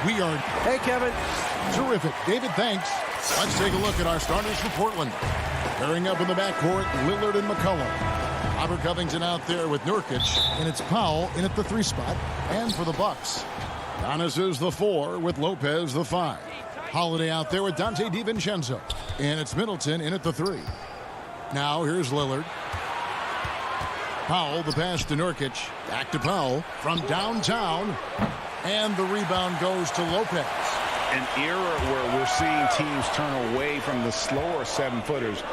We are... Hey, Kevin. Terrific. David, thanks. Let's take a look at our starters for Portland. Pairing up in the backcourt, Lillard and McCollum. Robert Covington out there with Nurkic, and it's Powell in at the 3 spot. And for the Bucks, Giannis is the 4 with Lopez the 5. Holiday out there with Dante DiVincenzo, and it's Middleton in at the 3. Now here's Lillard. Powell, the pass to Nurkic. Back to Powell from downtown, and the rebound goes to Lopez. An era where we're seeing teams turn away from the slower 7-footers.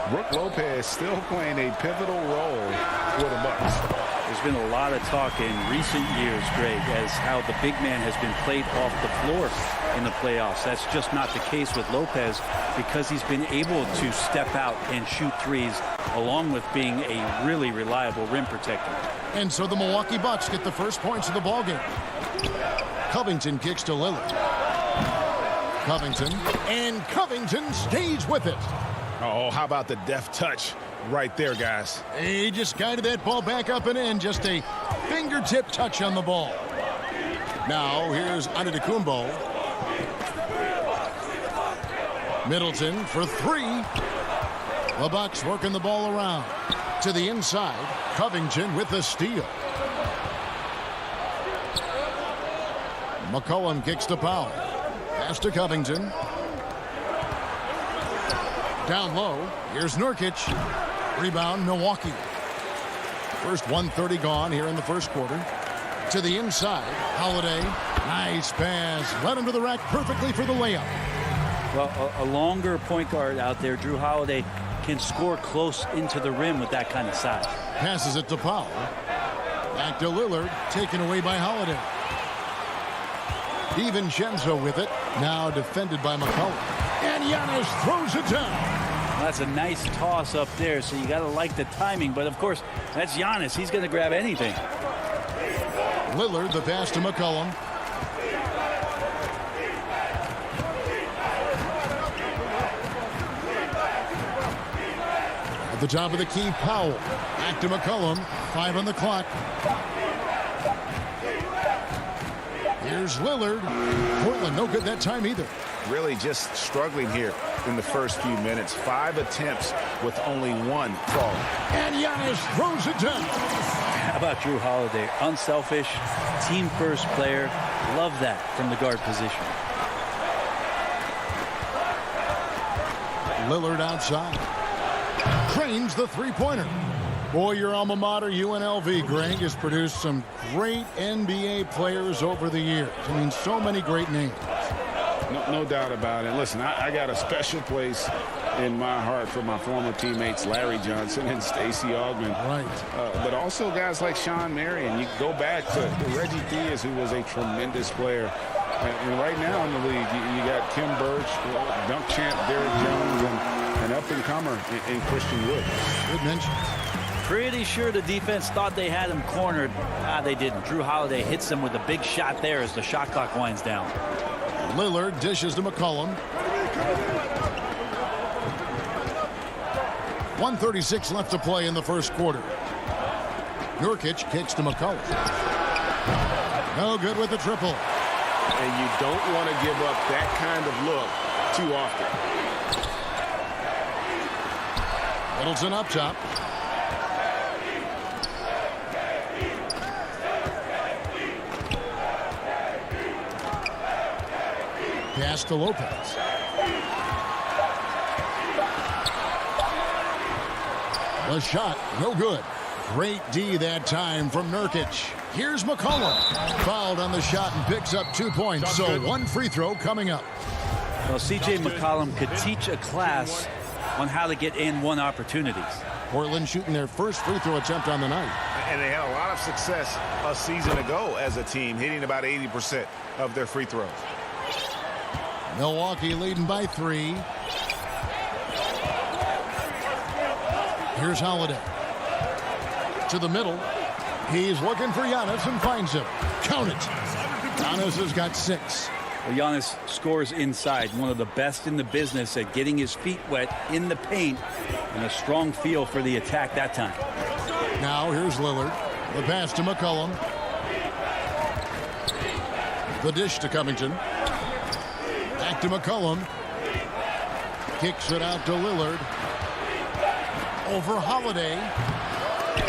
Brook Lopez still playing a pivotal role for the Bucks. There's been a lot of talk in recent years, Greg, as how the big man has been played off the floor in the playoffs. That's just not the case with Lopez because he's been able to step out and shoot threes along with being a really reliable rim protector. And so the Milwaukee Bucks get the first points of the ballgame. Covington kicks to Lillard. Covington, and Covington stays with it. Oh, how about the deft touch right there, guys? He just guided that ball back up and in. Just a fingertip touch on the ball. Now here's Antetokounmpo. Middleton for 3. The Bucks working the ball around. To the inside, Covington with the steal. McCollum kicks to Powell. Pass to Covington. Down low, here's Nurkic. Rebound, Milwaukee. First 1:30 gone here in the first quarter. To the inside, Holiday. Nice pass. Led him to the rack perfectly for the layup. Well, a longer point guard out there, Drew Holiday, can score close into the rim with that kind of size. Passes it to Powell. Back to Lillard, taken away by Holiday. DiVincenzo with it, now defended by McCollum. And Giannis throws it down. Well, that's a nice toss up there, so you got to like the timing. But, of course, that's Giannis. He's going to grab anything. Lillard, the pass to McCollum. At the top of the key, Powell. Back to McCollum. 5 on the clock. Here's Lillard. Portland no good that time either. Really just struggling here in the first few minutes. 5 attempts with only 1 fall. And Giannis throws it down. How about Drew Holiday? Unselfish, team-first player. Love that from the guard position. Lillard outside. Trains the three-pointer. Boy, your alma mater, UNLV, Greg, has produced some great NBA players over the years. I mean, so many great names. No doubt about it. Listen, I got a special place in my heart for my former teammates Larry Johnson and Stacey Augmon. Right. But also guys like Sean Marion. You go back to Reggie Diaz, who was a tremendous player. And right now in the league, you got Kim Birch, dunk champ Derrick Jones, and up-and-comer in Christian Wood. Good mention. Pretty sure the defense thought they had him cornered. They didn't. Drew Holiday hits them with a big shot there as the shot clock winds down. Lillard dishes to McCollum. 1:36 left to play in the first quarter. Nurkic kicks to McCollum. No good with the triple. And you don't want to give up that kind of look too often. Middleton up top. Pass to Lopez. The shot, no good. Great D that time from Nurkic. Here's McCollum. Fouled on the shot and picks up 2 points. So 1 free throw coming up. Well, C.J. McCollum could teach a class on how to get in one opportunities. Portland shooting their first free throw attempt on the night. And they had a lot of success a season ago as a team, hitting about 80% of their free throws. Milwaukee leading by 3. Here's Holiday. To the middle. He's looking for Giannis and finds him. Count it. Giannis has got 6. Well, Giannis scores inside. One of the best in the business at getting his feet wet in the paint. And a strong feel for the attack that time. Now here's Lillard. The pass to McCollum. The dish to Covington. Back to McCollum. Kicks it out to Lillard. Over Holiday.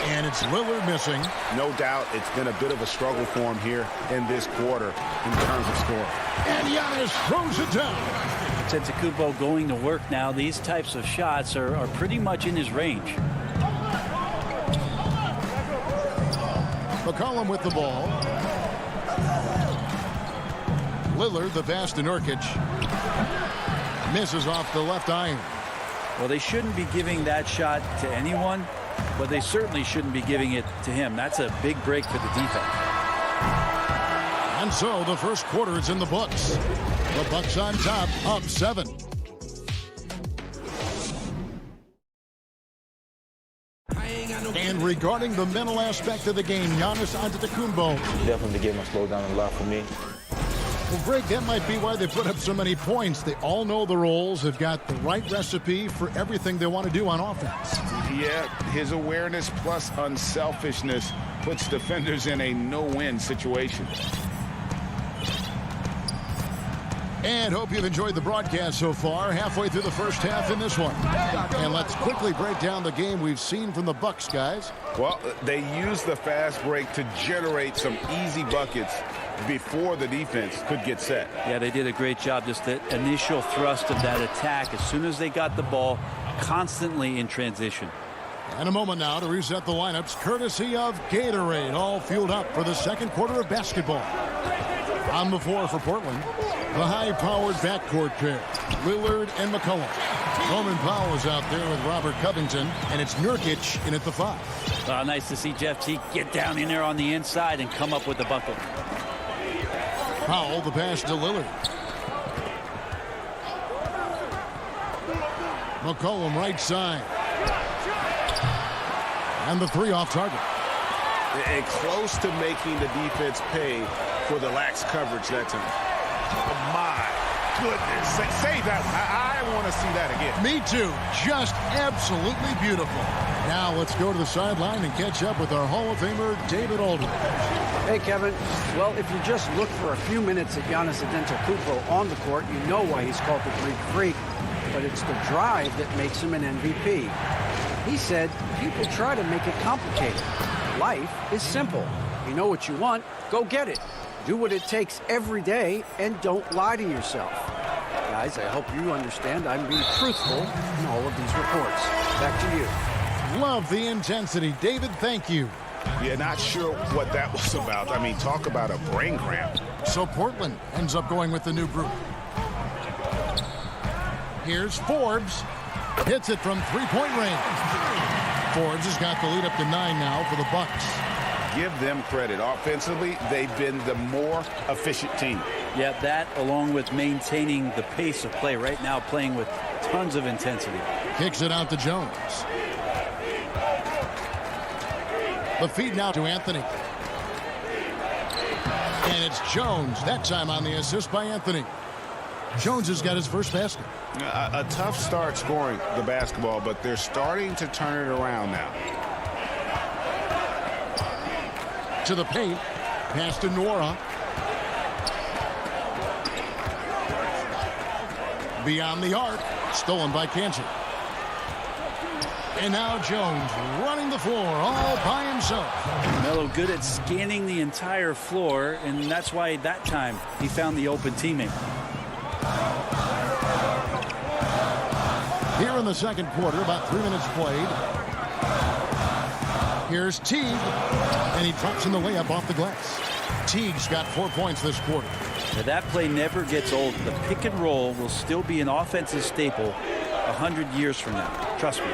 And it's Lillard missing. No doubt it's been a bit of a struggle for him here in this quarter in terms of scoring. And Giannis throws it down. Antetokounmpo going to work now. These types of shots are pretty much in his range. McCollum with the ball. Lillard, the pass to Nurkic. Misses off the left iron. Well, they shouldn't be giving that shot to anyone, but they certainly shouldn't be giving it to him. That's a big break for the defense. And so the first quarter is in the books. The Bucks on top, up 7. And regarding the mental aspect of the game, Giannis Antetokounmpo. Definitely the game will slow down a lot for me. Well, Greg, that might be why they put up so many points. They all know the roles. They've got the right recipe for everything they want to do on offense. Yeah, his awareness plus unselfishness puts defenders in a no-win situation. And hope you've enjoyed the broadcast so far. Halfway through the first half in this one. And let's quickly break down the game we've seen from the Bucks, guys. Well, they used the fast break to generate some easy buckets before the defense could get set. Yeah, they did a great job. Just the initial thrust of that attack as soon as they got the ball, constantly in transition. And a moment now to reset the lineups, courtesy of Gatorade, all fueled up for the second quarter of basketball. On the floor for Portland, the high-powered backcourt pair, Lillard and McCollum. Norman Powell is out there with Robert Covington, and it's Nurkic in at the 5. Nice to see Jeff Teague get down in there on the inside and come up with the bucket. Powell, the pass to Lillard. McCollum right side. And the 3 off target. And close to making the defense pay for the lax coverage that time. Oh, my goodness. Save that one. I want to see that again. Me too. Just absolutely beautiful. Now let's go to the sideline and catch up with our Hall of Famer, David Aldridge. Hey, Kevin. Well, if you just look for a few minutes at Giannis Antetokounmpo on the court, you know why he's called the Greek Freak. But it's the drive that makes him an MVP. He said, people try to make it complicated. Life is simple. You know what you want, go get it. Do what it takes every day and don't lie to yourself. Guys, I hope you understand I'm being truthful in all of these reports. Back to you. Love the intensity. David, thank you. Yeah, not sure what that was about. I mean, talk about a brain cramp. So Portland ends up going with the new group. Here's Forbes. Hits it from three-point range. Forbes has got the lead up to 9 now for the Bucks. Give them credit. Offensively, they've been the more efficient team. Yeah, that along with maintaining the pace of play right now, playing with tons of intensity. Kicks it out to Jones. The feed now to Anthony. And it's Jones, that time on the assist by Anthony. Jones has got his first basket. A tough start scoring the basketball, but they're starting to turn it around now. To the paint. Pass to Nora. Beyond the arc. Stolen by Kanter. And now Jones running the floor all by himself. Melo good at scanning the entire floor, and that's why that time he found the open teammate. Here in the second quarter, about 3 minutes played. Here's Teague, and he drops in the layup off the glass. Teague's got 4 points this quarter. Now that play never gets old. The pick and roll will still be an offensive staple 100 years from now. Trust me.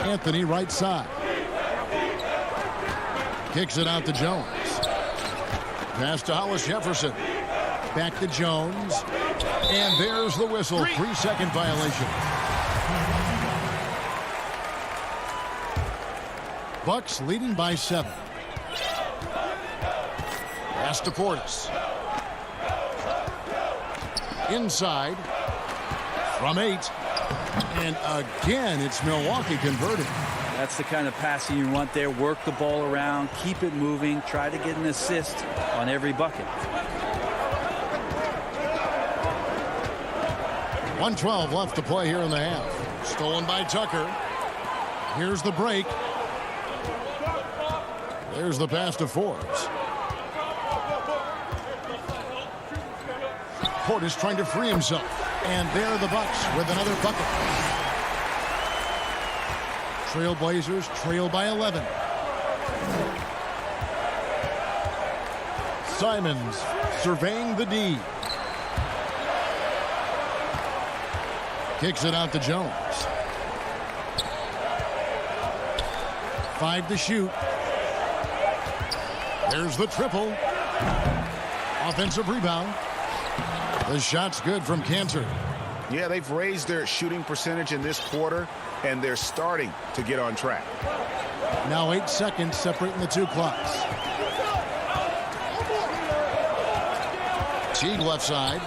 Anthony right side. Kicks it out to Jones. Pass to Hollis Jefferson. Back to Jones. And there's the whistle. 3-second violation. Bucks leading by 7. Pass to Portis. Inside. From 8. And again, it's Milwaukee converting. That's the kind of passing you want there. Work the ball around, keep it moving, try to get an assist on every bucket. 1:12 left to play here in the half. Stolen by Tucker. Here's the break. There's the pass to Forbes. Portis trying to free himself. And there are the Bucks with another bucket. Trailblazers trail by 11. Simons surveying the D. Kicks it out to Jones. 5 to shoot. There's the triple. Offensive rebound. The shot's good from Cantor. Yeah, they've raised their shooting percentage in this quarter, and they're starting to get on track. Now 8 seconds separating the two clocks. Teague left side.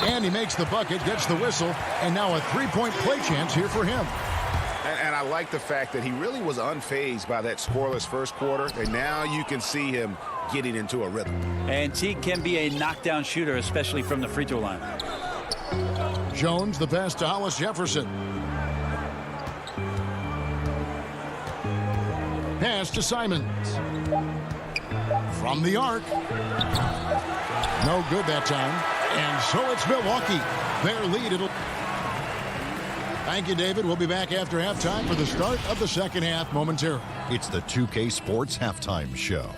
And he makes the bucket, gets the whistle, and now a three-point play chance here for him. And I like the fact that he really was unfazed by that scoreless first quarter, and now you can see him getting into a rhythm. And Teague can be a knockdown shooter, especially from the free throw line. Jones, the pass to Hollis Jefferson. Pass to Simons. From the arc. No good that time. And so it's Milwaukee. Their lead. Thank you, David. We'll be back after halftime for the start of the second half momentarily. It's the 2K Sports Halftime Show.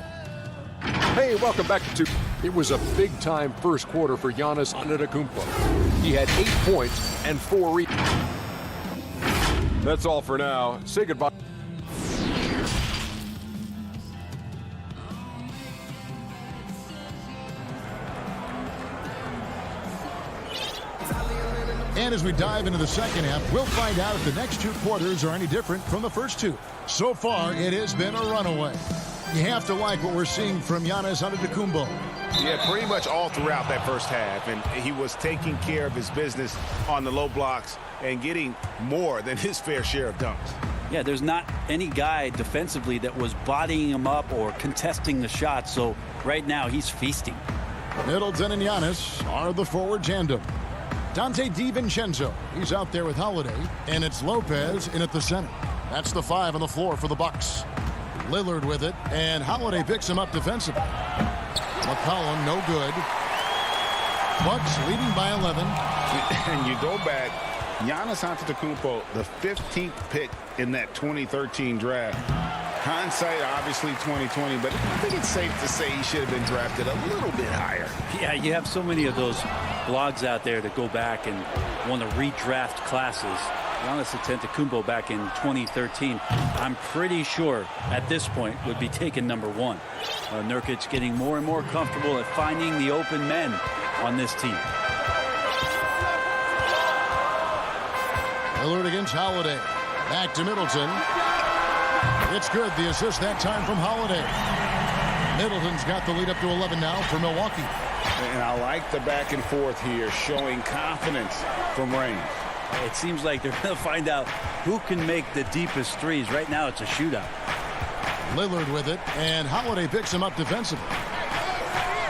Hey, welcome back to 2K. It was a big-time first quarter for Giannis Antetokounmpo. He had 8 points and 4 rebounds. That's all for now. Say goodbye. And as we dive into the second half, we'll find out if the next two quarters are any different from the first two. So far, it has been a runaway. You have to like what we're seeing from Giannis Antetokounmpo. Yeah, pretty much all throughout that first half, and he was taking care of his business on the low blocks and getting more than his fair share of dunks. Yeah, there's not any guy defensively that was bodying him up or contesting the shot, so right now he's feasting. Middleton and Giannis are the forward tandem. Dante DiVincenzo, he's out there with Holiday, and it's Lopez in at the center. That's the 5 on the floor for the Bucks. Lillard with it, and Holiday picks him up defensively. McCollum, no good. Bucks leading by 11. And you go back, Giannis Antetokounmpo, the 15th pick in that 2013 draft. Hindsight, obviously 2020, but I think it's safe to say he should have been drafted a little bit higher. Yeah, you have so many of those blogs out there to go back and want to redraft classes. Giannis Antetokounmpo back in 2013, I'm pretty sure at this point would be taken number 1. Nurkic getting more and more comfortable at finding the open men on this team. Lillard against Holiday. Back to Middleton. It's good. The assist that time from Holiday. Middleton's got the lead up to 11 now for Milwaukee. And I like the back and forth here, showing confidence from range. It seems like they're going to find out who can make the deepest threes. Right now it's a shootout. Lillard with it, and Holiday picks him up defensively.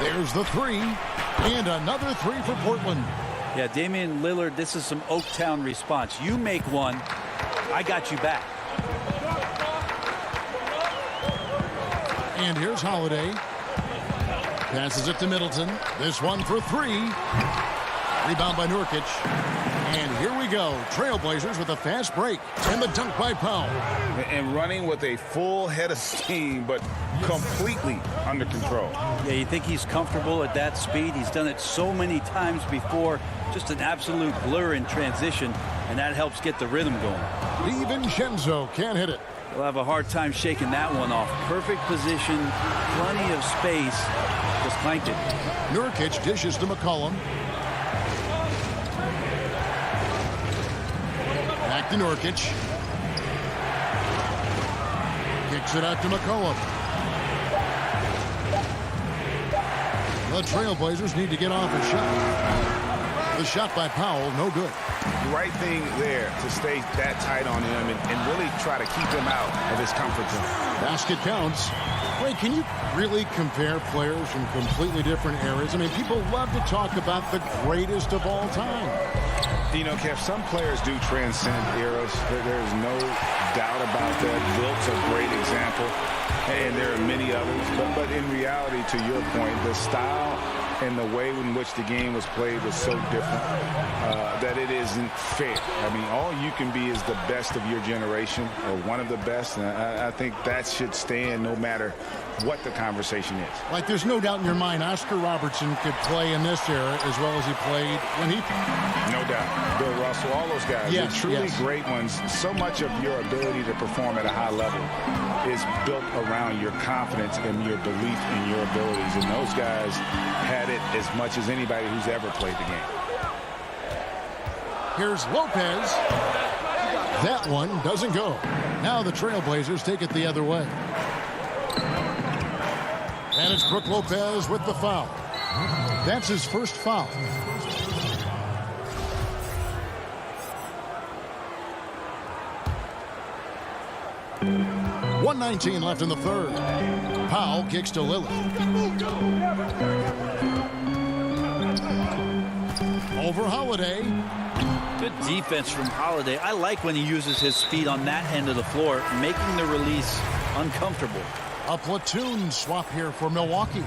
There's the 3, and another 3 for Portland. Yeah, Damian Lillard, this is some Oaktown response. You make one, I got you back. And here's Holiday. Passes it to Middleton. This one for 3. Rebound by Nurkic. And here we go. Trailblazers with a fast break. And the dunk by Powell. And running with a full head of steam, but completely under control. Yeah, you think he's comfortable at that speed? He's done it so many times before. Just an absolute blur in transition, and that helps get the rhythm going. DiVincenzo can't hit it. We'll have a hard time shaking that one off. Perfect position, plenty of space. Just clanked it. Nurkic dishes to McCollum. Back to Nurkic. Kicks it out to McCollum. The Trailblazers need to get off a shot. The shot by Powell, no good. Right thing there to stay that tight on him and really try to keep him out of his comfort zone. Basket counts. Wait, can you really compare players from completely different eras? I mean, people love to talk about the greatest of all time. You know, Kev, some players do transcend eras. There's no doubt about that. Wilt's a great example, and there are many others. But in reality, to your point, the style and the way in which the game was played was so different that it isn't fair. I mean, all you can be is the best of your generation or one of the best, and I think that should stand no matter what the conversation is. Like, there's no doubt in your mind Oscar Robertson could play in this era as well as he played when he... No doubt. Bill Russell, all those guys. Yes, They're truly yes. great ones. So much of your ability to perform at a high level is built around your confidence and your belief in your abilities. And those guys had it as much as anybody who's ever played the game. Here's Lopez. That one doesn't go. Now the Trailblazers take it the other way. And it's Brook Lopez with the foul. That's his first foul. .119 left in the third. Powell kicks to Lillard. Over Holiday. Good defense from Holiday. I like when he uses his speed on that end of the floor, making the release uncomfortable. A platoon swap here for Milwaukee.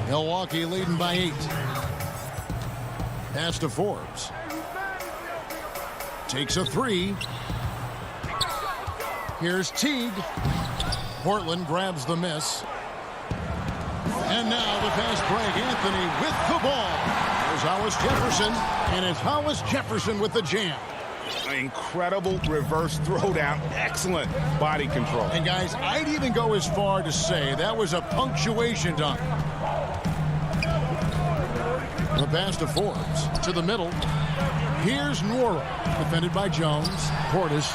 Milwaukee leading by 8. Pass to Forbes. Takes a 3. Here's Teague. Portland grabs the miss. And now the fast break. Anthony with the ball. There's Hollis Jefferson. And it's Hollis Jefferson with the jam. Incredible reverse throwdown. Excellent body control. And guys, I'd even go as far to say that was a punctuation dunk. The pass to Forbes. To the middle. Here's Nora. Defended by Jones. Portis.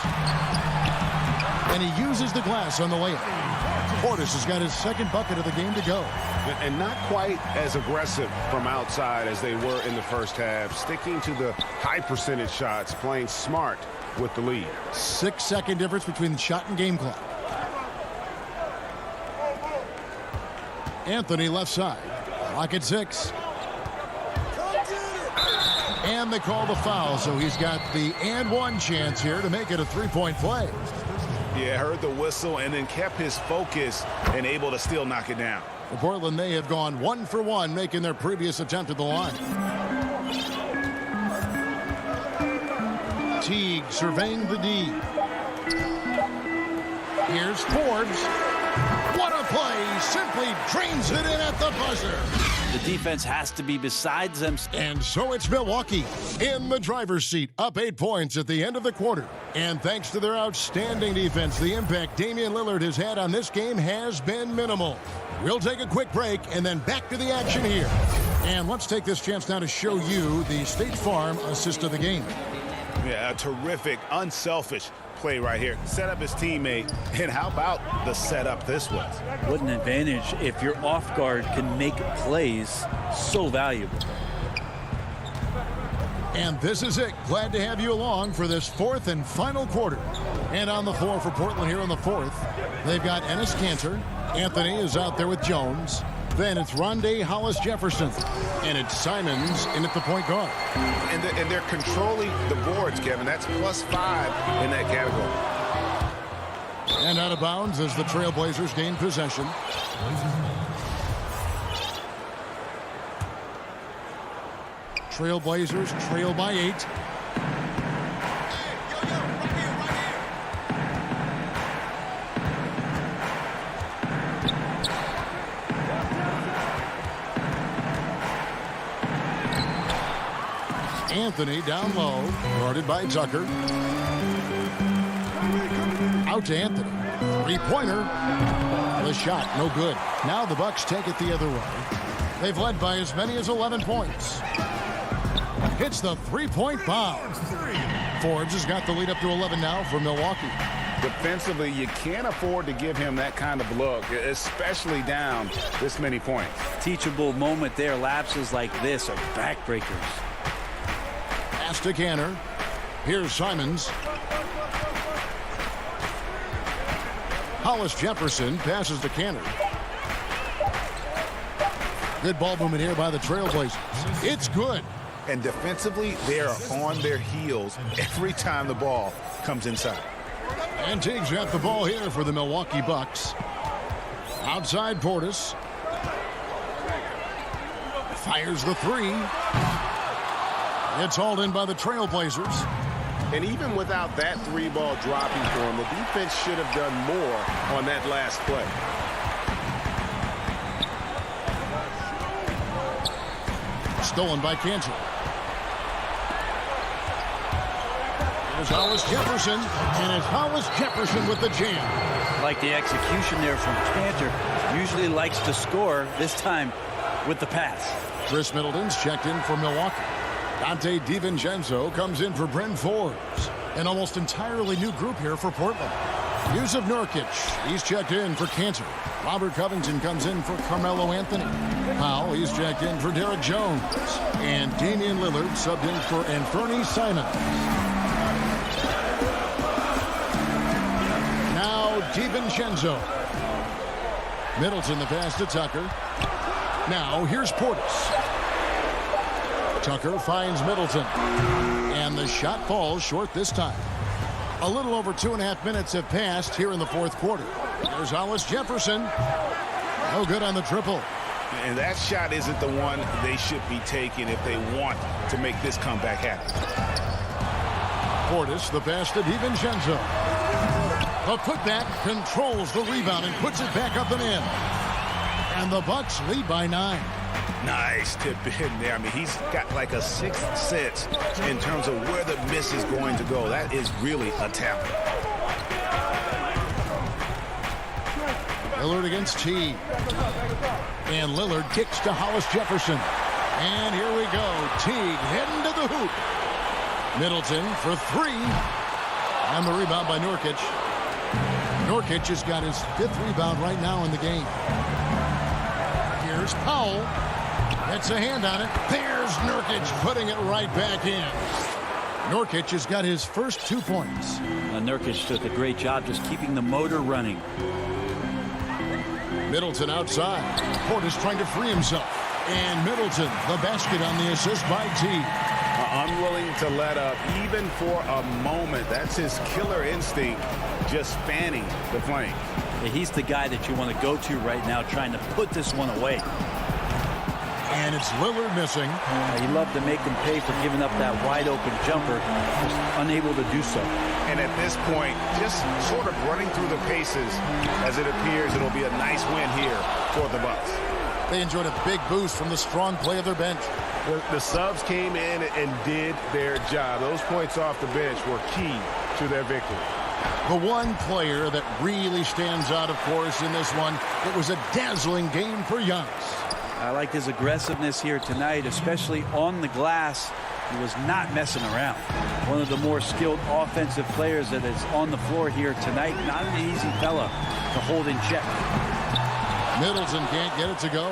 And he uses the glass on the layup. Portis has got his second bucket of the game to go. And not quite as aggressive from outside as they were in the first half. Sticking to the high percentage shots, playing smart with the lead. 6-second difference between the shot and game clock. Anthony left side. Clock at 6. And they call the foul, so he's got the and one chance here to make it a three-point play. Yeah, heard the whistle and then kept his focus and able to still knock it down. For Portland, they have gone 1 for 1, making their previous attempt at the line. Teague surveying the D. Here's Forbes. What a play! Simply drains it in at the buzzer. The defense has to be besides them. And so it's Milwaukee in the driver's seat, up 8 points at the end of the quarter. And thanks to their outstanding defense, the impact Damian Lillard has had on this game has been minimal. We'll take a quick break and then back to the action here. And let's take this chance now to show you the State Farm assist of the game. Yeah, a terrific, unselfish play right here. Set up his teammate, and how about the setup this was? What an advantage if your off guard can make plays so valuable. And this is it. Glad to have you along for this fourth and final quarter. And on the floor for Portland here in the fourth, they've got Enes Kanter. Anthony is out there with Jones. Then it's Rondé Hollis Jefferson. And it's Simons in at the point guard. And they're controlling the boards, Kevin. That's +5 in that category. And out of bounds as the Trailblazers gain possession. Trailblazers trail by 8. Anthony down low, guarded by Tucker. Out to Anthony. Three-pointer. The shot, no good. Now the Bucks take it the other way. They've led by as many as 11 points. Hits the three-point bomb. Forbes has got the lead up to 11 now for Milwaukee. Defensively, you can't afford to give him that kind of look, especially down this many points. Teachable moment there. Lapses like this are backbreakers. pass to Canner. Here's Simons. Hollis Jefferson passes to Canner. Good ball movement here by the Trailblazers. It's good. And defensively, they are on their heels every time the ball comes inside. And Teague's got the ball here for the Milwaukee Bucks. Outside Portis. Fires the three. It's hauled in by the Trailblazers. And even without that three ball dropping for him, the defense should have done more on that last play. Stolen by Cantor. Here's Hollis Jefferson, and it's Hollis Jefferson with the jam. Like the execution there from Cantor. Usually likes to score, this time with the pass. Chris Middleton's checked in for Milwaukee. Dante DiVincenzo comes in for Bryn Forbes. An almost entirely new group here for Portland. Yusuf Nurkic, he's checked in for Cantor. Robert Covington comes in for Carmelo Anthony. Powell, he's checked in for Derek Jones. And Damian Lillard subbed in for Anthony Simons. Now DiVincenzo. Middleton the pass to Tucker. Now here's Portis. Tucker finds Middleton. And the shot falls short this time. A little over 2.5 minutes have passed here in the fourth quarter. There's Hollis Jefferson. No good on the triple. And that shot isn't the one they should be taking if they want to make this comeback happen. Portis, the pass to DiVincenzo. The putback controls the rebound and puts it back up and in. And the Bucks lead by 9. Nice tip in there. I mean, he's got like a sixth sense in terms of where the miss is going to go. That is really a talent. Lillard against Teague. And Lillard kicks to Hollis Jefferson. And here we go. Teague heading to the hoop. Middleton for three. And the rebound by Nurkic. Nurkic has got his 5th rebound right now in the game. Here's Powell. Gets a hand on it. There's Nurkic putting it right back in. Nurkic has got his first 2 points. Nurkic did a great job just keeping the motor running. Middleton outside. Portis trying to free himself. And Middleton, the basket on the assist by Teague. Unwilling to let up even for a moment. That's his killer instinct, just spanning the flame. Yeah, he's the guy that you want to go to right now, trying to put this one away. And it's Lillard missing. He loved to make him pay for giving up that wide open jumper. Just unable to do so. And at this point, just sort of running through the paces as it appears it'll be a nice win here for the Bucks. They enjoyed a big boost from the strong play of their bench. The subs came in and did their job. Those points off the bench were key to their victory. The one player that really stands out, of course, in this one, it was a dazzling game for Giannis. I like his aggressiveness here tonight, especially on the glass. He was not messing around. One of the more skilled offensive players that is on the floor here tonight. Not an easy fella to hold in check. Middleton can't get it to go.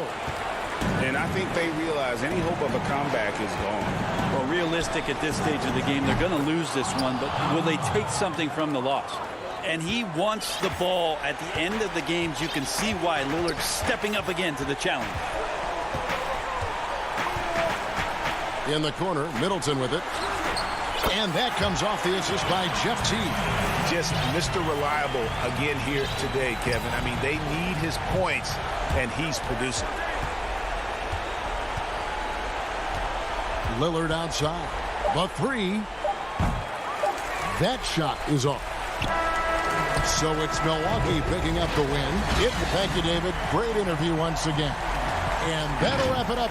And I think they realize any hope of a comeback is gone. Well, realistic at this stage of the game, they're going to lose this one, but will they take something from the loss? And he wants the ball at the end of the games. You can see why Lillard's stepping up again to the challenge. In the corner, Middleton with it. And that comes off the assist by Jeff Teague. Just Mr. Reliable again here today, Kevin. I mean, they need his points, and he's producing. Lillard outside. The three. That shot is off. So it's Milwaukee picking up the win. Thank you, David. Great interview once again. And that'll wrap it up.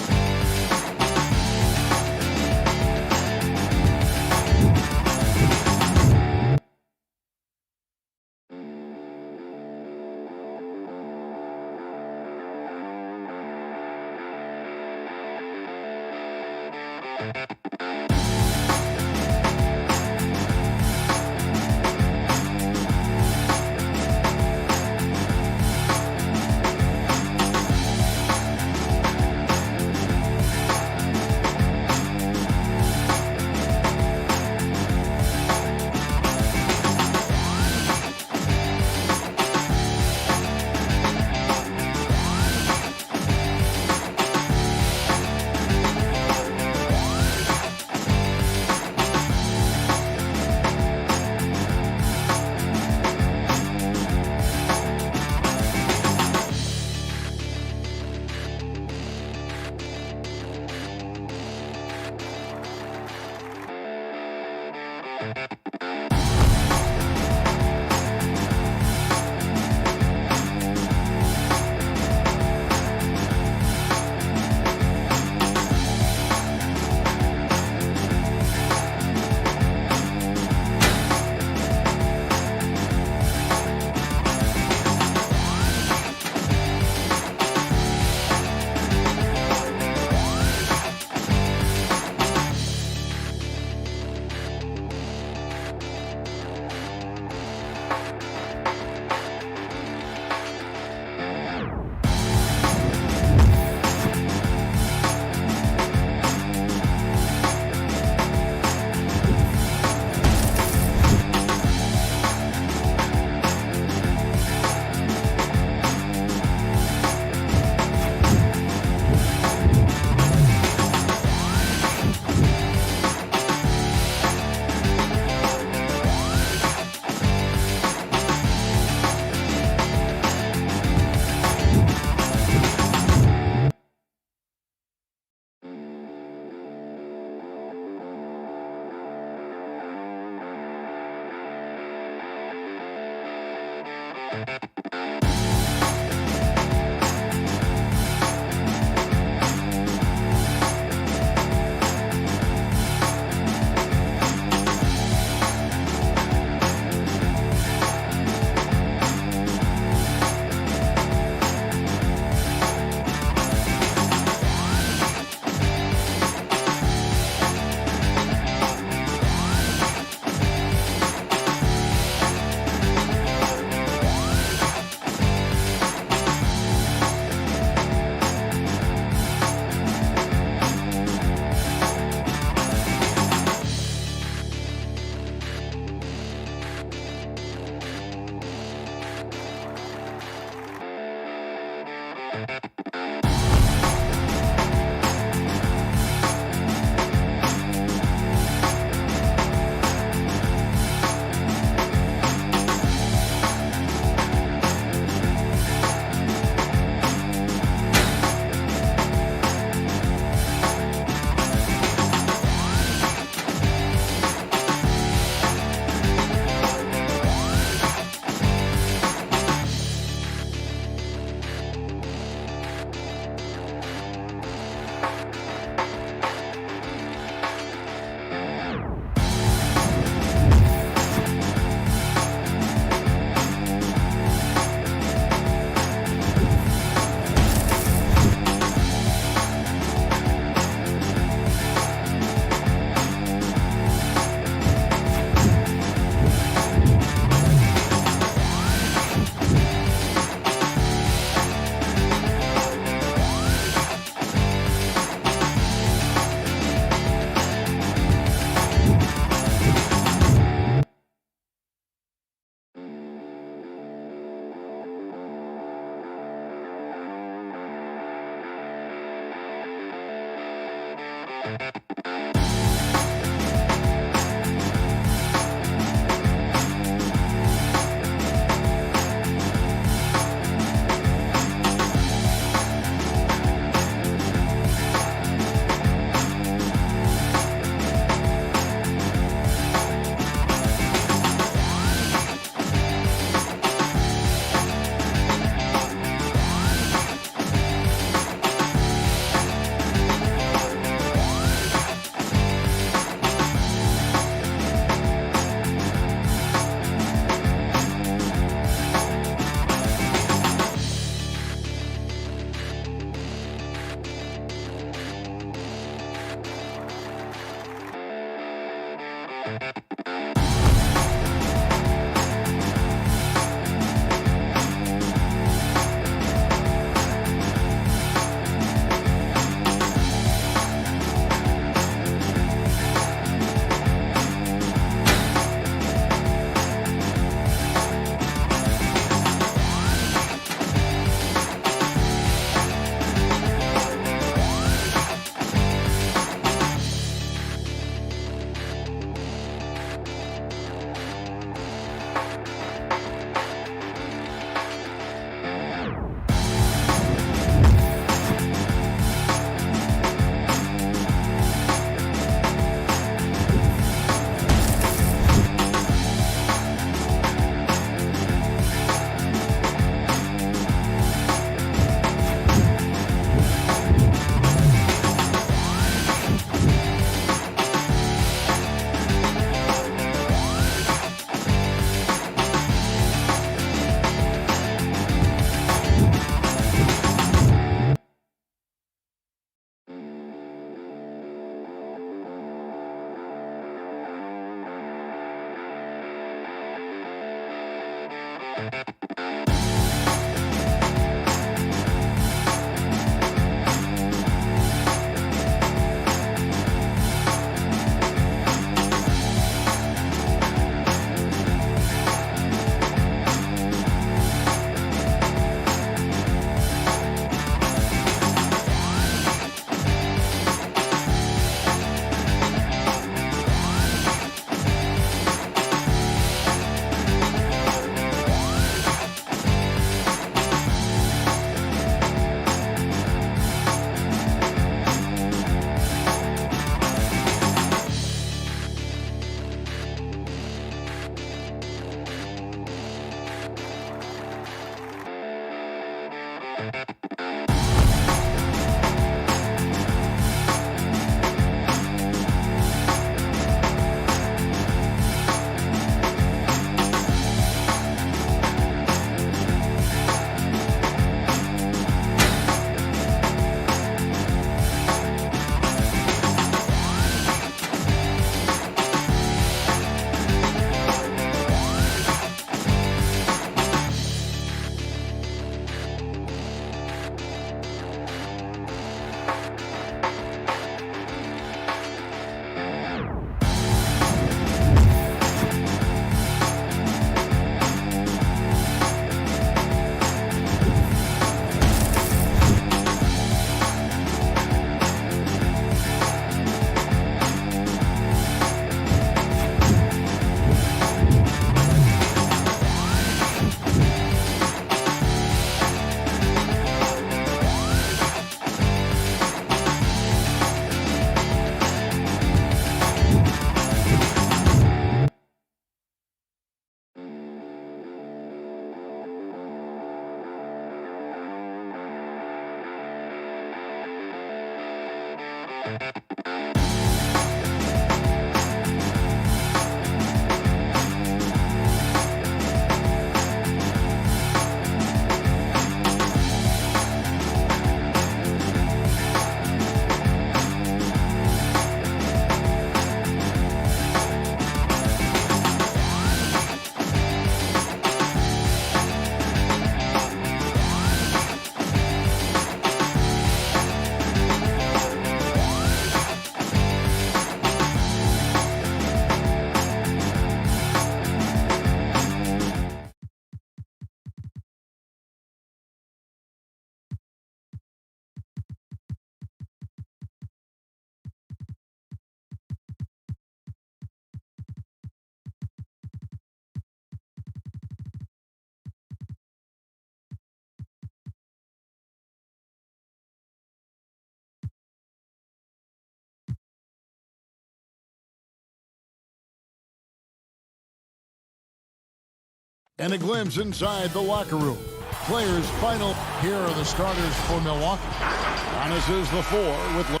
And a glimpse inside the locker room. Players final. Here are the starters for Milwaukee. Giannis is the 4 with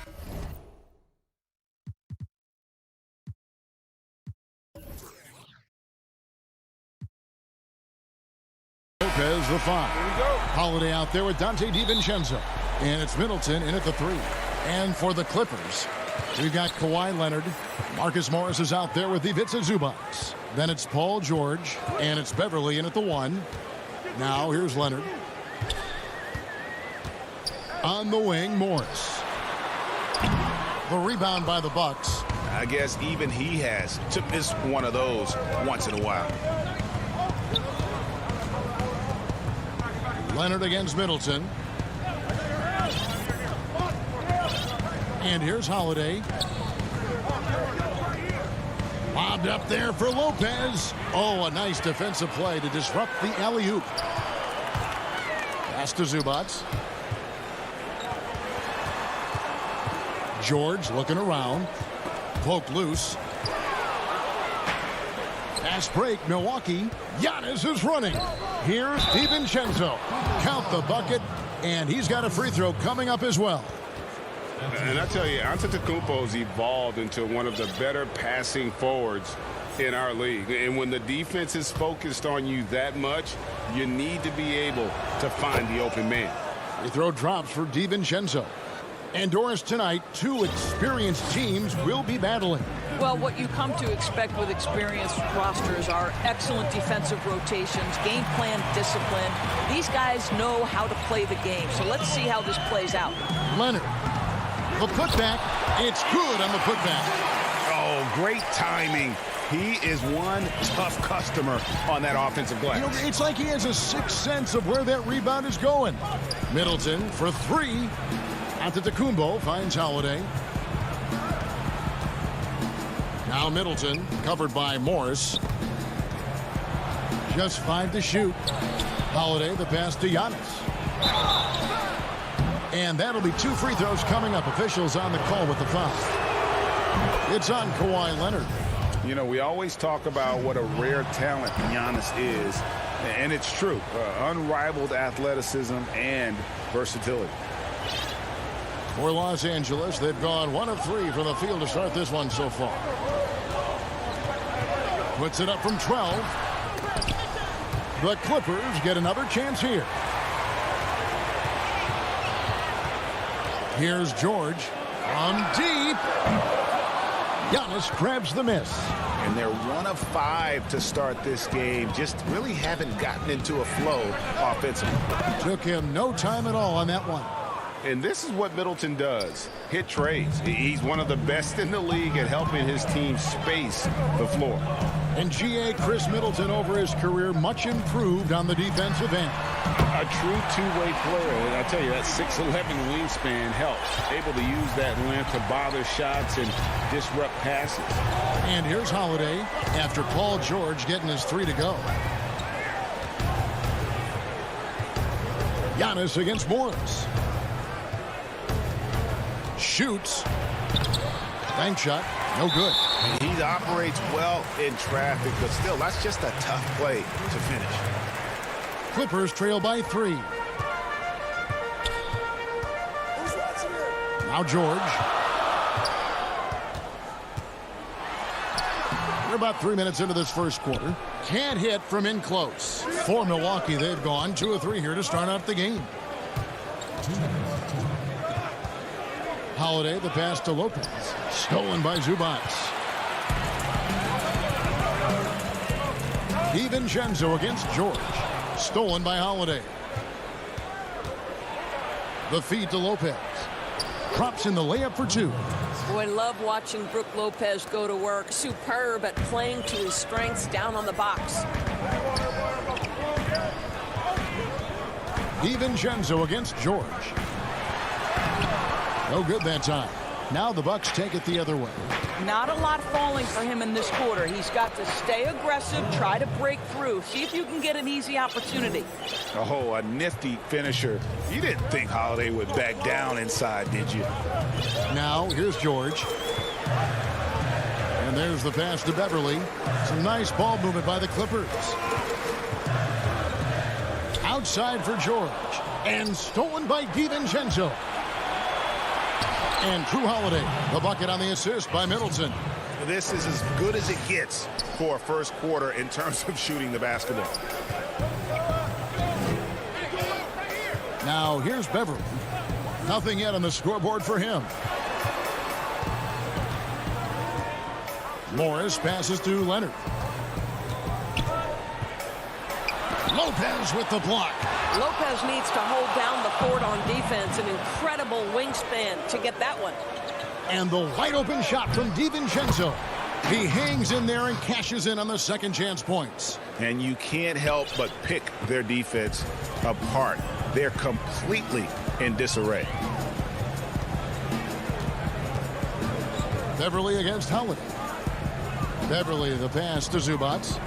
Lopez the 5. Holiday out there with Dante DiVincenzo. And it's Middleton in at the 3. And for the Clippers, We've got Kawhi Leonard. Marcus Morris is out there with Ivica Zubac. Then it's Paul George, and it's Beverly in at the 1. Now here's Leonard. On the wing, Morris. The rebound by the Bucks. I guess even he has to miss one of those once in a while. Leonard against Middleton. And here's Holiday. Lobbed up there for Lopez. Oh, a nice defensive play to disrupt the alley-oop. Pass to Zubac. George looking around. Poked loose. Fast break, Milwaukee. Giannis is running. Here's DiVincenzo. Count the bucket, and he's got a free throw coming up as well. And I tell you, Antetokounmpo's evolved into one of the better passing forwards in our league. And when the defense is focused on you that much, you need to be able to find the open man. Free throw drops for DiVincenzo. And Doris, tonight, 2 experienced teams will be battling. Well, what you come to expect with experienced rosters are excellent defensive rotations, game plan discipline. These guys know how to play the game. So let's see how this plays out. Leonard. The putback. It's good on the putback. Oh, great timing. He is one tough customer on that offensive glass. You know, it's like he has a sixth sense of where that rebound is going. Middleton for 3. Antetokounmpo finds Holiday. Now Middleton, covered by Morris. Just 5 to shoot. Holiday, the pass to Giannis. And that'll be 2 free throws coming up. Officials on the call with the foul. It's on Kawhi Leonard. You know, we always talk about what a rare talent Giannis is, and it's true. Unrivaled athleticism and versatility. For Los Angeles, they've gone 1 of 3 from the field to start this one so far. Puts it up from 12. The Clippers get another chance here. Here's George from deep. Giannis grabs the miss. And they're 1 of 5 to start this game. Just really haven't gotten into a flow offensively. Took him no time at all on that one. And this is what Middleton does. Hit trades. He's one of the best in the league at helping his team space the floor. And G.A. Chris Middleton over his career much improved on the defensive end. A true two-way player. And I tell you, that 6'11 wingspan helps. Able to use that length to bother shots and disrupt passes. And here's Holiday after Paul George getting his 3 to go. Giannis against Morris. Shoots. Bank shot. No good. And he operates well in traffic, but still, that's just a tough play to finish. Clippers trail by 3. Now George. We're about 3 minutes into this first quarter. Can't hit from in close. For Milwaukee, they've gone 2 of 3 here to start out the game. Holiday, the pass to Lopez. Stolen by Zubac. DiVincenzo against George. Stolen by Holiday. The feed to Lopez. Drops in the layup for 2. Boy, love watching Brook Lopez go to work. Superb at playing to his strengths down on the box. DiVincenzo against George. No good that time. Now the Bucks take it the other way. Not a lot falling for him in this quarter. He's got to stay aggressive, try to break through. See if you can get an easy opportunity. Oh, a nifty finisher. You didn't think Holiday would back down inside, did you? Now here's George. And there's the pass to Beverly. Some nice ball movement by the Clippers. Outside for George. And stolen by DiVincenzo. And Drew Holiday, the bucket on the assist by Middleton. This is as good as it gets for a first quarter in terms of shooting the basketball. Now here's Beverly. Nothing yet on the scoreboard for him. Morris passes to Leonard. Lopez with the block. Lopez needs to hold down the fort on defense. An incredible wingspan to get that one. And the wide open shot from DiVincenzo. He hangs in there and cashes in on the second chance points. And you can't help but pick their defense apart. They're completely in disarray. Beverly against Holiday. Beverly the pass to Zubats.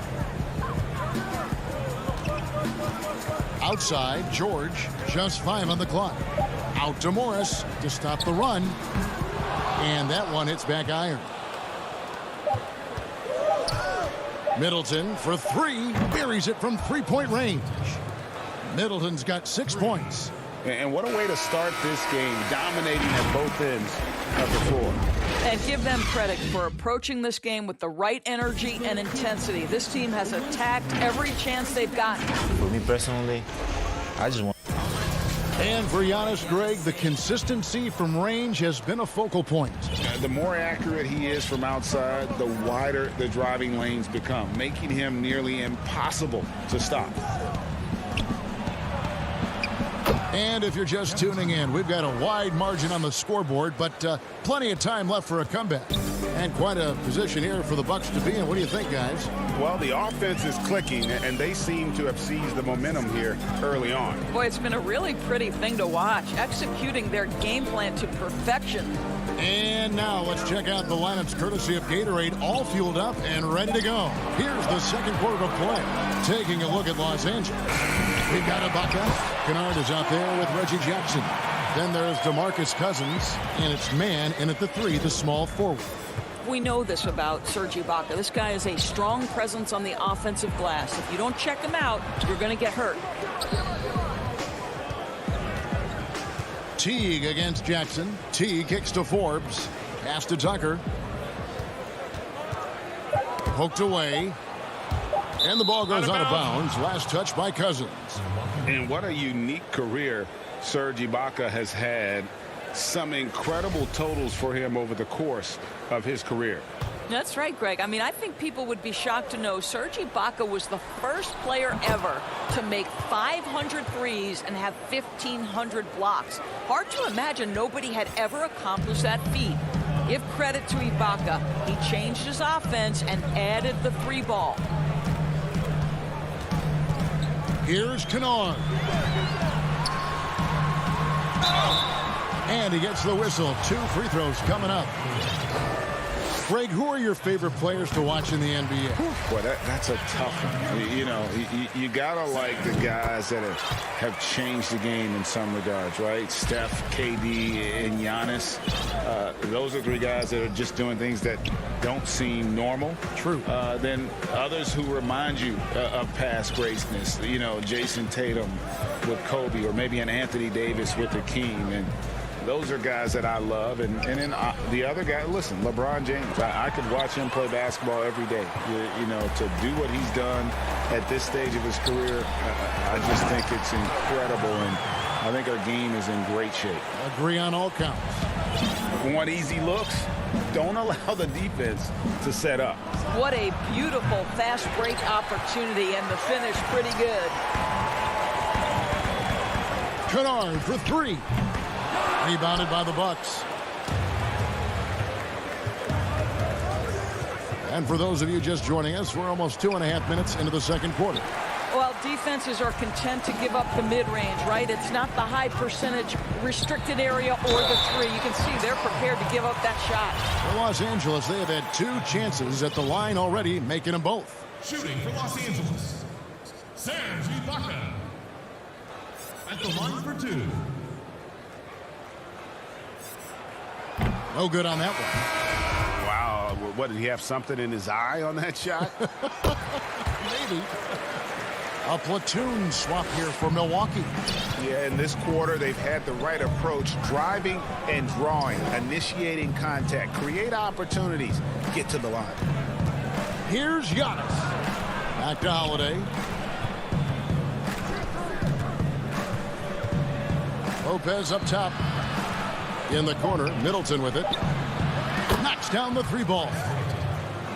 Outside, George, just 5 on the clock. Out to Morris to stop the run. And that one hits back iron. Middleton for 3, buries it from 3-point range. Middleton's got 6 points. And what a way to start this game, dominating at both ends of the floor. And give them credit for approaching this game with the right energy and intensity. This team has attacked every chance they've gotten. For me personally, I just want. And for Giannis, Greg, the consistency from range has been a focal point. The more accurate he is from outside, the wider the driving lanes become, making him nearly impossible to stop. And if you're just tuning in, we've got a wide margin on the scoreboard, but plenty of time left for a comeback. And quite a position here for the Bucks to be in. What do you think, guys? Well, the offense is clicking, and they seem to have seized the momentum here early on. Boy, it's been a really pretty thing to watch, executing their game plan to perfection. And now let's check out the lineups courtesy of Gatorade, all fueled up and ready to go. Here's the second quarter of play. Taking a look at Los Angeles. We've got Ibaka. Kennard is out there with Reggie Jackson. Then there's DeMarcus Cousins, and it's man in at the 3, the small forward. We know this about Serge Ibaka. This guy is a strong presence on the offensive glass. If you don't check him out, you're going to get hurt. Teague against Jackson. Teague kicks to Forbes. Pass to Tucker. Poked away. And the ball goes out of bounds. Last touch by Cousins. And what a unique career Serge Ibaka has had. Some incredible totals for him over the course of his career. That's right, Greg. I mean, I think people would be shocked to know Serge Ibaka was the first player ever to make 500 threes and have 1,500 blocks. Hard to imagine nobody had ever accomplished that feat. Give credit to Ibaka. He changed his offense and added the 3 ball. Here's Kennard. And he gets the whistle. 2 free throws coming up. Greg, who are your favorite players to watch in the NBA? Boy, that's a tough one. You know, you got to like the guys that have changed the game in some regards, right? Steph, KD, and Giannis. Those are 3 guys that are just doing things that don't seem normal. True. Then others who remind you of past greatness. You know, Jason Tatum with Kobe, or maybe an Anthony Davis with the King. And those are guys that I love. And then the other guy, listen, LeBron James. I could watch him play basketball every day. You know, to do what he's done at this stage of his career, I just think it's incredible. And I think our game is in great shape. Agree on all counts. Want easy looks? Don't allow the defense to set up. What a beautiful fast break opportunity, and the finish pretty good. Kennard for 3. Rebounded by the Bucks. And for those of you just joining us, we're almost 2.5 minutes into the second quarter. Well, defenses are content to give up the mid-range, right? It's not the high percentage restricted area or the 3. You can see they're prepared to give up that shot. For Los Angeles, they have had 2 chances at the line already, making them both. Shooting for Los Angeles, Serge Ibaka. At the line for 2. No good on that one. Wow. What, did he have something in his eye on that shot? Maybe. A platoon swap here for Milwaukee. Yeah, in this quarter, they've had the right approach, driving and drawing, initiating contact, create opportunities, get to the line. Here's Giannis. Back to Holiday. Lopez up top. In the corner, Middleton with it. Knocks down the 3 ball.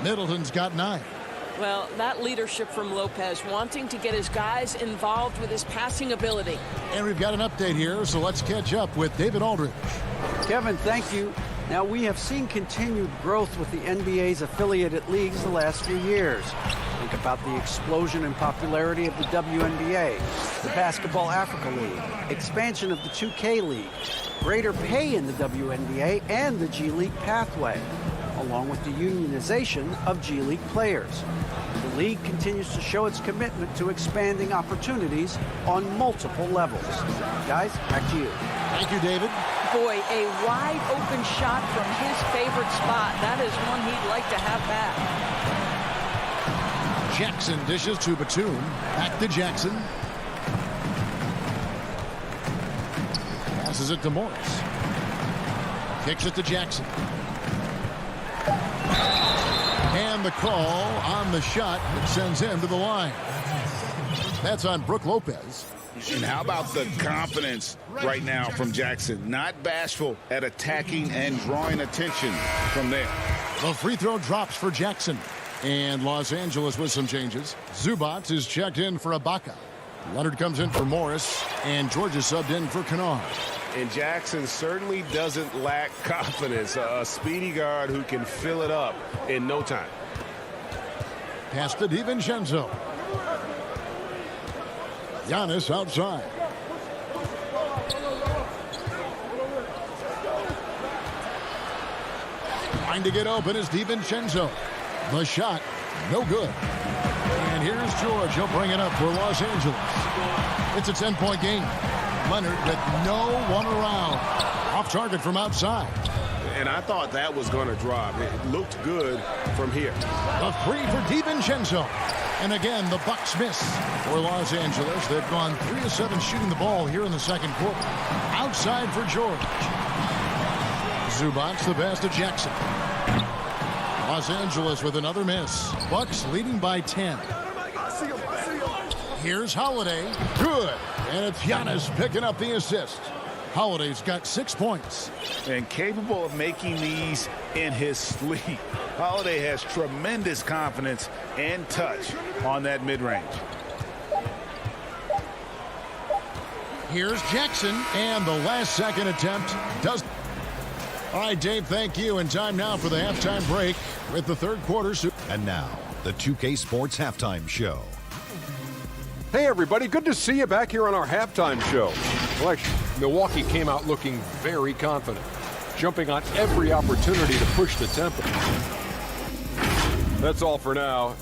Middleton's got 9. Well, that leadership from Lopez, wanting to get his guys involved with his passing ability. And we've got an update here, so let's catch up with David Aldridge. Kevin, thank you. Now, we have seen continued growth with the NBA's affiliated leagues the last few years. Think about the explosion in popularity of the WNBA, the Basketball Africa League, expansion of the 2K League, greater pay in the WNBA and the G League pathway, along with the unionization of G League players. The league continues to show its commitment to expanding opportunities on multiple levels. Guys, back to you. Thank you, David. Boy, a wide open shot from his favorite spot. That is one he'd like to have back. Jackson dishes to Batum. Back to Jackson. Passes it to Morris. Kicks it to Jackson. And the call on the shot that sends him to the line. That's on Brook Lopez. And how about the confidence right now from Jackson? Not bashful at attacking and drawing attention from there. The free throw drops for Jackson. And Los Angeles with some changes. Zubac is checked in for Ibaka. Leonard comes in for Morris. And George is subbed in for Kennard. And Jackson certainly doesn't lack confidence. A speedy guard who can fill it up in no time. Pass to DiVincenzo. Giannis outside. Trying to get open is DiVincenzo. The shot, no good. And here's George. He'll bring it up for Los Angeles. It's a 10-point game. Leonard with no one around. Off target from outside. And I thought that was going to drop. It looked good from here. The three for DiVincenzo. And again, the Bucks miss for Los Angeles. They've gone 3 of 7 shooting the ball here in the second quarter. Outside for George. Zubac the pass to Jackson. Los Angeles with another miss. Bucks leading by 10. Here's Holiday. Good. And it's Giannis picking up the assist. Holiday's got 6 points. And capable of making these in his sleep. Holiday has tremendous confidence and touch on that mid-range. Here's Jackson, and the last second attempt does. All right, Dave, thank you. And time now for the halftime break with the third quarter. And now, the 2K Sports Halftime Show. Hey, everybody. Good to see you back here on our halftime show. Well, actually, Milwaukee came out looking very confident, jumping on every opportunity to push the tempo. That's all for now.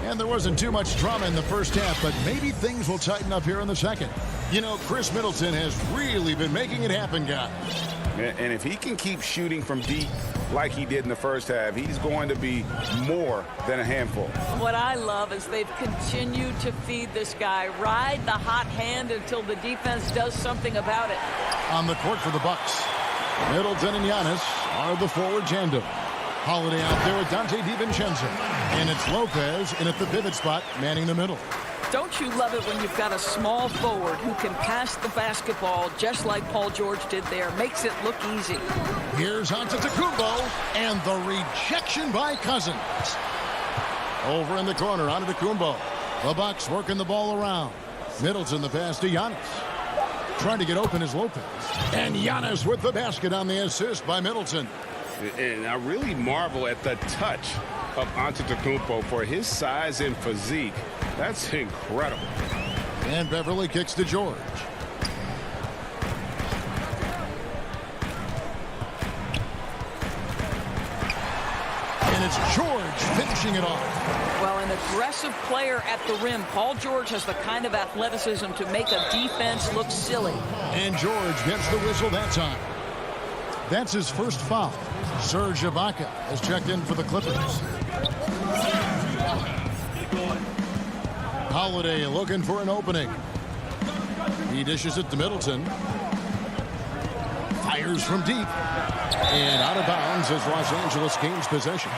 And there wasn't too much drama in the first half, but maybe things will tighten up here in the second. You know, Chris Middleton has really been making it happen, guys. And if he can keep shooting from deep like he did in the first half, he's going to be more than a handful. What I love is they've continued to feed this guy, ride the hot hand until the defense does something about it. On the court for the Bucks, Middleton and Giannis are the forward tandem. Holiday out there with Dante DiVincenzo. And it's Lopez in at the pivot spot, manning the middle. Don't you love it when you've got a small forward who can pass the basketball just like Paul George did there? Makes it look easy. Here's Antetokounmpo, and the rejection by Cousins. Over in the corner, Antetokounmpo. The Bucks working the ball around. Middleton the pass to Giannis. Trying to get open is Lopez. And Giannis with the basket on the assist by Middleton. And I really marvel at the touch of Antetokounmpo for his size and physique. That's incredible. And Beverly kicks to George. And it's George finishing it off. Well, an aggressive player at the rim. Paul George has the kind of athleticism to make a defense look silly. And George gets the whistle that time. That's his first foul. Serge Ibaka has checked in for the Clippers. Holiday looking for an opening. He dishes it to Middleton. Fires from deep. And out of bounds as Los Angeles gains possession.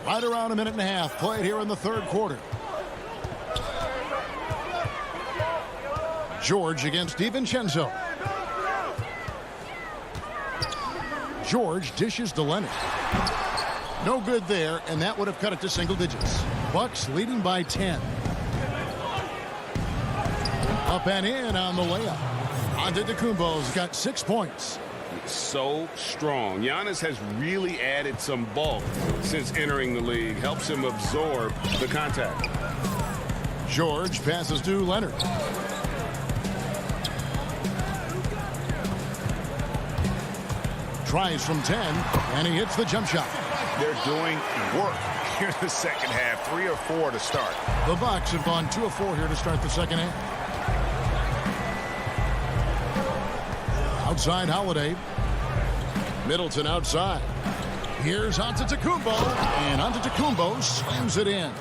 Right around a minute and a half played here in the third quarter. George against DiVincenzo. George dishes to Leonard. No good there, and that would have cut it to single digits. Bucks leading by 10. Up and in on the layup. Antetokounmpo's got 6 points. So strong. Giannis has really added some bulk since entering the league. Helps him absorb the contact. George passes to Leonard. Tries from 10, and he hits the jump shot. They're doing work here in the second half. 3 or 4 to start. The Bucks have gone 2 of 4 here to start the second half. Outside Holiday. Middleton outside. Here's Antetokounmpo, and Antetokounmpo slams it in.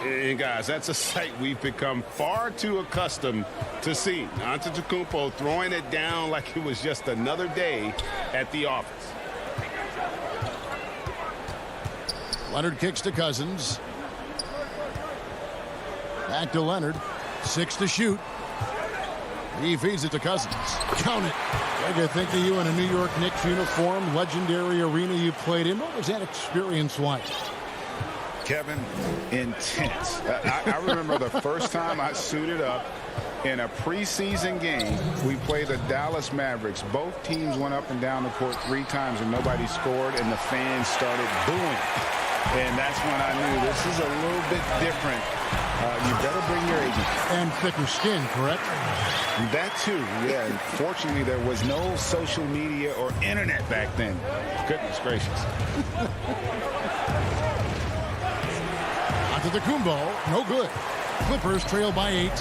And guys, that's a sight we've become far too accustomed to seeing. Antetokounmpo throwing it down like it was just another day at the office. Leonard kicks to Cousins. Back to Leonard. 6 to shoot. He feeds it to Cousins. Count it. Greg, I think of you in a New York Knicks uniform, legendary arena you played in. What was that experience like? Kevin, intense. I remember the first time I suited up in a preseason game. We played the Dallas Mavericks. Both teams went up and down the court 3 times and nobody scored, and the fans started booing. And that's when I knew this is a little bit different. You better bring your agent. And thicker skin, correct? That too, yeah. Fortunately, there was no social media or internet back then. Goodness gracious. Antetokounmpo, no good. Clippers trail by 8.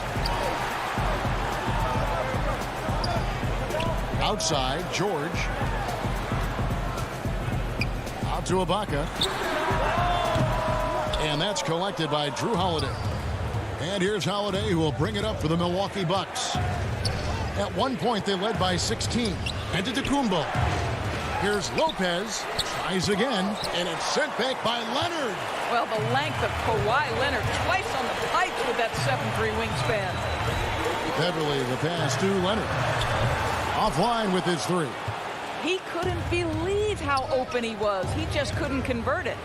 Outside, George. Out to Ibaka. And that's collected by Drew Holiday. And here's Holiday, who will bring it up for the Milwaukee Bucks. At one point, they led by 16. Antetokounmpo. Here's Lopez. Tries again, and it's sent back by Leonard. Well, the length of Kawhi Leonard twice on the pipes with that 7'3" wingspan. Beverly, the pass to Leonard. Offline with his 3. He couldn't believe how open he was. He just couldn't convert it.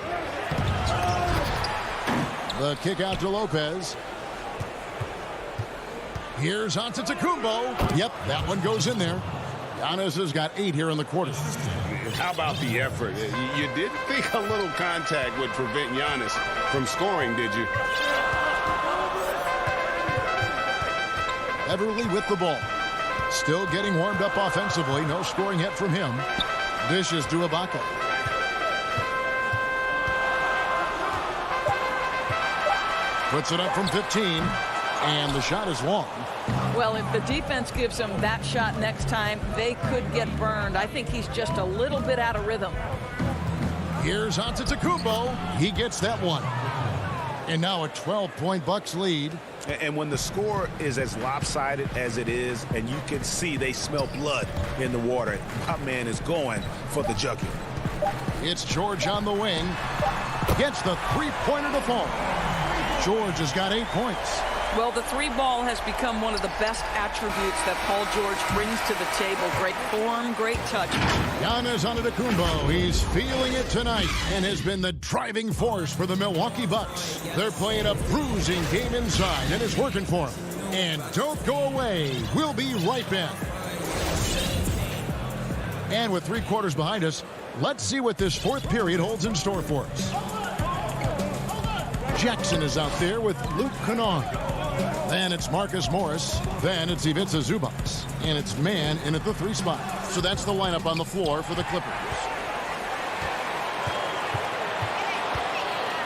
The kick out to Lopez. Here's Antetokounmpo. Yep, that one goes in there. Giannis has got 8 here in the quarter. How about the effort? You didn't think a little contact would prevent Giannis from scoring, did you? Beverly with the ball. Still getting warmed up offensively. No scoring yet from him. Dishes to Ibaka. Puts it up from 15. And the shot is long. Well, if the defense gives him that shot next time, they could get burned. I think he's just a little bit out of rhythm. Here's Antetokounmpo. He gets that one. And now a 12-point Bucks lead. And when the score is as lopsided as it is, and you can see they smell blood in the water, my man is going for the jugular. It's George on the wing. Gets the three-pointer to fall. George has got 8 points. Well, the 3 ball has become one of the best attributes that Paul George brings to the table. Great form, great touch. Giannis Antetokounmpo, he's feeling it tonight and has been the driving force for the Milwaukee Bucks. They're playing a bruising game inside, and it's working for them. And don't go away. We'll be right back. And with 3 quarters behind us, let's see what this 4th period holds in store for us. Jackson is out there with Luke Kennard. Then it's Marcus Morris. Then it's Ivica Zubac. And it's man in at the 3 spot. So that's the lineup on the floor for the Clippers.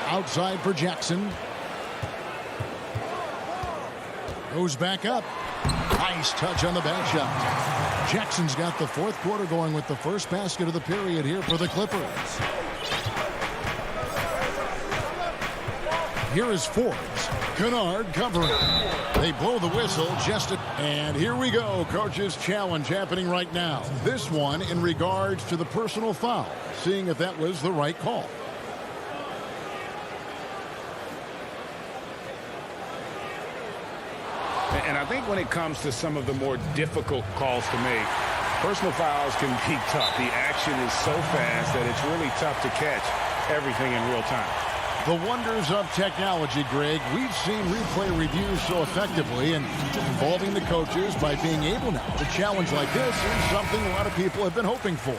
Outside for Jackson. Goes back up. Nice touch on the back shot. Jackson's got the 4th quarter going with the first basket of the period here for the Clippers. Here is Forbes. Kennard covering. They blow the whistle and here we go. Coach's challenge happening right now. This one in regards to the personal foul. Seeing if that was the right call. And I think when it comes to some of the more difficult calls to make, personal fouls can be tough. The action is so fast that it's really tough to catch everything in real time. The wonders of technology, Greg. We've seen replay reviews so effectively, and involving the coaches by being able now to challenge like this is something a lot of people have been hoping for.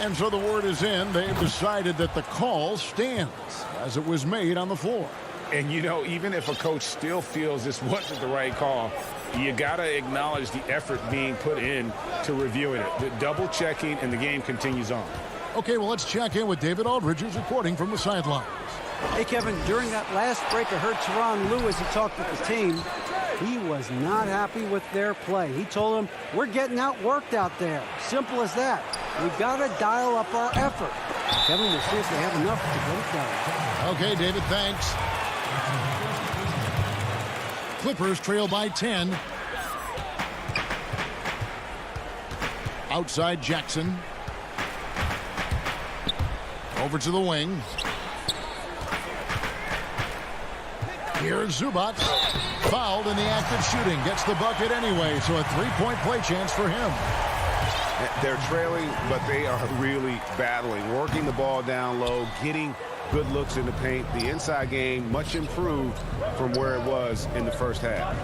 And so the word is in. They've decided that the call stands as it was made on the floor. And, you know, even if a coach still feels this wasn't the right call, you got to acknowledge the effort being put in to reviewing it. The double checking, and the game continues on. Okay, well, let's check in with David Aldridge, who's reporting from the sidelines. Hey, Kevin, during that last break, I heard Teron Lewis, he talked with the team. He was not happy with their play. He told them, we're getting outworked out there. Simple as that. We got to dial up our effort. Kevin, we'll see if they have enough to get it done. Okay, David, thanks. Clippers trail by 10. Outside Jackson. Over to the wing. Here's Zubac. Fouled in the act of shooting. Gets the bucket anyway, so a three-point play chance for him. They're trailing, but they are really battling, working the ball down low, getting good looks in the paint. The inside game much improved from where it was in the first half.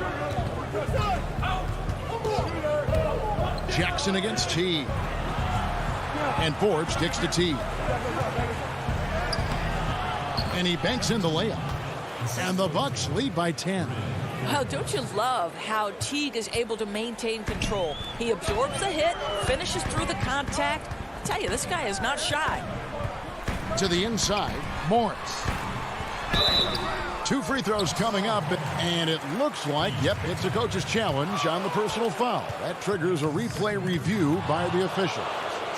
Jackson against T. And Forbes kicks to T. And he banks in the layup. And the Bucks lead by 10. Well, don't you love how Teague is able to maintain control? He absorbs the hit, finishes through the contact. I tell you, this guy is not shy. To the inside, Morris. 2 free throws coming up, and it looks like, yep, it's a coach's challenge on the personal foul. That triggers a replay review by the officials.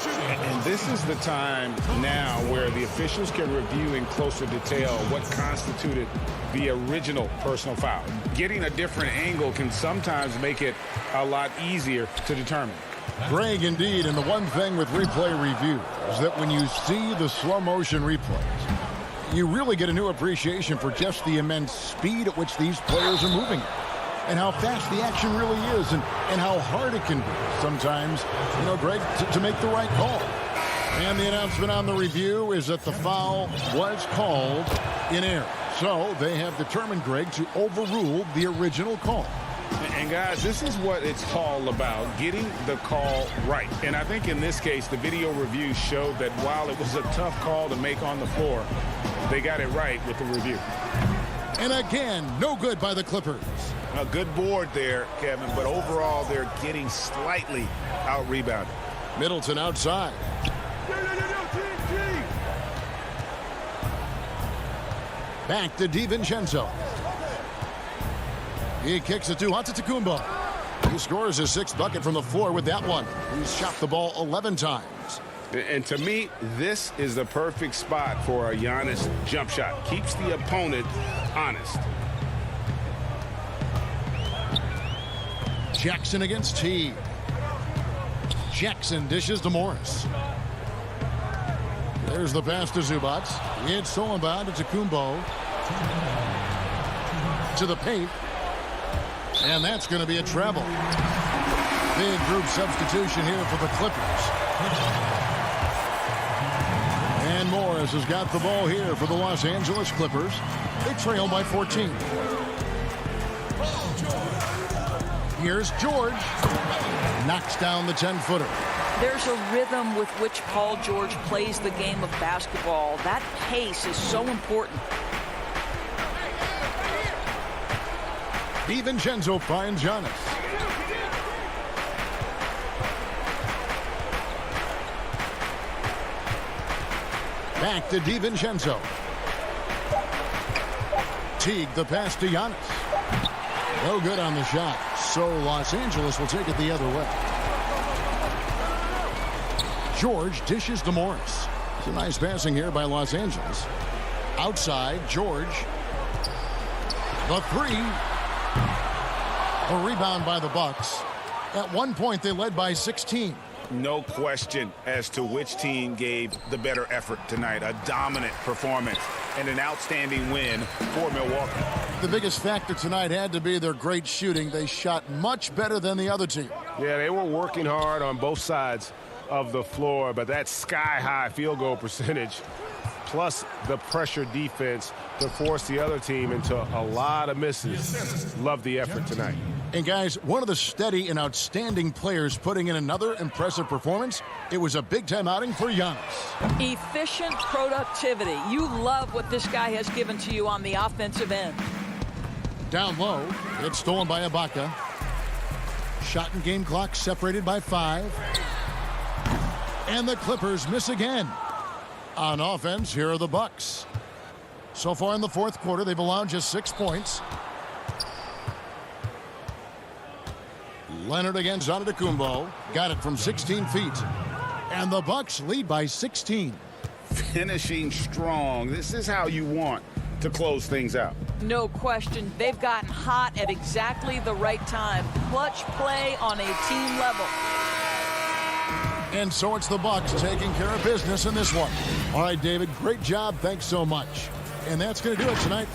And this is the time now where the officials can review in closer detail what constituted the original personal foul. Getting a different angle can sometimes make it a lot easier to determine. Greg, indeed, and the one thing with replay review is that when you see the slow motion replays, you really get a new appreciation for just the immense speed at which these players are moving and how fast the action really is and how hard it can be sometimes, you know, Greg, to make the right call. And the announcement on the review is that the foul was called in error. So they have determined, Greg, to overrule the original call. And guys, this is what it's all about, getting the call right. And I think in this case, the video review showed that while it was a tough call to make on the floor, they got it right with the review. And again, no good by the Clippers. A good board there, Kevin, but overall they're getting slightly out-rebounded. Middleton outside. Back to DiVincenzo. He kicks it to Antetokounmpo. He scores his 6th bucket from the floor with that one. He's shot the ball 11 times. And to me, this is the perfect spot for a Giannis jump shot. Keeps the opponent honest. Jackson against T. Jackson dishes to Morris. There's the pass to Zubac. It's stolen by Antetokounmpo. To the paint. And that's going to be a treble. Big group substitution here for the Clippers. And Morris has got the ball here for the Los Angeles Clippers. They trail by 14. Here's George. Knocks down the 10-footer. There's a rhythm with which Paul George plays the game of basketball. That pace is so important. DiVincenzo finds Giannis. Back to DiVincenzo. Teague the pass to Giannis. No good on the shot. So Los Angeles will take it the other way. George dishes to Morris. It's a nice passing here by Los Angeles. Outside, George. The 3. A rebound by the Bucks. At one point, they led by 16. No question as to which team gave the better effort tonight. A dominant performance and an outstanding win for Milwaukee. The biggest factor tonight had to be their great shooting. They shot much better than the other team. Yeah, they were working hard on both sides of the floor, but that sky-high field goal percentage plus the pressure defense to force the other team into a lot of misses. Love the effort tonight. And guys, one of the steady and outstanding players putting in another impressive performance. It was a big-time outing for Giannis. Efficient productivity. You love what this guy has given to you on the offensive end. Down low, it's stolen by Ibaka. Shot and game clock separated by 5. And the Clippers miss again. On offense, here are the Bucks. So far in the fourth quarter, they've allowed just 6 points. Leonard against Antetokounmpo. Got it from 16 feet. And the Bucks lead by 16. Finishing strong. This is how you want to close things out. No question. They've gotten hot at exactly the right time. Clutch play on a team level. And so it's the Bucks taking care of business in this one. All right, David, great job. Thanks so much. And that's going to do it tonight.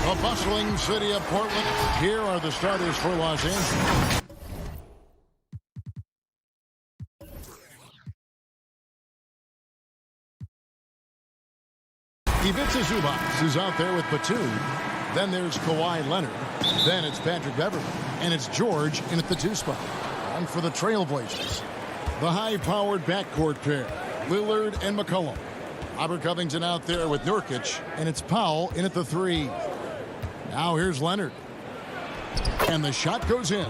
The bustling city of Portland. Here are the starters for Los Angeles. Ivica Zubac is out there with Batum. Then there's Kawhi Leonard. Then it's Patrick Beverley. And it's George in at the 2 spot. And for the Trailblazers, the high-powered backcourt pair, Lillard and McCollum. Robert Covington out there with Nurkic. And it's Powell in at the 3. Now here's Leonard. And the shot goes in.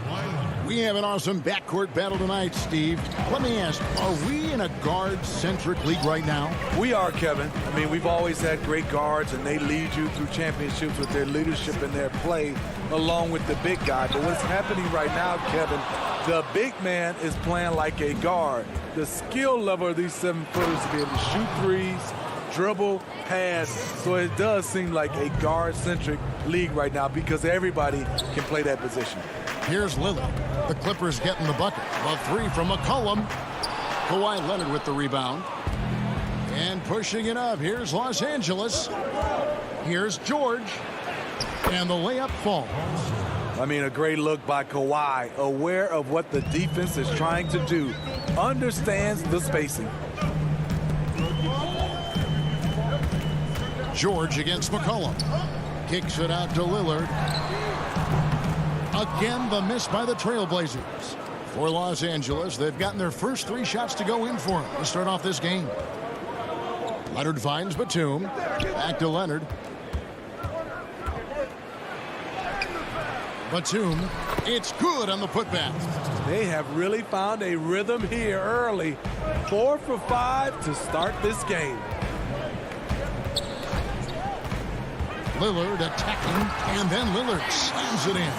We have an awesome backcourt battle tonight, Steve. Let me ask, are we in a guard-centric league right now? We are, Kevin. I mean, we've always had great guards, and they lead you through championships with their leadership and their play, along with the big guy. But what's happening right now, Kevin, the big man is playing like a guard. The skill level of these 7-footers to be able to shoot threes, dribble, pass. So it does seem like a guard-centric league right now because everybody can play that position. Here's Lillard. The Clippers getting the bucket. A three from McCollum. Kawhi Leonard with the rebound. And pushing it up. Here's Los Angeles. Here's George. And the layup falls. I mean, a great look by Kawhi. Aware of what the defense is trying to do. Understands the spacing. George against McCollum. Kicks it out to Lillard. Again, the miss by the Trailblazers. For Los Angeles, they've gotten their first 3 shots to go in for him to start off this game. Leonard finds Batum. Back to Leonard. Batum, it's good on the putback. They have really found a rhythm here early. 4 for 5 to start this game. Lillard attacking, and then Lillard slams it in.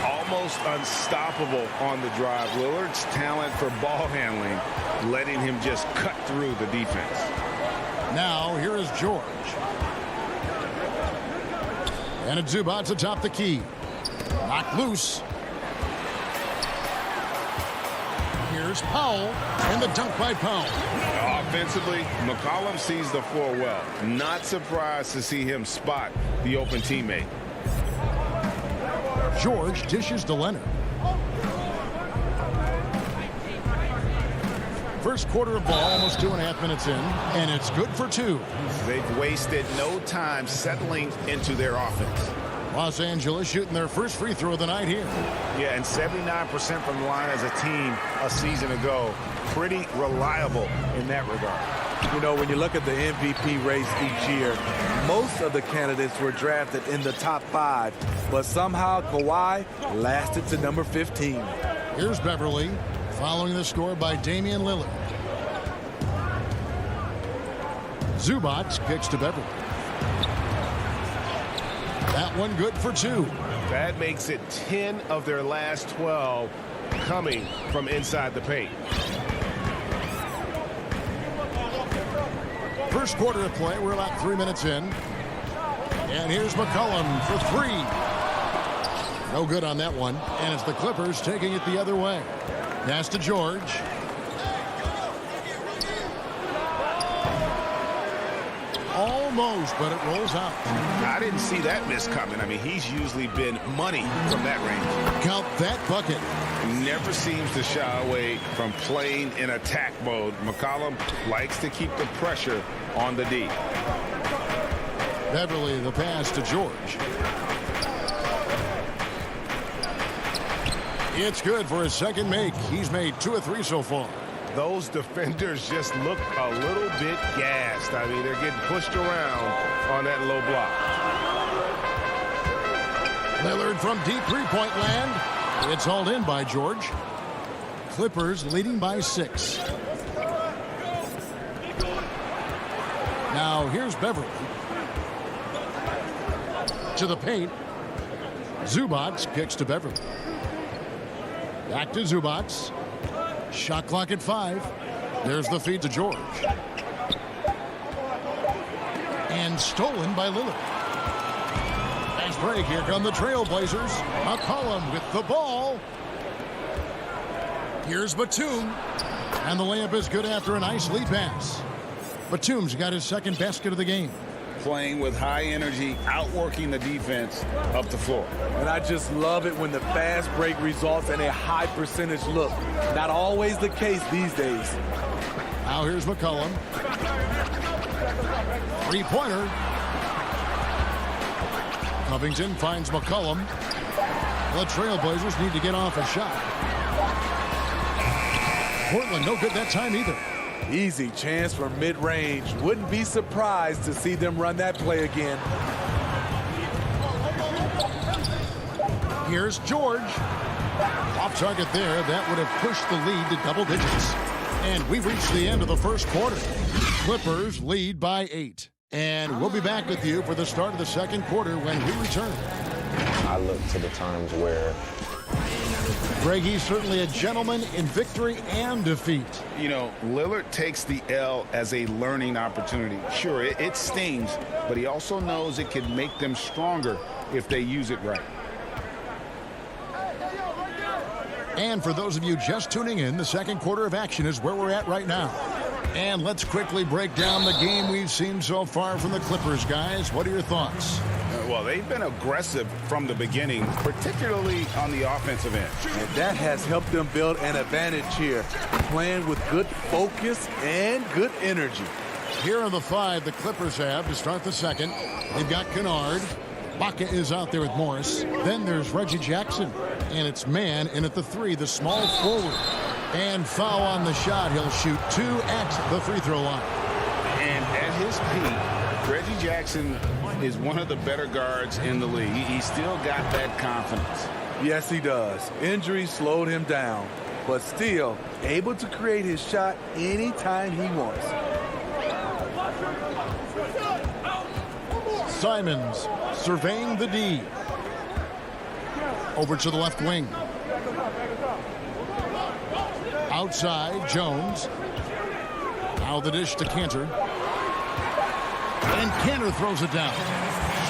Almost unstoppable on the drive. Lillard's talent for ball handling, letting him just cut through the defense. Now, here is George. And it's Zubac atop the key. Knocked loose. Here's Powell, and the dunk by Powell. Offensively, McCollum sees the floor well. Not surprised to see him spot the open teammate. George dishes to Leonard. First quarter of ball, almost 2.5 minutes in, and it's good for 2. They've wasted no time settling into their offense. Los Angeles shooting their first free throw of the night here. Yeah, and 79% from the line as a team a season ago. Pretty reliable in that regard. You know, when you look at the MVP race each year, most of the candidates were drafted in the top 5, but somehow Kawhi lasted to number 15. Here's Beverly, following the score by Damian Lillard. Zubac kicks to Beverly. That one good for 2. That makes it 10 of their last 12 coming from inside the paint. First quarter of play, we're about 3 minutes in. And here's McCollum for 3. No good on that one. And it's the Clippers taking it the other way. Pass to George. Almost, but it rolls out. I didn't see that miss coming. I mean, he's usually been money from that range. Count that bucket. Never seems to shy away from playing in attack mode. McCollum likes to keep the pressure on the D. Beverly, the pass to George. It's good for his second make. He's made 2 of 3 so far. Those defenders just look a little bit gassed. I mean, they're getting pushed around on that low block. Lillard from deep three-point land. It's hauled in by George. Clippers leading by 6. Now here's Beverly. To the paint. Zubac kicks to Beverly. Back to Zubac. Shot clock at 5. There's the feed to George. And stolen by Lillard. Fast break. Here come the Trailblazers. McCollum with the ball. Here's Batum. And the layup is good after a nice lead pass. Batum's got his second basket of the game. Playing with high energy, outworking the defense up the floor. And I just love it when the fast break results in a high percentage look. Not always the case these days. Now here's McCollum. Three-pointer. Covington finds McCollum. The Trailblazers need to get off a shot. Portland no good that time either. Easy chance for mid-range. Wouldn't be surprised to see them run that play again. Here's George. Off target there. That would have pushed the lead to double digits. And we've reached the end of the first quarter. Clippers lead by 8. And we'll be back with you for the start of the second quarter when we return. I look to the times where Greg, he's certainly a gentleman in victory and defeat. You know, Lillard takes the L as a learning opportunity. Sure, it stings, but he also knows it can make them stronger if they use it right. And for those of you just tuning in, the second quarter of action is where we're at right now. And let's quickly break down the game we've seen so far from the Clippers, guys. What are your thoughts? Well, they've been aggressive from the beginning, particularly on the offensive end. And that has helped them build an advantage here, playing with good focus and good energy. Here are the 5 the Clippers have to start the second. They've got Kennard. Baca is out there with Morris. Then there's Reggie Jackson. And it's Mann in at the 3, the small forward. And foul on the shot. He'll shoot 2 at the free throw line. And at his peak, Reggie Jackson is one of the better guards in the league. He's still got that confidence. Yes, he does. Injury slowed him down, but still able to create his shot anytime he wants. Simons surveying the D. Over to the left wing. Outside, Jones. Now the dish to Cantor. And Cantor throws it down.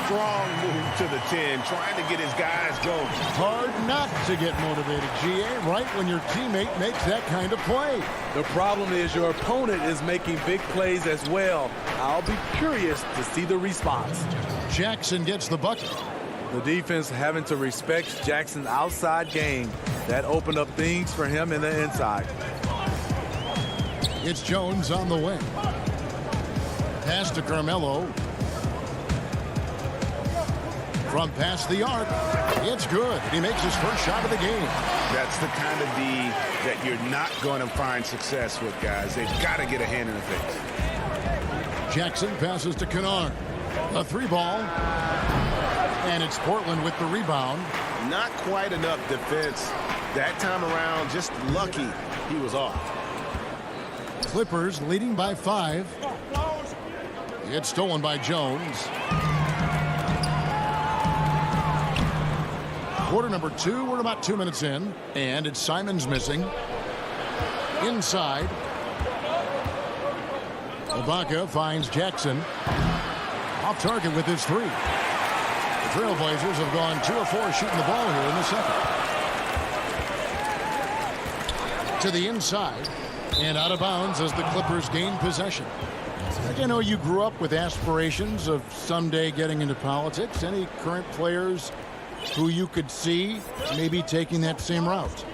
Strong move to the 10, trying to get his guys going. Hard not to get motivated, GA, right when your teammate makes that kind of play. The problem is your opponent is making big plays as well. I'll be curious to see the response. Jackson gets the bucket. The defense having to respect Jackson's outside game. That opened up things for him in the inside. It's Jones on the wing. Pass to Carmelo. From past the arc. It's good. He makes his first shot of the game. That's the kind of D that you're not going to find success with, guys. They've got to get a hand in the face. Jackson passes to Kennard. A 3 ball. And it's Portland with the rebound. Not quite enough defense that time around. Just lucky he was off. Clippers leading by 5. It's stolen by Jones. Quarter number 2. We're about 2 minutes in. And it's Simons missing. Inside. Ibaka finds Jackson. Off target with his 3. The Trailblazers have gone 2 of 4 shooting the ball here in the second. To the inside. And out of bounds as the Clippers gain possession. I know you grew up with aspirations of someday getting into politics. Any current players who you could see maybe taking that same route?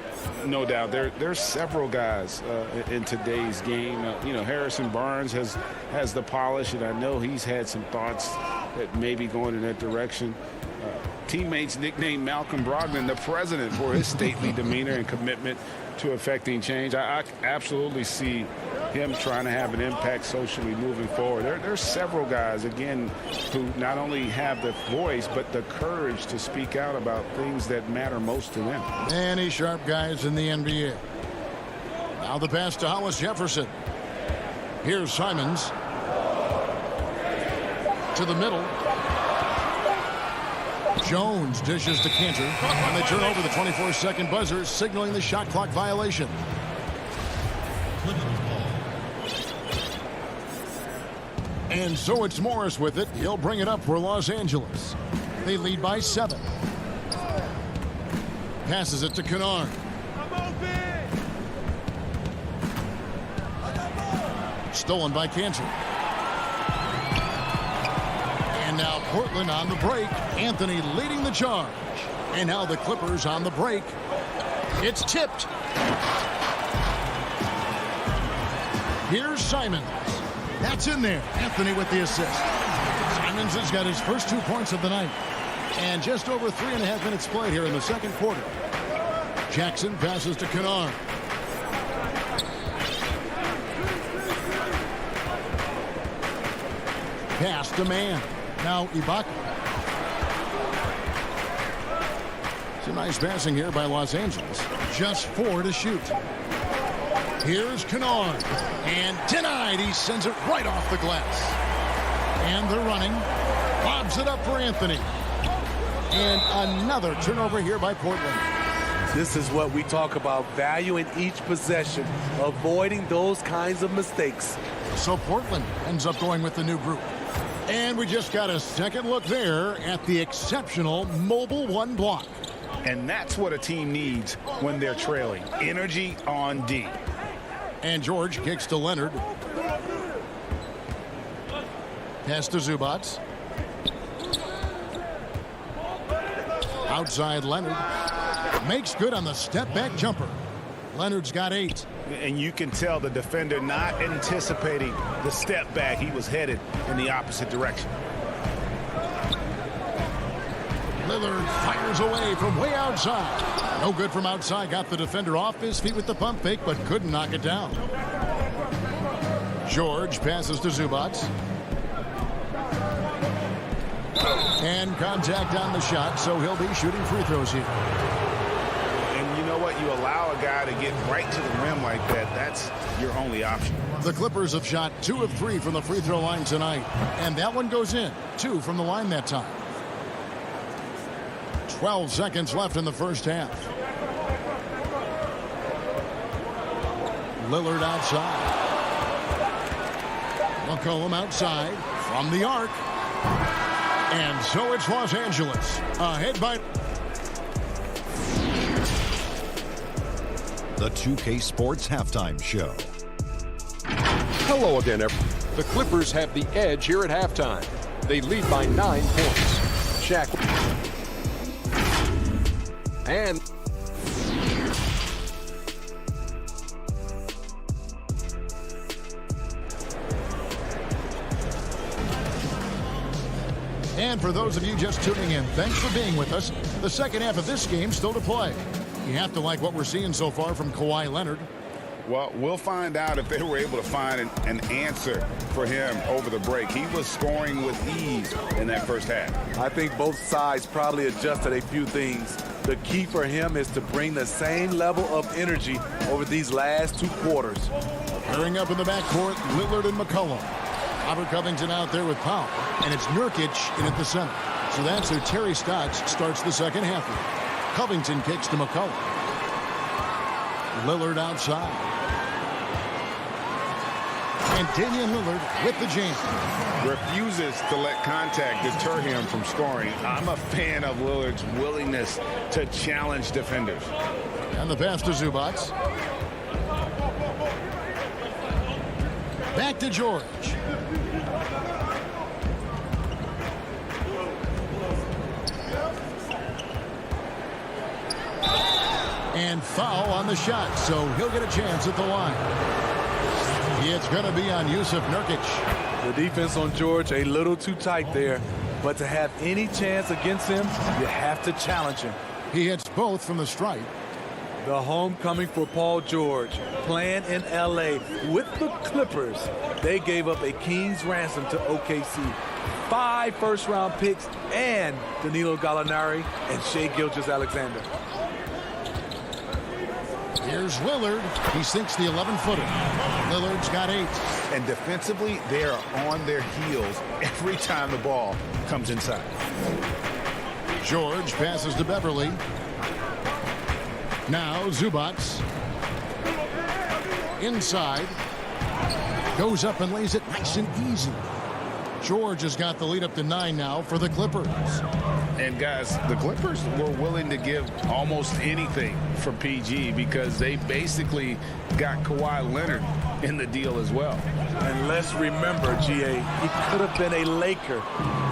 No doubt. There's several guys in today's game. You know, Harrison Barnes has the polish, and I know he's had some thoughts that maybe going in that direction. Teammates nicknamed Malcolm Brogdon the president for his stately demeanor and commitment to affecting change. I absolutely see him trying to have an impact socially moving forward. There's several guys, again, who not only have the voice, but the courage to speak out about things that matter most to them. Many sharp guys in the NBA. Now the pass to Hollis Jefferson. Here's Simons. To the middle. Jones dishes to Cantor. And they turn over the 24-second buzzer, signaling the shot clock violation. And so it's Morris with it. He'll bring it up for Los Angeles. They lead by 7. Passes it to Kennard. Stolen by Cantor. And now Portland on the break. Anthony leading the charge. And now the Clippers on the break. It's tipped. Here's Simons. That's in there. Anthony with the assist. Simons has got his first 2 points of the night. And just over 3.5 minutes played here in the second quarter. Jackson passes to Kennard. Pass to Mann. Now Ibaka. Some nice passing here by Los Angeles. Just 4 to shoot. Here's Kennard. And denied. He sends it right off the glass. And they're running. Lobs it up for Anthony. And another turnover here by Portland. This is what we talk about, valuing each possession, avoiding those kinds of mistakes. So Portland ends up going with the new group. And we just got a second look there at the exceptional mobile 1 block. And that's what a team needs when they're trailing. Energy on D. And George kicks to Leonard. Pass to Zubats. Outside Leonard. Makes good on the step-back jumper. Leonard's got 8. And you can tell the defender not anticipating the step back. He was headed in the opposite direction. Lillard fires away from way outside. No good from outside. Got the defender off his feet with the pump fake, but couldn't knock it down. George passes to Zubats. And contact on the shot, so he'll be shooting free throws here. And you know what? You allow a guy to get right to the rim like that. That's your only option. The Clippers have shot 2 of 3 from the free throw line tonight. And that one goes in. 2 from the line that time. 12 seconds left in the first half. Lillard outside. McCollum outside from the arc. And so it's Los Angeles ahead by... The 2K Sports Halftime Show. Hello again, everyone. The Clippers have the edge here at halftime. They lead by 9 points. Shaq. And... And for those of you just tuning in, thanks for being with us. The second half of this game still to play. You have to like what we're seeing so far from Kawhi Leonard. Well, we'll find out if they were able to find an answer for him over the break. He was scoring with ease in that first half. I think both sides probably adjusted a few things. The key for him is to bring the same level of energy over these last 2 quarters. Pairing up in the backcourt, Lillard and McCollum. Robert Covington out there with Powell. And it's Nurkic in at the center. So that's who Terry Stotts starts the second half with. Covington kicks to McCollum. Lillard outside. And Damian Lillard with the jam. Refuses to let contact deter him from scoring. I'm a fan of Lillard's willingness to challenge defenders. And the pass to Zubats. Back to George. And foul on the shot, so he'll get a chance at the line. It's going to be on Yusuf Nurkic. The defense on George a little too tight there, but to have any chance against him, you have to challenge him. He hits both from the stripe. The homecoming for Paul George, playing in L.A. with the Clippers. They gave up a king's ransom to OKC. 5 first-round picks and Danilo Gallinari and Shai Gilgeous-Alexander. Here's Lillard. He sinks the 11-footer. Lillard's got 8. And defensively, they are on their heels every time the ball comes inside. George passes to Beverly. Now Zubats. Inside. Goes up and lays it nice and easy. George has got the lead up to 9 now for the Clippers. And guys, the Clippers were willing to give almost anything for PG because they basically got Kawhi Leonard in the deal as well. And let's remember, GA, he could have been a Laker.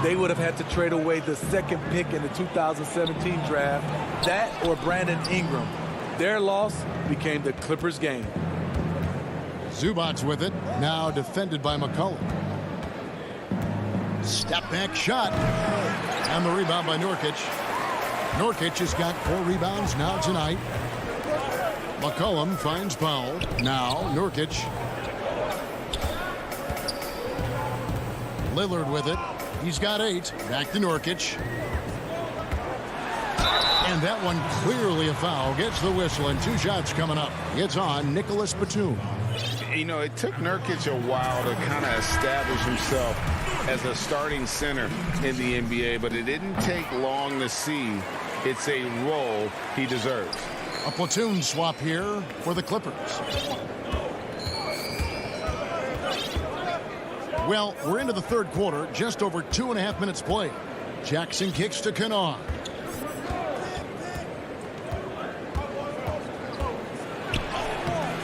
They would have had to trade away the 2nd pick in the 2017 draft. That or Brandon Ingram. Their loss became the Clippers' game. Zubats with it, now defended by McCollum. Step back shot. And the rebound by Nurkic. Nurkic has got 4 rebounds now tonight. McCollum finds Powell. Now Nurkic. Lillard with it. He's got 8. Back to Nurkic. And And that one clearly a foul. Gets the whistle, and 2 shots coming up. It's on Nicholas Batum. You know, it took Nurkic a while to kind of establish himself as a starting center in the NBA, but it didn't take long to see it's a role he deserves. A platoon swap here for the Clippers. Well, we're into the third quarter, just over 2.5 minutes played. Jackson kicks to Kennard.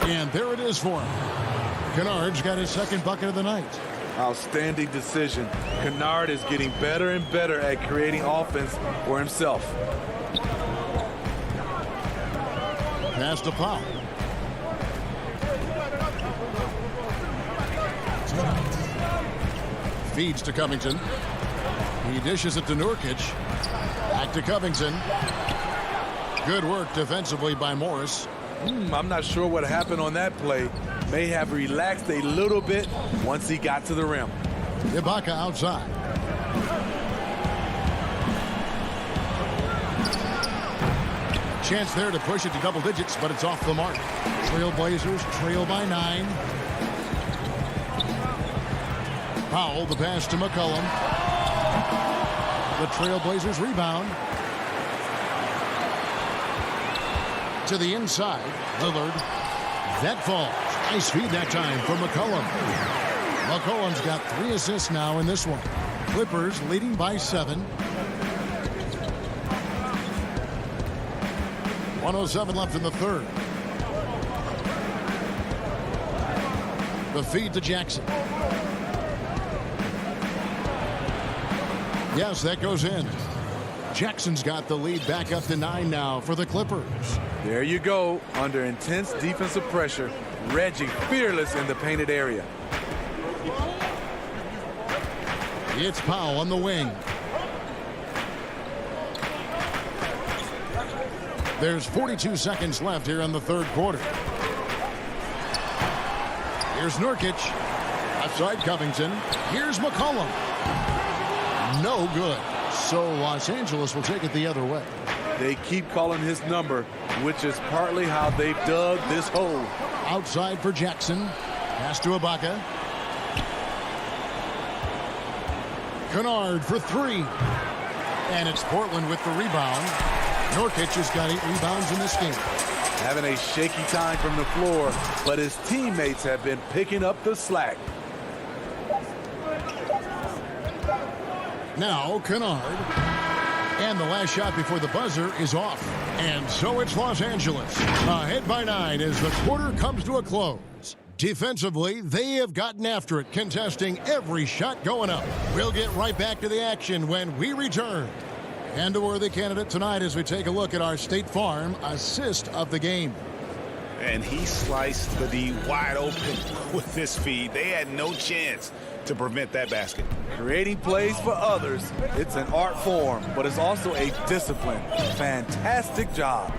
And there it is for him. Kennard's got his second bucket of the night. Outstanding decision. Kennard is getting better and better at creating offense for himself. Pass to Powell. Feeds to Covington. He dishes it to Nurkic. Back to Covington. Good work defensively by Morris. I'm not sure what happened on that play. May have relaxed a little bit once he got to the rim. Ibaka outside. Chance there to push it to double digits, but it's off the mark. Trailblazers trail by 9. Powell, the pass to McCollum. The Trailblazers rebound. To the inside, Lillard. That falls. Nice feed that time for McCollum. McCollum's got 3 assists now in this one. Clippers leading by 7. 1:07 left in the third. The feed to Jackson. Yes, that goes in. Jackson's got the lead back up to 9 now for the Clippers. There you go. Under intense defensive pressure, Reggie fearless in the painted area. It's Powell on the wing. There's 42 seconds left here in the third quarter. Here's Nurkic. Outside Covington. Here's McCollum. No good. So Los Angeles will take it the other way. They keep calling his number, which is partly how they've dug this hole. Outside for Jackson. Pass to Ibaka. Kennard for 3. And it's Portland with the rebound. Nurkic has got 8 rebounds in this game. Having a shaky time from the floor, but his teammates have been picking up the slack. Now Kennard. And the last shot before the buzzer is off. And so it's Los Angeles. Ahead by 9 as the quarter comes to a close. Defensively, they have gotten after it, contesting every shot going up. We'll get right back to the action when we return. And a worthy candidate tonight as we take a look at our State Farm assist of the game. And he sliced the D wide open with this feed. They had no chance to prevent that basket. Creating plays for others, it's an art form, but it's also a discipline. Fantastic job.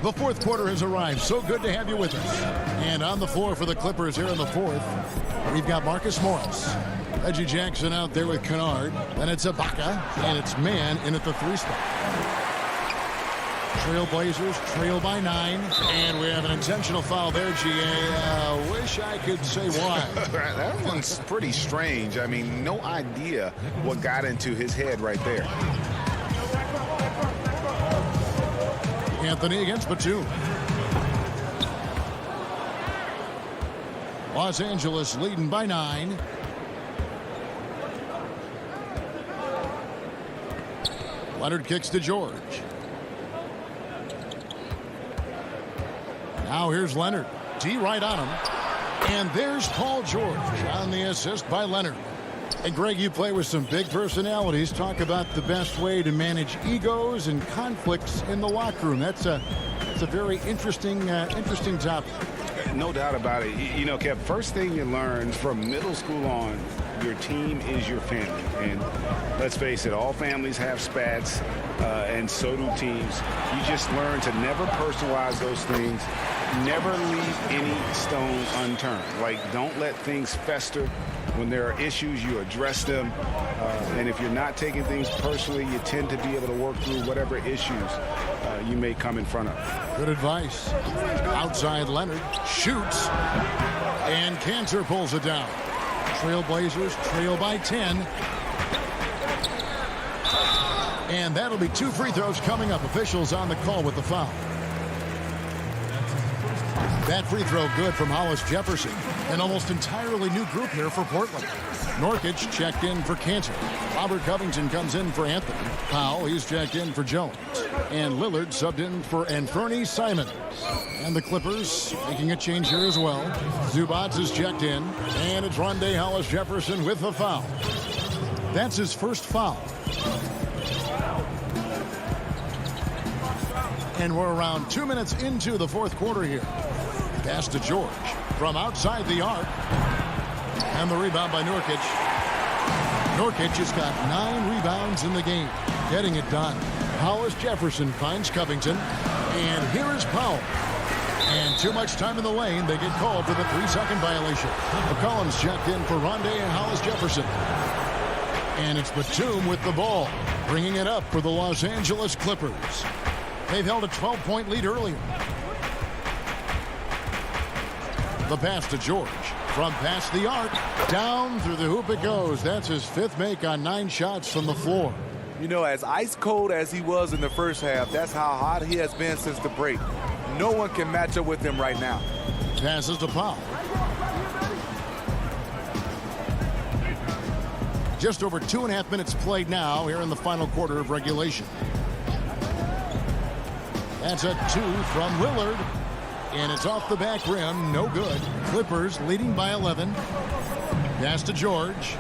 The fourth quarter has arrived. So good to have you with us. And on the floor for the Clippers here in the fourth, we've got Marcus Morris. Reggie Jackson out there with Kennard. Then it's Ibaka, and it's man in at the 3 spot. Trailblazers trail by 9, and we have an intentional foul there, GA. Wish I could say why. That one's pretty strange. I mean, no idea what got into his head right there. Anthony against Batum. Los Angeles leading by 9. Leonard kicks to George. Now here's Leonard. D right on him. And there's Paul George on the assist by Leonard. And Greg, you play with some big personalities. Talk about the best way to manage egos and conflicts in the locker room. That's a very interesting topic. No doubt about it. You know, Kev, first thing you learn from middle school on, your team is your family. And let's face it, all families have spats. and so do teams. You just learn to never personalize those things. Never leave any stone unturned. Like, don't let things fester. When there are issues, you address them. And if you're not taking things personally, you tend to be able to work through whatever issues you may come in front of. Good advice. Outside Leonard shoots, and Cantor pulls it down. Trailblazers trail by 10. And that'll be 2 free throws coming up. Officials on the call with the foul. That free throw good from Hollis Jefferson. An almost entirely new group here for Portland. Norkic checked in for Cantor. Robert Covington comes in for Anthony. Powell, he's checked in for Jones. And Lillard subbed in for Anthony Simons. And the Clippers making a change here as well. Zubac is checked in. And it's Rondé Hollis Jefferson with the foul. That's his first foul. And we're around 2 minutes into the fourth quarter here. Pass to George from outside the arc. And the rebound by Nurkic. Nurkic has got 9 rebounds in the game. Getting it done. Hollis Jefferson finds Covington. And here is Powell. And too much time in the lane. They get called for the 3-second violation. McCollum's checked in for Rondé and Hollis Jefferson. And it's Batum with the ball, bringing it up for the Los Angeles Clippers. They've held a 12-point lead earlier. The pass to George. From past the arc, down through the hoop it goes. That's his 5th make on 9 shots from the floor. You know, as ice cold as he was in the first half, that's how hot he has been since the break. No one can match up with him right now. Passes to Powell. Just over 2.5 minutes played now here in the final quarter of regulation. That's a 2 from Lillard. And it's off the back rim. No good. Clippers leading by 11. Pass to George.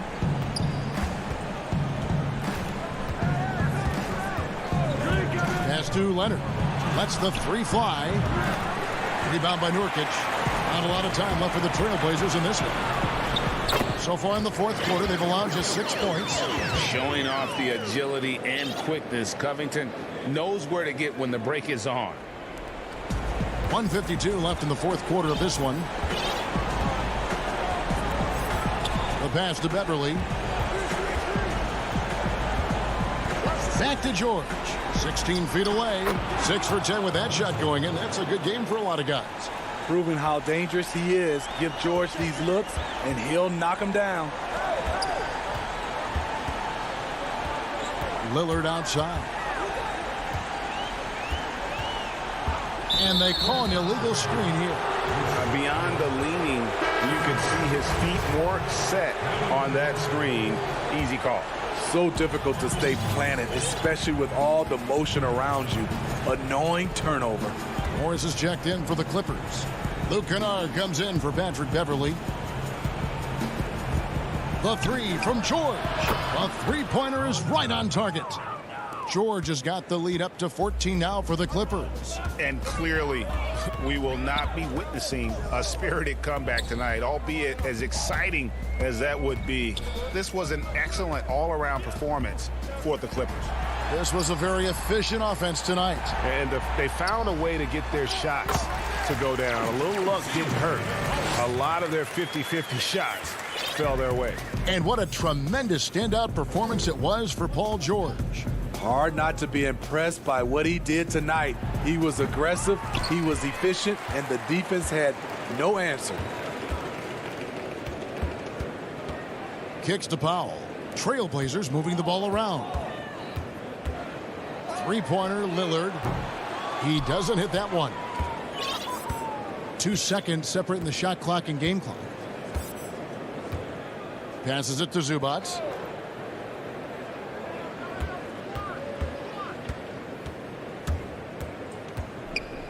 Pass to Leonard. Lets the 3 fly. Rebound by Nurkic. Not a lot of time left for the Trailblazers in this one. So far in the fourth quarter, they've allowed just 6 points. Showing off the agility and quickness. Covington knows where to get when the break is on. 1:52 left in the fourth quarter of this one. The pass to Beverly. Back to George. 16 feet away. 6 for 10 with that shot going in. That's a good game for a lot of guys. Proving how dangerous he is. Give George these looks, and he'll knock him down. Lillard outside. And they call an illegal screen here. Beyond the leaning, you can see his feet weren't set on that screen. Easy call. So difficult to stay planted, especially with all the motion around you. Annoying turnover. Morris is checked in for the Clippers. Luke Kennard comes in for Patrick Beverly. The 3 from George. A 3-pointer is right on target. George has got the lead up to 14 now for the Clippers. And clearly, we will not be witnessing a spirited comeback tonight, albeit as exciting as that would be. This was an excellent all-around performance for the Clippers. This was a very efficient offense tonight. And they found a way to get their shots to go down. A little luck didn't hurt. A lot of their 50-50 shots fell their way. And what a tremendous standout performance it was for Paul George. Hard not to be impressed by what he did tonight. He was aggressive, he was efficient, and the defense had no answer. Kicks to Powell. Trailblazers moving the ball around. 3-pointer, Lillard. He doesn't hit that one. 2 seconds separating the shot clock and game clock. Passes it to Zubac.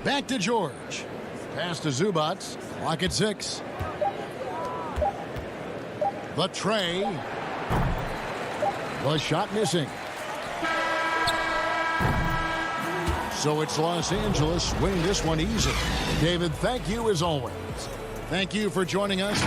Back to George. Pass to Zubac. Clock at 6. The tray. The shot missing. So it's Los Angeles winning this one easily. David, thank you as always. Thank you for joining us.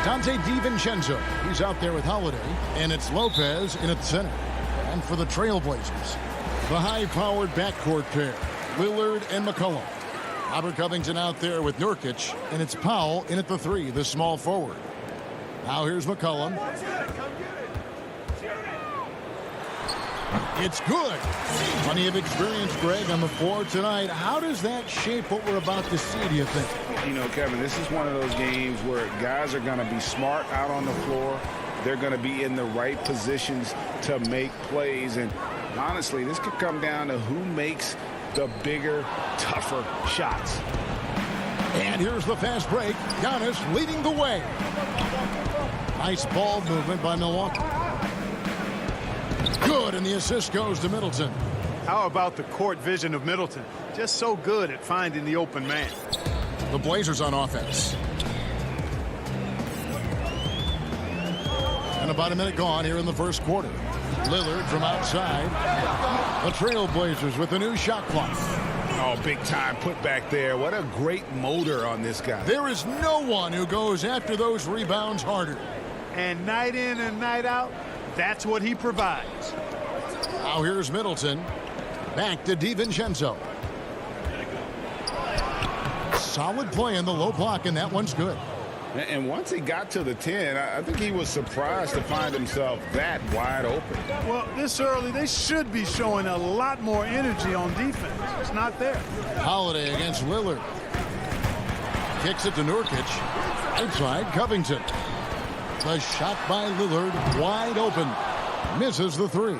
Dante DiVincenzo, he's out there with Holiday, and it's Lopez in at center. And for the Trailblazers, the high-powered backcourt pair, Lillard and McCollum. Robert Covington out there with Nurkic, and it's Powell in at the 3, the small forward. Now here's McCollum. It's good. Plenty of experience, Greg, on the floor tonight. How does that shape what we're about to see, do you think? You know, Kevin, this is one of those games where guys are going to be smart out on the floor. They're going to be in the right positions to make plays. And honestly, this could come down to who makes the bigger, tougher shots. And here's the fast break. Giannis leading the way. Nice ball movement by Milwaukee. Good, and the assist goes to Middleton. How about the court vision of Middleton? Just so good at finding the open man. The Blazers on offense. And about a minute gone here in the first quarter. Lillard from outside. The Trailblazers with a new shot clock. Oh, big time put back there. What a great motor on this guy. There is no one who goes after those rebounds harder. And night in and night out, that's what he provides. Now here's Middleton. Back to DiVincenzo. Solid play in the low block, and that one's good. And once he got to the 10, I think he was surprised to find himself that wide open. Well, this early, they should be showing a lot more energy on defense. It's not there. Holiday against Lillard. Kicks it to Nurkic. Outside, Covington. The shot by Lillard, wide open. Misses the 3.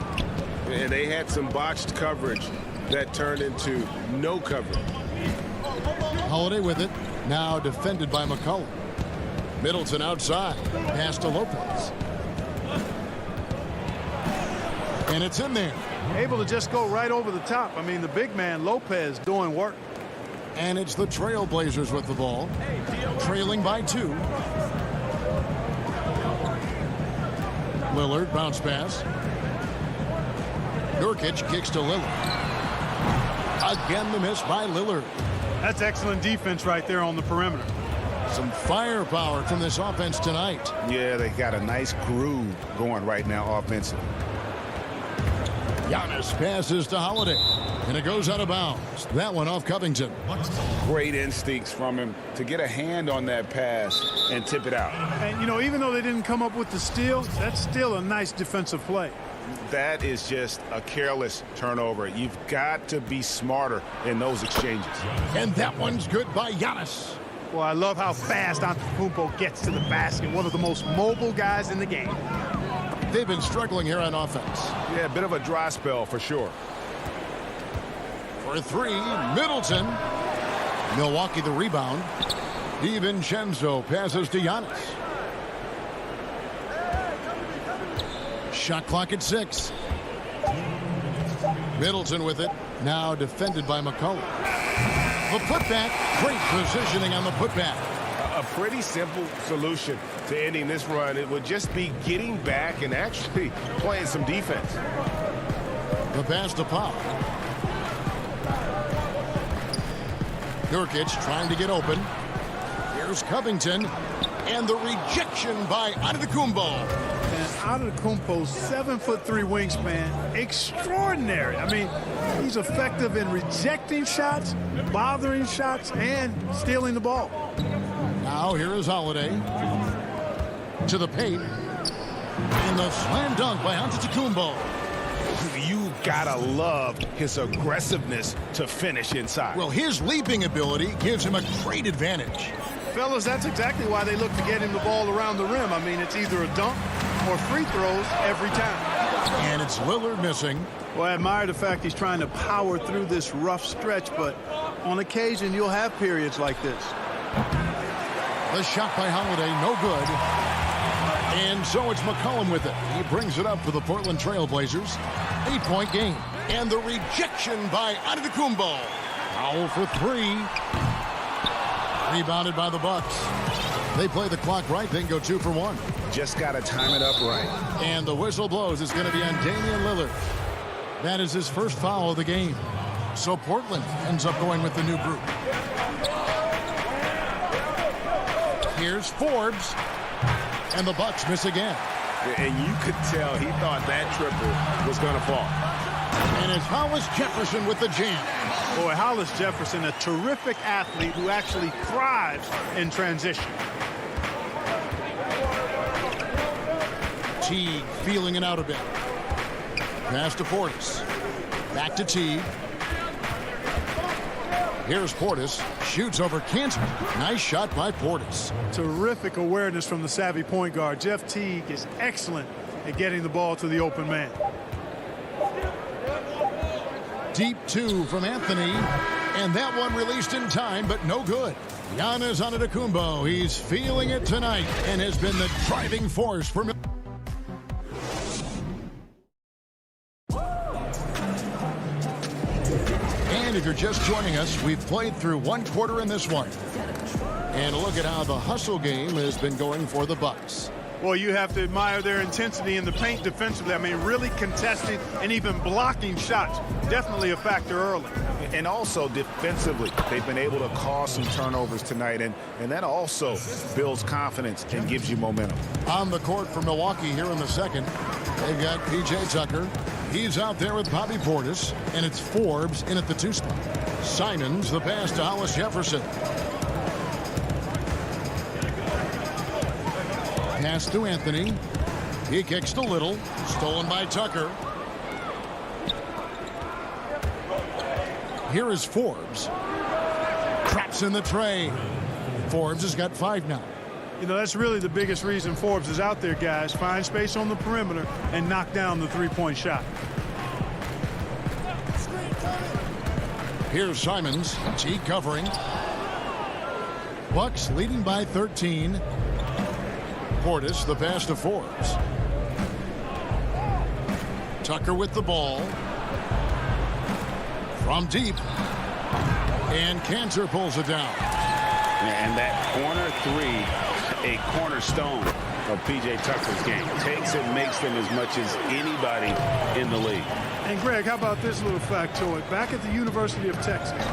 And they had some botched coverage that turned into no coverage. Holiday with it. Now defended by McCollum. Middleton outside. Pass to Lopez. And it's in there. Able to just go right over the top. I mean, the big man, Lopez, doing work. And it's the Trailblazers with the ball. Trailing by 2. Lillard, bounce pass. Nurkic kicks to Lillard. Again, the miss by Lillard. That's excellent defense right there on the perimeter. Some firepower from this offense tonight. Yeah, they got a nice groove going right now offensively. Giannis passes to Holiday, and it goes out of bounds. That one off Covington. Great instincts from him to get a hand on that pass and tip it out. And, you know, even though they didn't come up with the steal, that's still a nice defensive play. That is just a careless turnover. You've got to be smarter in those exchanges. And that one's good by Giannis. Well, I love how fast Antetokounmpo gets to the basket. One of the most mobile guys in the game. They've been struggling here on offense. Yeah, a bit of a dry spell for sure. For 3, Middleton. Milwaukee the rebound. DiVincenzo passes to Giannis. Shot clock at 6. Middleton with it. Now defended by McCollum. The putback. Great positioning on the putback. A pretty simple solution to ending this run. It would just be getting back and actually playing some defense. The pass to Powell. Nurkic trying to get open. Here's Covington. And the rejection by Antetokounmpo. And Antetokounmpo's 7'3" wingspan, extraordinary. I mean, he's effective in rejecting shots, bothering shots, and stealing the ball. Now here is Holiday. To the paint. And the slam dunk by Antetokounmpo. You gotta love his aggressiveness to finish inside. Well, his leaping ability gives him a great advantage. Fellas, that's exactly why they look to get him the ball around the rim. I mean, it's either a dunk or free throws every time. And it's Lillard missing. Well, I admire the fact he's trying to power through this rough stretch, but on occasion you'll have periods like this. The shot by Holiday, no good. And so it's McCollum with it. He brings it up for the Portland Trailblazers. 8-point game. And the rejection by Antetokounmpo. Foul for 3. Rebounded by the Bucks. They play the clock right, then go 2 for 1. Just got to time it up right. And the whistle blows. It's going to be on Damian Lillard. That is his first foul of the game. So Portland ends up going with the new group. Here's Forbes. And the Bucks miss again. And you could tell he thought that triple was going to fall. And it's Hollis Jefferson with the jam. Boy, Hollis Jefferson, a terrific athlete who actually thrives in transition. Teague feeling it out a bit. Pass to Portis. Back to Teague. Here's Portis. Shoots over Cantor. Nice shot by Portis. Terrific awareness from the savvy point guard. Jeff Teague is excellent at getting the ball to the open man. Deep two from Anthony. And that one released in time, but no good. Giannis Antetokounmpo. He's feeling it tonight and has been the driving force for And if you're just joining us, we've played through one quarter in this one. And look at how the hustle game has been going for the Bucks. Well, you have to admire their intensity in the paint defensively. I mean, really contesting and even blocking shots. Definitely a factor early. And also defensively, they've been able to cause some turnovers tonight, and that also builds confidence and gives you momentum. On the court for Milwaukee here in the second, they've got P.J. Tucker. He's out there with Bobby Portis, and it's Forbes in at the 2 spot. Simons, the pass to Hollis Jefferson. Pass to Anthony. He kicks to Little. Stolen by Tucker. Here is Forbes. Traps in the tray. Forbes has got 5 now. You know, that's really the biggest reason Forbes is out there, guys. Find space on the perimeter and knock down the three-point shot. Here's Simons. Teague covering. Bucks leading by 13. Portis, the pass to Forbes. Tucker with the ball. From deep. And Cantor pulls it down. And that corner three, a cornerstone of P.J. Tucker's game. Takes and makes them as much as anybody in the league. And Greg, how about this little factoid? Back at the University of Texas,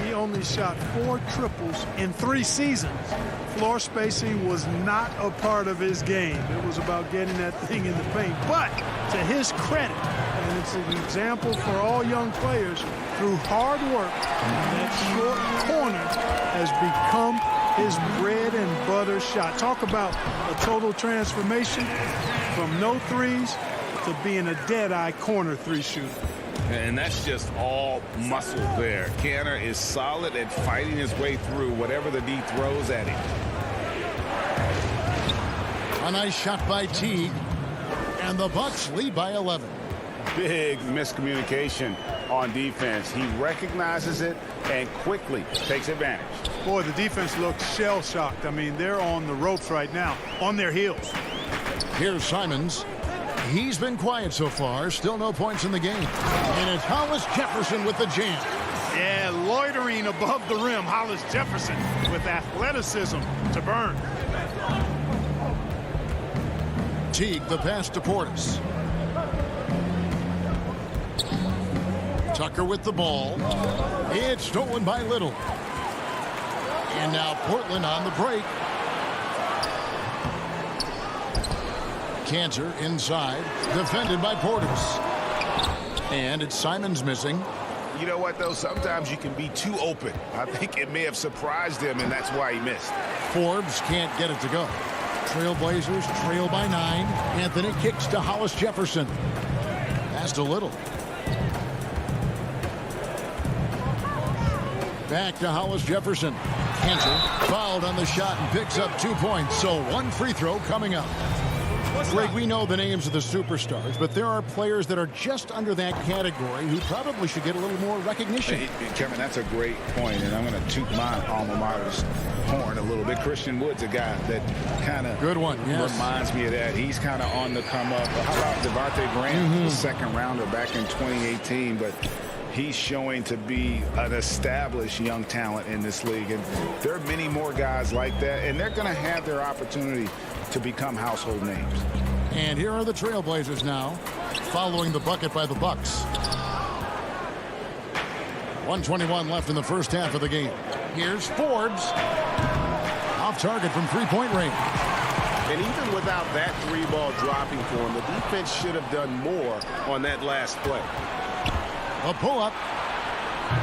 he only shot 4 triples in 3 seasons. Floor spacing was not a part of his game. It was about getting that thing in the paint. But to his credit, and it's an example for all young players, through hard work, that short corner has become his bread and butter shot. Talk about a total transformation from no threes to being a dead-eye corner 3 shooter. And that's just all muscle there. Cantor is solid at fighting his way through whatever the D throws at him. A nice shot by Teague. And the Bucks lead by 11. Big miscommunication on defense. He recognizes it and quickly takes advantage. Boy, the defense looks shell-shocked. I mean, they're on the ropes right now, on their heels. Here's Simons. He's been quiet so far. Still no points in the game. And it's Hollis Jefferson with the jam. Yeah, loitering above the rim. Hollis Jefferson with athleticism to burn. Teague, the pass to Portis. Tucker with the ball. It's stolen by Little. And now Portland on the break. Cantor inside, defended by Portis. And it's Simons missing. You know what, though? Sometimes you can be too open. I think it may have surprised him, and that's why he missed. Forbes can't get it to go. Trailblazers trail by 9. Anthony kicks to Hollis Jefferson. Pass to Little. Back to Hollis Jefferson. Cantor fouled on the shot and picks up 2 points. So 1 free throw coming up. Greg, we know the names of the superstars, but there are players that are just under that category who probably should get a little more recognition. Hey, Kevin, that's a great point, and I'm going to toot my alma mater's horn a little bit. Christian Wood's a guy that kind of reminds me of that. He's kind of on the come up. How about Devontae Graham, the second rounder back in 2018, but he's showing to be an established young talent in this league, and there are many more guys like that, and they're going to have their opportunity to become household names. And here are the Trailblazers now, following the bucket by the Bucks. 1:21 left in the first half of the game. Here's Forbes. Off target from 3-point range. And even without that three ball dropping for him, the defense should have done more on that last play. A pull-up.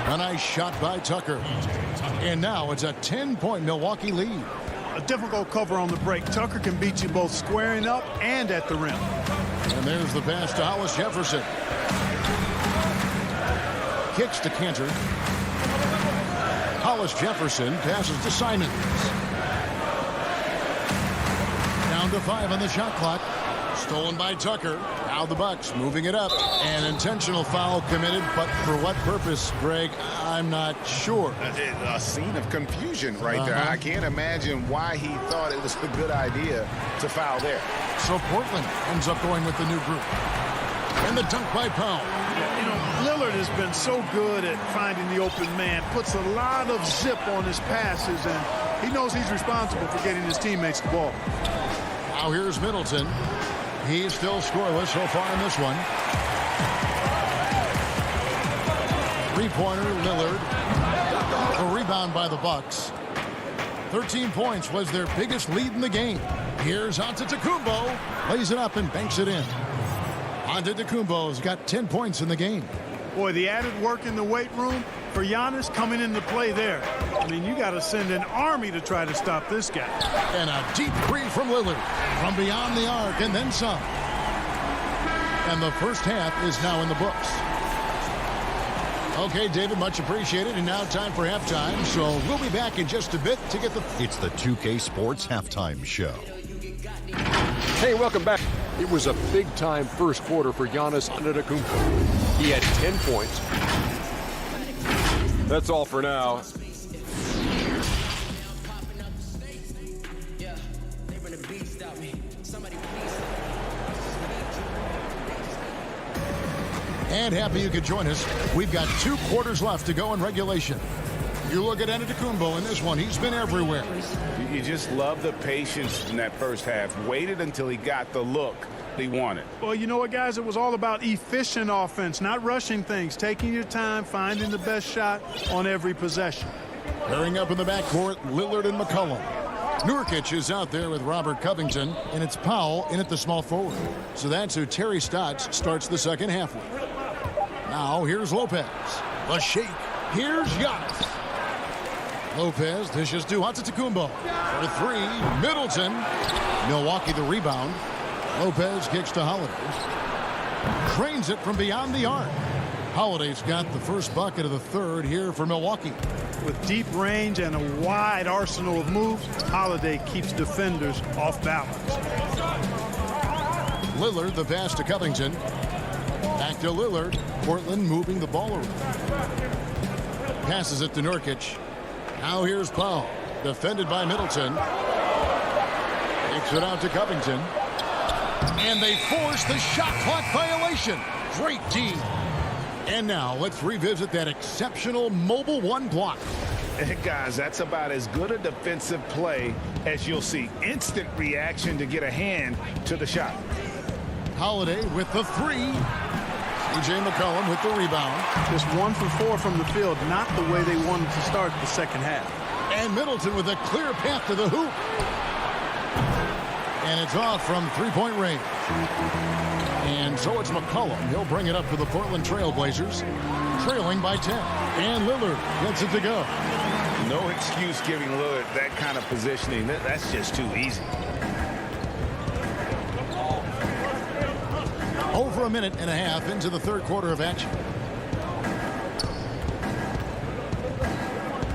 A nice shot by Tucker. And now it's a 10-point Milwaukee lead. A difficult cover on the break. Tucker can beat you both squaring up and at the rim. And there's the pass to Hollis Jefferson. Kicks to Cantor. Hollis Jefferson passes to Simons. Down to 5 on the shot clock. Stolen by Tucker. Now the Bucks moving it up. An intentional foul committed, but for what purpose, Greg? I'm not sure. A scene of confusion right there. I can't imagine why he thought it was a good idea to foul there. So Portland ends up going with the new group. And the dunk by Powell. You know, Lillard has been so good at finding the open man. Puts a lot of zip on his passes, and he knows he's responsible for getting his teammates the ball. Now here's Middleton. He's still scoreless so far in this one. Three-pointer, Lillard. The rebound by the Bucks. 13 points was their biggest lead in the game. Here's Antetokounmpo. Lays it up and banks it in. Antetokounmpo's got 10 points in the game. Boy, the added work in the weight room for Giannis coming into play there. I mean, you got to send an army to try to stop this guy. And a deep three from Lillard. From beyond the arc and then some. And the first half is now in the books. Okay, David, much appreciated. And now time for halftime. So we'll be back in just a bit to get the... It's the 2K Sports Halftime Show. Hey, welcome back. It was a big-time first quarter for Giannis Antetokounmpo. He had 10 points. That's all for now. And happy you could join us. We've got 2 quarters left to go in regulation. You look at Antetokounmpo in this one. He's been everywhere. You just love the patience in that first half. Waited until he got the look he wanted. Well, you know what, guys? It was all about efficient offense, not rushing things, taking your time, finding the best shot on every possession. Pairing up in the backcourt, Lillard and McCollum. Nurkic is out there with Robert Covington, and it's Powell in at the small forward. So that's who Terry Stotts starts the second half with. Now here's Lopez. The shake. Here's Giannis. Lopez dishes to Antetokounmpo for 3. Middleton. Milwaukee the rebound. Lopez kicks to Holiday. Trains it from beyond the arc. Holiday's got the first bucket of the third here for Milwaukee. With deep range and a wide arsenal of moves, Holiday keeps defenders off balance. Lillard, the pass to Covington. Back to Lillard. Portland moving the ball around. Passes it to Nurkic. Now here's Powell. Defended by Middleton. Kicks it out to Covington. And they force the shot clock violation. Great D. And now let's revisit that exceptional mobile 1 block. Guys, that's about as good a defensive play as you'll see. Instant reaction to get a hand to the shot. Holiday with the 3. C.J. McCollum with the rebound. Just 1 for 4 from the field, not the way they wanted to start the second half. And Middleton with a clear path to the hoop. And it's off from 3-point range. And so it's McCollum. He'll bring it up for the Portland Trailblazers, trailing by 10. And Lillard gets it to go. No excuse giving Lillard that kind of positioning. That's just too easy. Over a minute and a half into the third quarter of action.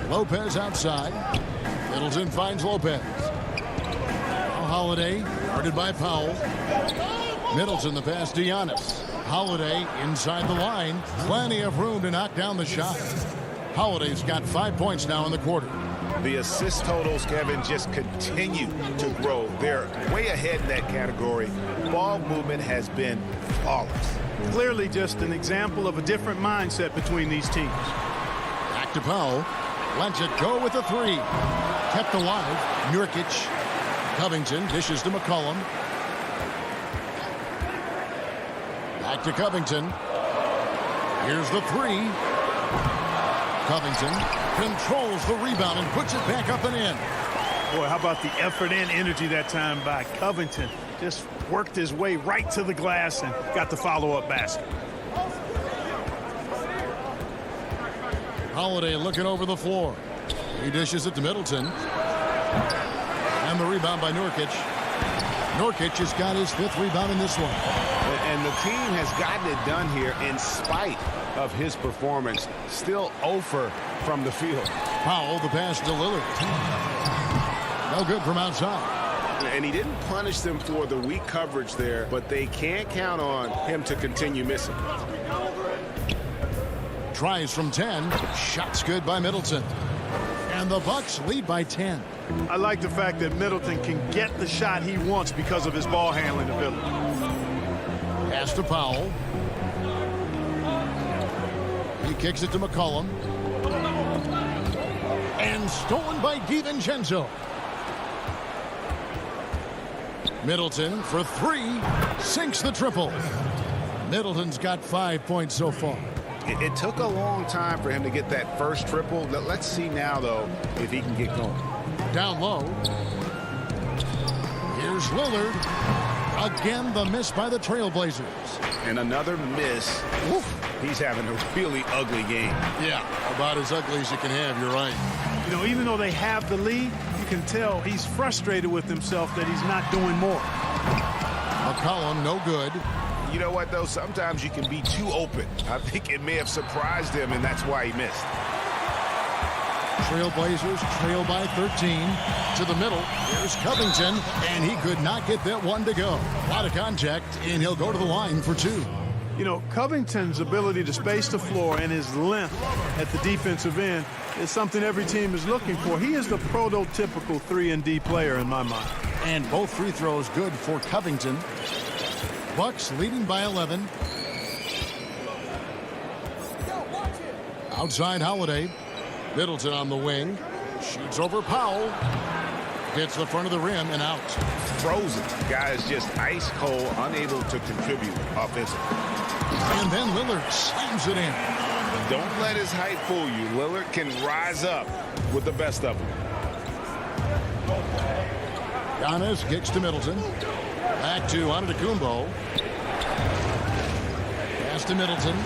Lopez outside. Middleton finds Lopez. Holiday guarded by Powell. Middleton the pass to Giannis. Holiday inside the line. Plenty of room to knock down the shot. Holiday's got 5 points now in the quarter. The assist totals, Kevin, just continue to grow. They're way ahead in that category. Ball movement has been flawless. Clearly just an example of a different mindset between these teams. Back to Powell. Lets it go with a 3. Kept alive. Nurkic. Covington dishes to McCollum. Back to Covington. Here's the 3. Covington controls the rebound and puts it back up and in. Boy, how about the effort and energy that time by Covington? Just worked his way right to the glass and got the follow-up basket. Holiday looking over the floor. He dishes it to Middleton. And the rebound by Nurkic. Nurkic has got his 5th rebound in this one. And the team has gotten it done here in spite of his performance. Still 0 from the field. Powell, the pass to Lillard. No good from outside. And he didn't punish them for the weak coverage there, but they can't count on him to continue missing. Tries from 10. Shots good by Middleton. And the Bucks lead by 10. I like the fact that Middleton can get the shot he wants because of his ball handling ability. Pass to Powell. He kicks it to McCollum. And stolen by DiVincenzo. Middleton for 3. Sinks the triple. Middleton's got 5 points so far. It took a long time for him to get that first triple. Let's see now, though, if he can get going. Down low. Here's Lillard. Again, the miss by the Trailblazers. And another miss. Oof. He's having a really ugly game. Yeah, about as ugly as you can have. You're right. You know, even though they have the lead, you can tell he's frustrated with himself that he's not doing more. McCollum, no good. You know what, though? Sometimes you can be too open. I think it may have surprised him, and that's why he missed. Trailblazers trail by 13. To the middle. Here's Covington, and he could not get that one to go. A lot of contact, and he'll go to the line for 2. You know, Covington's ability to space the floor and his length at the defensive end is something every team is looking for. He is the prototypical 3-and-D player in my mind. And both free throws good for Covington. Bucks leading by 11. Outside Holiday. Middleton on the wing. Shoots over Powell. Hits the front of the rim and out. Frozen. Guy is just ice cold, unable to contribute offensively. And then Lillard slams it in. Don't let his height fool you. Lillard can rise up with the best of them. Giannis kicks to Middleton. Back to Antetokounmpo. Pass to Middleton.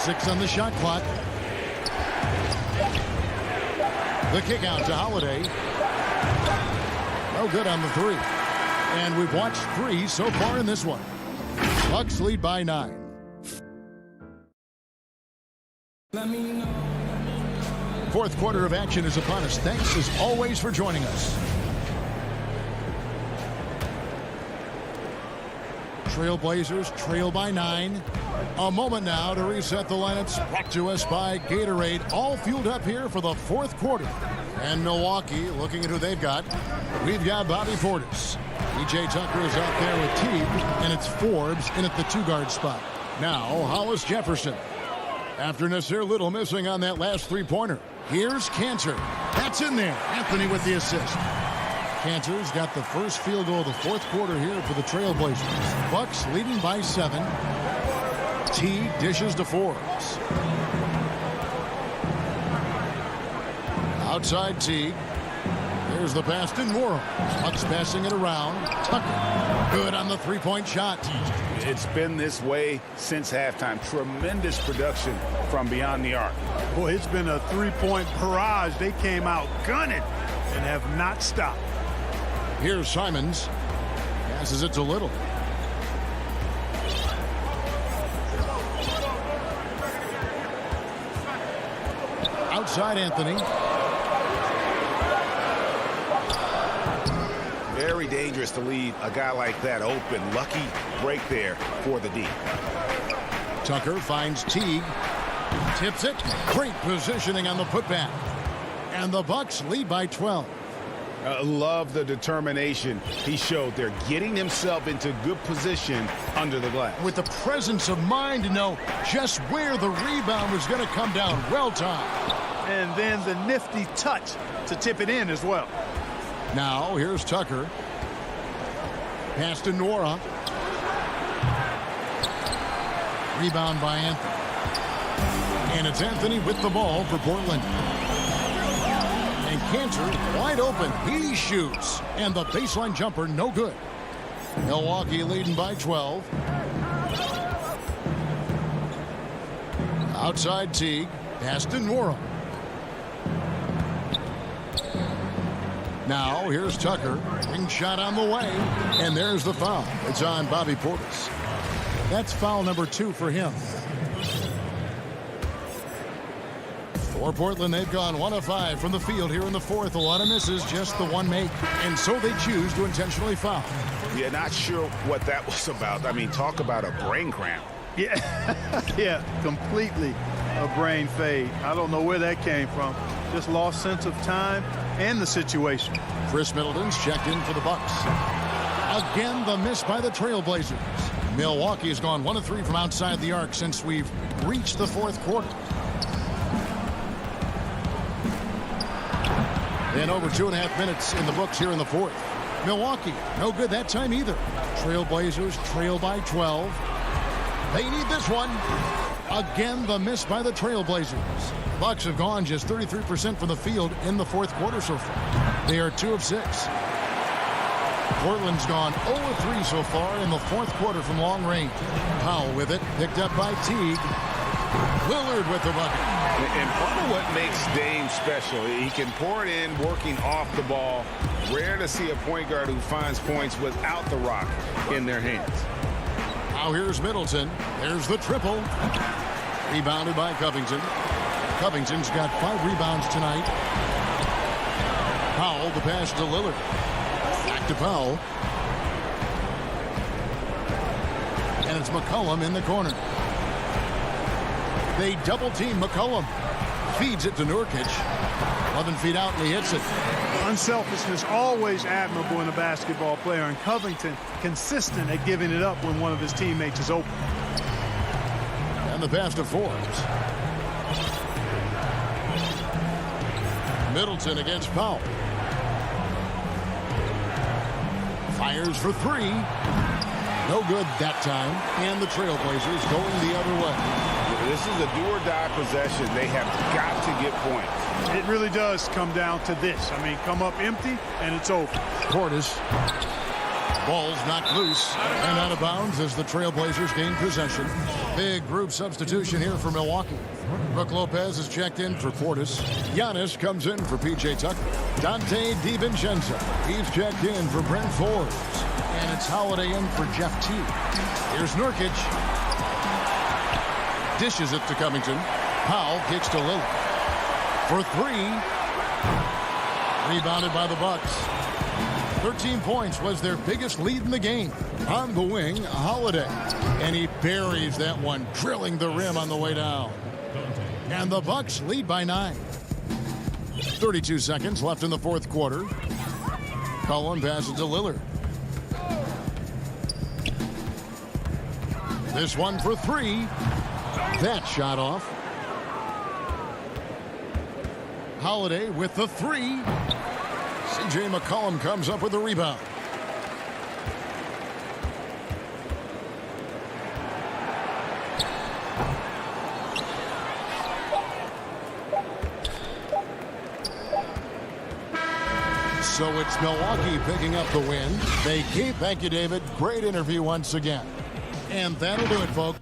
Six on the shot clock. The kick out to Holiday. No good on the 3. And we've watched 3 so far in this one. Bucks lead by 9. Fourth quarter of action is upon us. Thanks as always for joining us. Trailblazers trail by 9. A moment now to reset the lineups. Brought to us by Gatorade. All fueled up here for the fourth quarter. And Milwaukee, looking at who they've got. We've got Bobby Portis. E.J. Tucker is out there with Teague. And it's Forbes in at the 2-guard spot. Now, Hollis Jefferson. After Nasir Little missing on that last 3-pointer. Here's Cantor. That's in there. Anthony with the assist. Cantor's got the first field goal of the fourth quarter here for the Trailblazers. Bucks leading by 7. T dishes to Forbes. Outside Teague. There's the pass to Nora. Bucks passing it around. Tucker. Good on the 3-point shot. It's been this way since halftime. Tremendous production from beyond the arc. Boy, it's been a 3-point barrage. They came out gunning and have not stopped. Here's Simons. Passes it to Little. Outside Anthony. Very dangerous to leave a guy like that open. Lucky break there for the D. Tucker finds Teague. Tips it. Great positioning on the putback. And the Bucks lead by 12. Love the determination he showed there, getting himself into good position under the glass. With the presence of mind to know just where the rebound was going to come down. Well timed. And then the nifty touch to tip it in as well. Now, here's Tucker. Pass to Nora. Rebound by Anthony. And it's Anthony with the ball for Portland. And Cantor wide open. He shoots. And the baseline jumper, no good. Milwaukee leading by 12. Outside Teague. Pass to Nora. Now here's Tucker. Ring shot on the way. And there's the foul. It's on Bobby Portis. That's foul number 2 for him. For Portland, they've gone 1 of 5 from the field here in the fourth. A lot of misses, just the one make. And so they choose to intentionally foul. Yeah, not sure what that was about. I mean, talk about a brain cramp. Yeah, yeah, completely a brain fade. I don't know where that came from. Just lost sense of time and the situation. Chris Middleton's checked in for the Bucks. Again, the miss by the Trailblazers. Milwaukee has gone 1 of 3 from outside the arc since we've reached the fourth quarter. And over 2.5 minutes in the books here in the fourth. Milwaukee, no good that time either. Trailblazers trail by 12. They need this one. Again, the miss by the Trailblazers. Bucks have gone just 33% from the field in the fourth quarter so far. They are 2 of 6. Portland's gone 0 of 3 so far in the fourth quarter from long range. Powell with it, picked up by Teague. Lillard with the bucket. And part of what makes Dame special, he can pour it in working off the ball. Rare to see a point guard who finds points without the rock in their hands. Now here's Middleton. There's the triple. Rebounded by Covington. Covington's got 5 rebounds tonight. Powell, the pass to Lillard. Back to Powell. And it's McCollum in the corner. They double team McCollum. Feeds it to Nurkic. 11 feet out and he hits it. Unselfishness always admirable in a basketball player, and Covington consistent at giving it up when one of his teammates is open. And the pass to Forbes. Middleton against Powell. Fires for 3. No good that time. And the Trailblazers going the other way. This is a do-or-die possession. They have got to get points. It really does come down to this. I mean, come up empty, and it's over. Portis. Ball's knocked loose and out of bounds as the Trailblazers gain possession. Big group substitution here for Milwaukee. Brook Lopez is checked in for Portis. Giannis comes in for P.J. Tucker. Dante DiVincenzo. He's checked in for Brent Forbes. And it's Holiday in for Jeff Teague. Here's Nurkic. Dishes it to Covington. Powell kicks to Lillard. For 3. Rebounded by the Bucks. 13 points was their biggest lead in the game. On the wing, Holiday. And he buries that one, drilling the rim on the way down. And the Bucks lead by 9. 32 seconds left in the fourth quarter. Cullen passes to Lillard. This one for 3. That shot off. Holiday with the 3. C.J. McCollum comes up with the rebound. So it's Milwaukee picking up the win. They keep. Thank you, David. Great interview once again. And that'll do it, folks.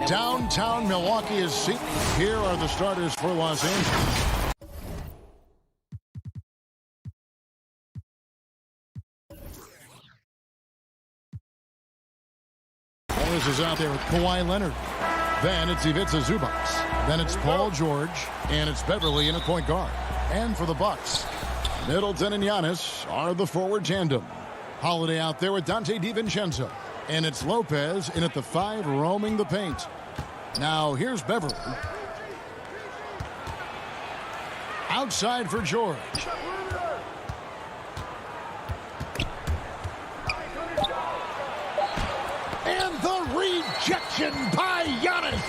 Downtown Milwaukee is seated. Here are the starters for Los Angeles. This is out there with Kawhi Leonard. Then it's Ivica Zubac. Then it's Paul George. And it's Beverly in at point guard. And for the Bucks, Middleton and Giannis are the forward tandem. Holiday out there with Dante DiVincenzo. And it's Lopez in at the 5 roaming the paint. Now here's Beverly. Outside for George. And the rejection by Giannis.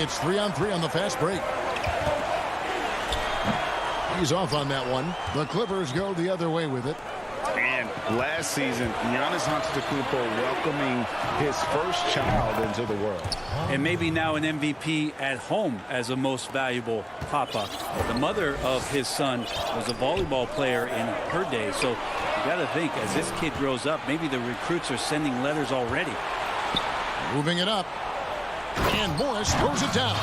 It's 3-on-3 on the fast break. He's off on that one. The Clippers go the other way with it. And last season, Giannis Antetokounmpo welcoming his first child into the world. And maybe now an MVP at home as a most valuable papa. The mother of his son was a volleyball player in her day. So you got to think, as this kid grows up, maybe the recruits are sending letters already. Moving it up. And Morris throws it down.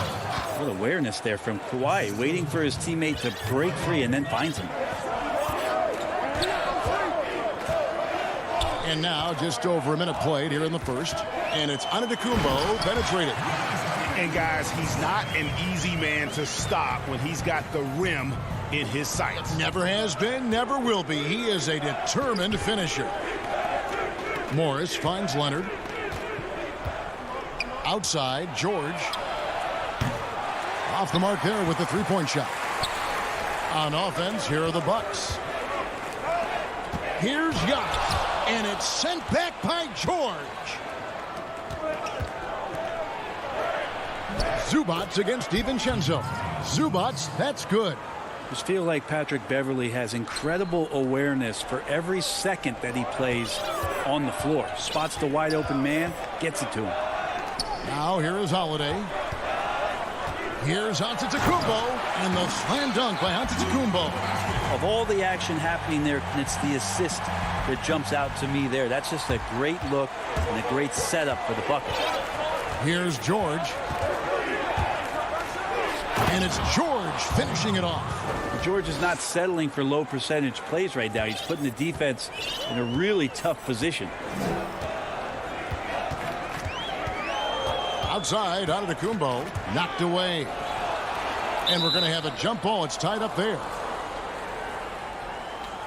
What awareness there from Kawhi, waiting for his teammate to break free and then finds him. And now just over a minute played here in the first. And it's Antetokounmpo penetrated. And guys, he's not an easy man to stop when he's got the rim in his sights. Never has been, never will be. He is a determined finisher. Morris finds Leonard. Outside, George. Off the mark there with the three-point shot. On offense, here are the Bucks. Here's Giannis, and it's sent back by George. Zubats against DiVincenzo. Zubats, that's good. I just feel like Patrick Beverley has incredible awareness for every second that he plays on the floor. Spots the wide open man, gets it to him. Now here is Holiday. Here's Antetokounmpo, and the slam dunk by Antetokounmpo. Of all the action happening there, it's the assist that jumps out to me there. That's just a great look and a great setup for the Buckets. Here's George. And it's George finishing it off. George is not settling for low percentage plays right now. He's putting the defense in a really tough position. Outside, Antetokounmpo, knocked away. And we're going to have a jump ball. It's tied up there.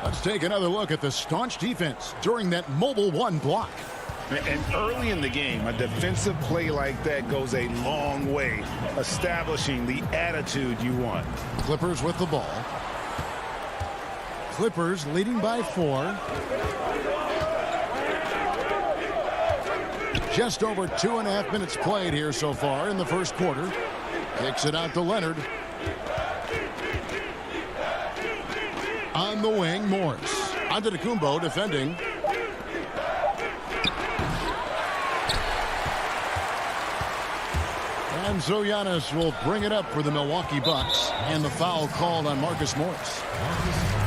Let's take another look at the staunch defense during that mobile one block. And early in the game, a defensive play like that goes a long way, establishing the attitude you want. Clippers with the ball. Clippers leading by 4. Just over 2.5 minutes played here so far in the first quarter. Kicks it out to Leonard. On the wing, Morris. Antetokounmpo defending. And so Giannis will bring it up for the Milwaukee Bucks. And the foul called on Marcus Morris.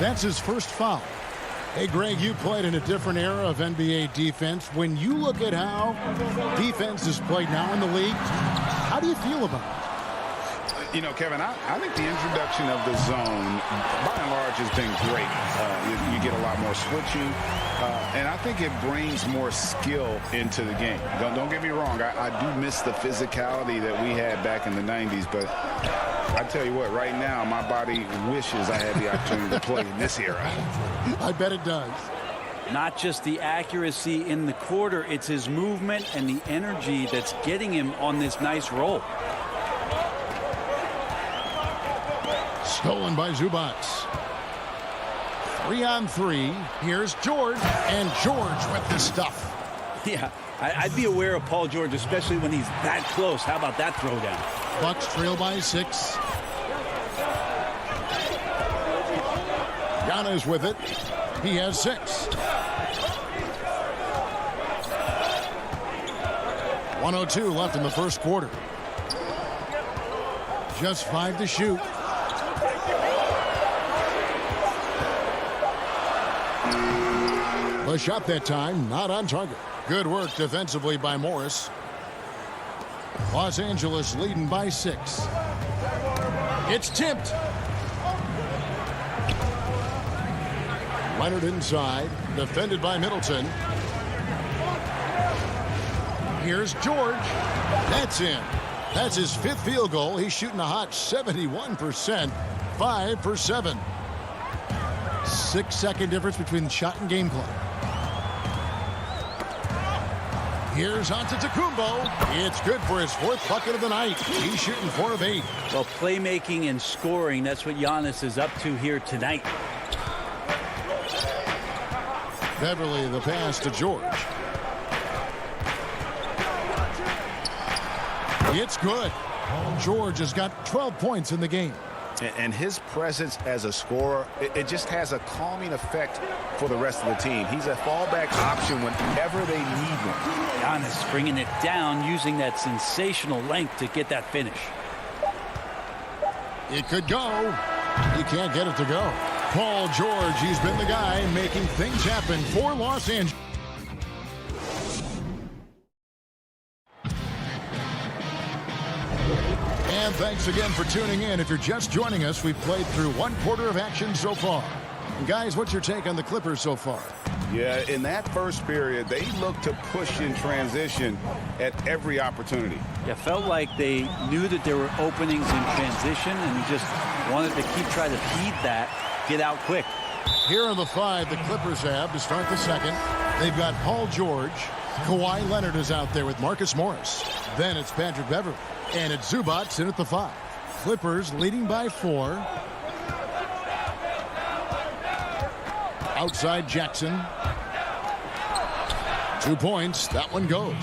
That's his first foul. Hey, Greg, you played in a different era of NBA defense. When you look at how defense is played now in the league, how do you feel about it? You know, Kevin, I think the introduction of the zone, by and large, has been great. You get a lot more switching, and I think it brings more skill into the game. Don't get me wrong. I do miss the physicality that we had back in the 90s, but I tell you what, right now, my body wishes I had the opportunity to play in this era. I bet it does. Not just the accuracy in the quarter, it's his movement and the energy that's getting him on this nice roll. Stolen by Zubats. 3-on-3. Here's George, and George with the stuff. Yeah, I'd be aware of Paul George, especially when he's that close. How about that throwdown? Bucks trail by 6. Giannis with it. He has 6. 1:02 left in the first quarter. Just 5 to shoot. The shot that time, not on target. Good work defensively by Morris. Los Angeles leading by 6. It's tipped. Leonard inside, defended by Middleton. Here's George. That's in. That's his 5th field goal. He's shooting a hot 71%. 5 for 7. 6-second difference between shot and game clock. Here's Antetokounmpo. It's good for his 4th bucket of the night. He's shooting 4 of 8. Well, playmaking and scoring, that's what Giannis is up to here tonight. Beverley, the pass to George. It's good. George has got 12 points in the game. And his presence as a scorer, it just has a calming effect for the rest of the team. He's a fallback option whenever they need one. Giannis bringing it down, using that sensational length to get that finish. It could go. He can't get it to go. Paul George, he's been the guy making things happen for Los Angeles. And thanks again for tuning in. If you're just joining us, we've played through 1 quarter of action so far. And guys, what's your take on the Clippers so far? Yeah, in that first period, they looked to push in transition at every opportunity. Yeah, felt like they knew that there were openings in transition and just wanted to keep trying to feed that, get out quick. Here are the 5 the Clippers have to start the second. They've got Paul George. Kawhi Leonard is out there with Marcus Morris. Then it's Patrick Beverley. And it's Zubac in at the 5. Clippers leading by 4. Outside Jackson. 2 points. That one goes.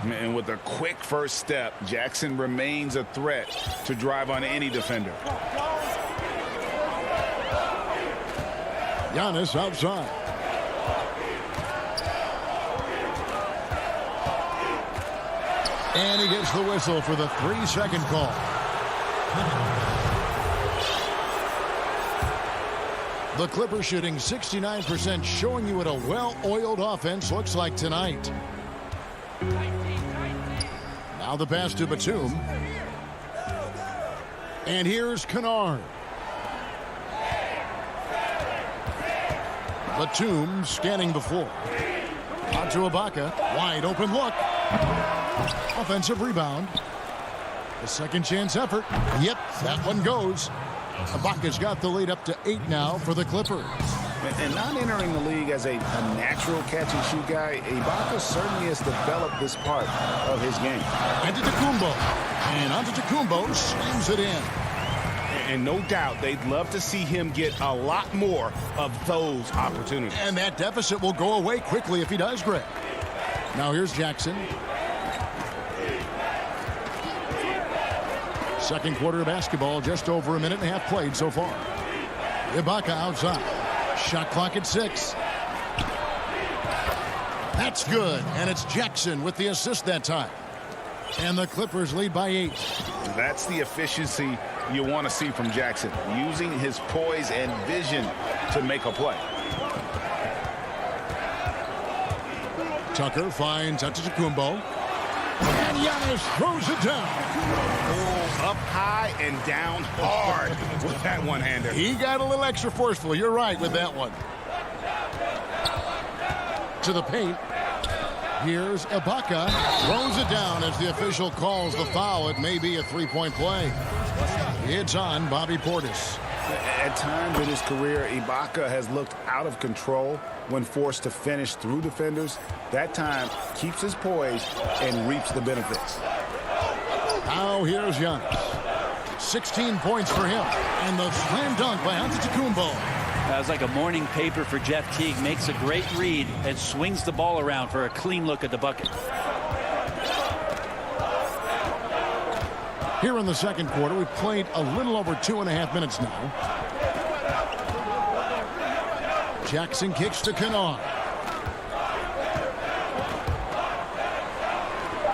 And with a quick first step, Jackson remains a threat to drive on any defender. Giannis outside. And he gets the whistle for the 3-second call. The Clippers shooting 69%, showing you what a well-oiled offense looks like tonight. Now the pass to Batum. And here's Kennard. Batum scanning the floor. Out to Ibaka. Wide open look. Offensive rebound. The second chance effort. Yep, that one goes. Ibaka's got the lead up to 8 now for the Clippers. And not entering the league as a natural catch-and-shoot guy, Ibaka certainly has developed this part of his game. Antetokounmpo. And Antetokounmpo slams it in. And no doubt they'd love to see him get a lot more of those opportunities. And that deficit will go away quickly if he does, Greg. Now here's Jackson. Second quarter of basketball, just over a minute and a half played so far. Ibaka outside. Shot clock at 6. That's good. And it's Jackson with the assist that time. And the Clippers lead by 8. That's the efficiency you want to see from Jackson, using his poise and vision to make a play. Tucker finds Antetokounmpo. And Giannis throws it down. Up high and down hard with that one-hander. He got a little extra forceful. You're right with that one. To the paint. Here's Ibaka. Throws it down as the official calls the foul. It may be a 3-point play. It's on Bobby Portis. At times in his career, Ibaka has looked out of control when forced to finish through defenders. That time keeps his poise and reaps the benefits. Now here's Giannis. 16 points for him. And the slam dunk by Antetokounmpo. That was like a morning paper for Jeff Teague. Makes a great read and swings the ball around for a clean look at the bucket. Here in the second quarter, we've played a little over 2.5 minutes now. Jackson kicks to Kennard.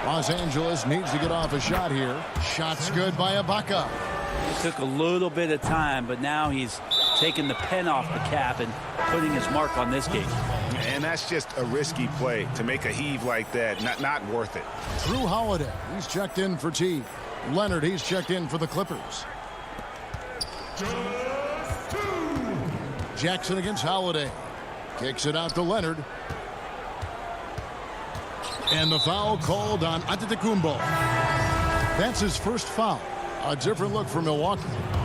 Los Angeles needs to get off a shot here. Shot's good by Ibaka. It took a little bit of time, but now he's taking the pen off the cap and putting his mark on this game. And that's just a risky play to make a heave like that. Not worth it. Drew Holiday, he's checked in for T. Leonard, he's checked in for the Clippers. Jackson against Holiday. Kicks it out to Leonard. And the foul called on Antetokounmpo. That's his first foul. A different look for Milwaukee.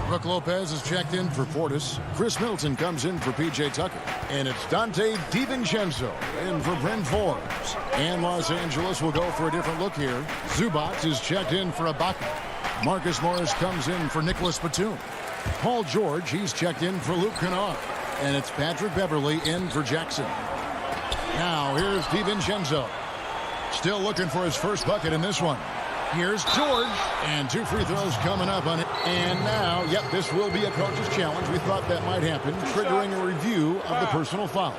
Brook Lopez is checked in for Portis. Chris Middleton comes in for P.J. Tucker. And it's Dante DiVincenzo in for Bryn Forbes. And Los Angeles will go for a different look here. Zubac is checked in for Ibaka. Marcus Morris comes in for Nicholas Batum. Paul George, he's checked in for Luke Kennard. And it's Patrick Beverley in for Jackson. Now here's DiVincenzo. Still looking for his first bucket in this one. Here's George, and 2 free throws coming up on it. And now, yep, this will be a coach's challenge. We thought that might happen, triggering a review of the personal foul.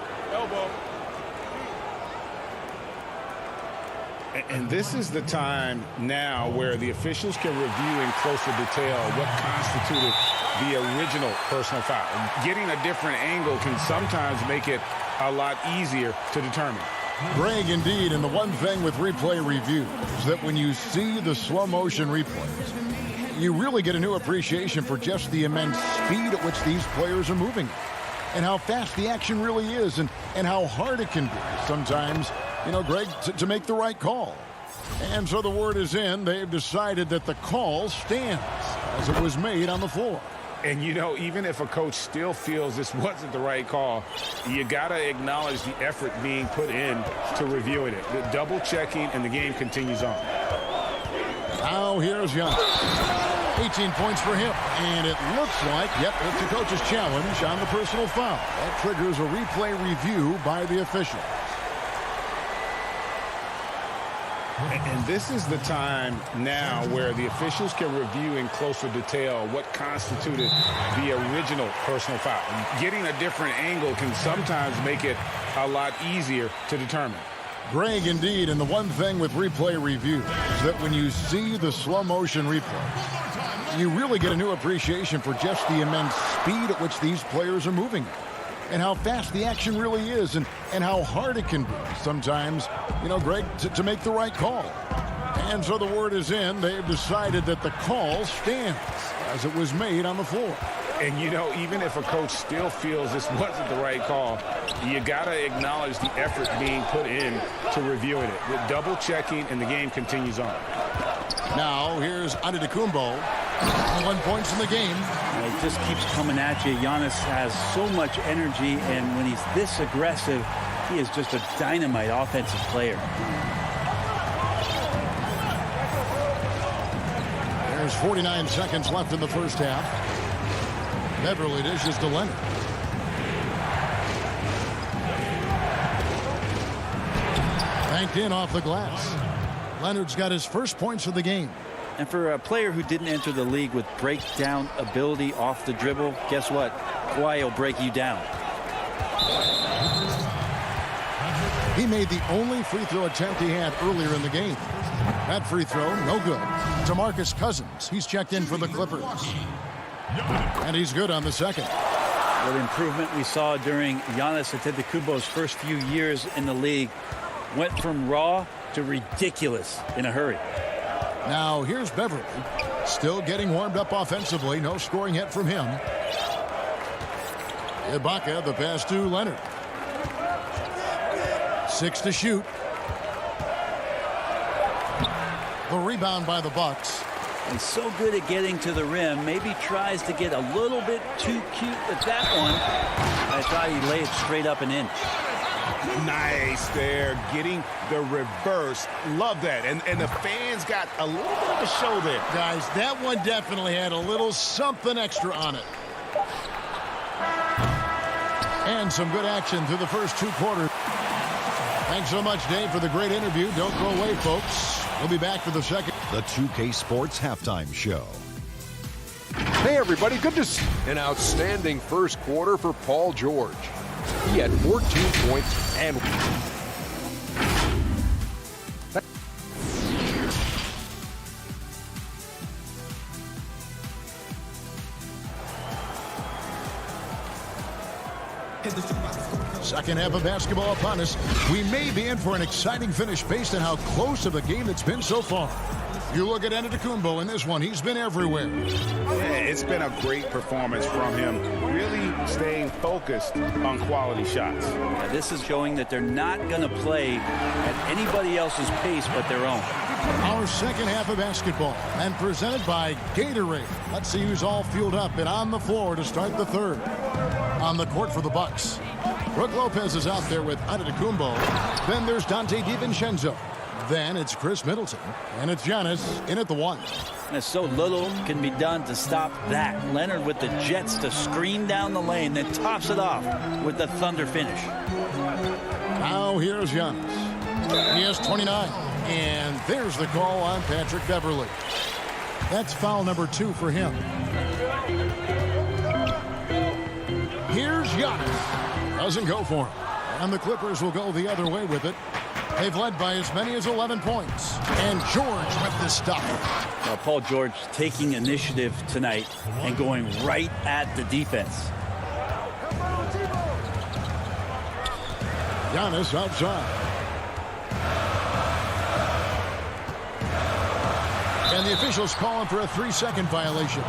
And this is the time now where the officials can review in closer detail what constituted the original personal foul. Getting a different angle can sometimes make it a lot easier to determine. Greg, indeed, and the one thing with replay review is that when you see the slow motion replays, you really get a new appreciation for just the immense speed at which these players are moving. and how fast the action really is and how hard it can be sometimes, Greg, to make the right call. And so the word is in. They've decided that the call stands as it was made on the floor. And, even if a coach still feels this wasn't the right call, you got to acknowledge the effort being put in to reviewing it. The double checking, and the game continues on. Now here's Young. 18 points for him. And it looks like, it's the coach's challenge on the personal foul. That triggers a replay review by the official. And this is the time now where the officials can review in closer detail what constituted the original personal foul. Getting a different angle can sometimes make it a lot easier to determine. Greg, indeed, and the one thing with replay review is that when you see the slow motion replay, you really get a new appreciation for just the immense speed at which these players are moving and how fast the action really is and how hard it can be sometimes, Greg, to make the right call. And so the word is in. They've decided that the call stands as it was made on the floor. And, even if a coach still feels this wasn't the right call, you got to acknowledge the effort being put in to reviewing it. The double checking, and the game continues on. Now here's Antetokounmpo. 1 point in the game. It just keeps coming at you. Giannis has so much energy, and when he's this aggressive, he is just a dynamite offensive player. There's 49 seconds left in the first half. Beverly dishes to Leonard. Banked in off the glass. Leonard's got his first points of the game. And for a player who didn't enter the league with breakdown ability off the dribble, guess what? Kawhi will break you down. He made the only free throw attempt he had earlier in the game. That free throw, no good. DeMarcus Cousins, he's checked in for the Clippers. And he's good on the second. What improvement we saw during Giannis Antetokounmpo's first few years in the league. Went from raw to ridiculous in a hurry. Now here's Beverly. Still getting warmed up offensively. No scoring yet from him. Ibaka, the pass to Leonard. 6 to shoot. The rebound by the Bucks. And so good at getting to the rim. Maybe tries to get a little bit too cute with that one. I thought he laid it straight up and in. Nice there, getting the reverse. Love that. And the fans got a little bit of a show there. Guys, that one definitely had a little something extra on it. And some good action through the first 2 quarters. Thanks so much, Dave, for the great interview. Don't go away, folks. We'll be back for the second. The 2K Sports Halftime Show. Hey, everybody. Good to see an outstanding first quarter for Paul George. He had 14 points and... Second half of basketball upon us. We may be in for an exciting finish based on how close of a game it's been so far. You look at Antetokounmpo in this one. He's been everywhere. Yeah, it's been a great performance from him. Really staying focused on quality shots. Yeah, this is showing that they're not going to play at anybody else's pace but their own. Our second half of basketball and presented by Gatorade. Let's see who's all fueled up and on the floor to start the third. On the court for the Bucks. Brook Lopez is out there with Antetokounmpo. Then there's Dante DiVincenzo. Then it's Chris Middleton. And it's Giannis in at the 1. And so little can be done to stop that. Leonard with the jets to screen down the lane, then tops it off with the thunder finish. Now here's Giannis. He has 29. And there's the call on Patrick Beverly. That's foul number 2 for him. Here's Giannis. Doesn't go for him. And the Clippers will go the other way with it. They've led by as many as 11 points. And George with the stop. Now, Paul George taking initiative tonight and going right at the defense. Giannis outside. And the officials calling for a 3-second violation.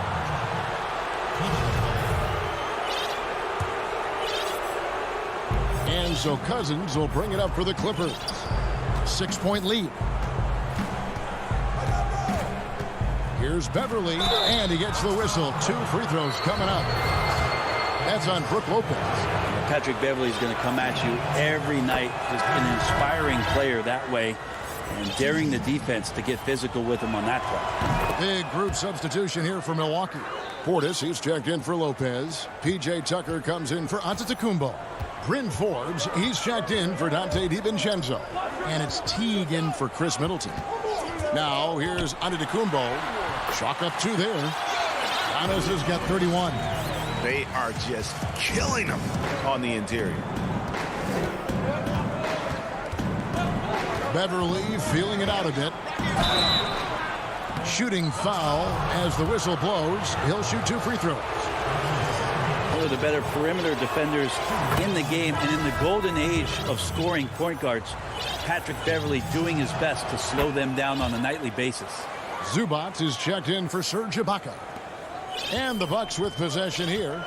So Cousins will bring it up for the Clippers. 6-point lead. Here's Beverly, and he gets the whistle. 2 free throws coming up. That's on Brook Lopez. Patrick Beverly is going to come at you every night. Just an inspiring player that way, and daring the defense to get physical with him on that play. Big group substitution here for Milwaukee. Portis, he's checked in for Lopez. P.J. Tucker comes in for Antetokounmpo. Bryn Forbes, he's checked in for Dante DiVincenzo. And it's Teague in for Chris Middleton. Now, here's Antetokounmpo. Chalk up 2 there. Giannis has got 31. They are just killing them on the interior. Beverly feeling it out a bit. Shooting foul as the whistle blows. He'll shoot 2 free throws. One of the better perimeter defenders in the game, and in the golden age of scoring point guards, Patrick Beverly doing his best to slow them down on a nightly basis. Zubac is checked in for Serge Ibaka. And the Bucks with possession here,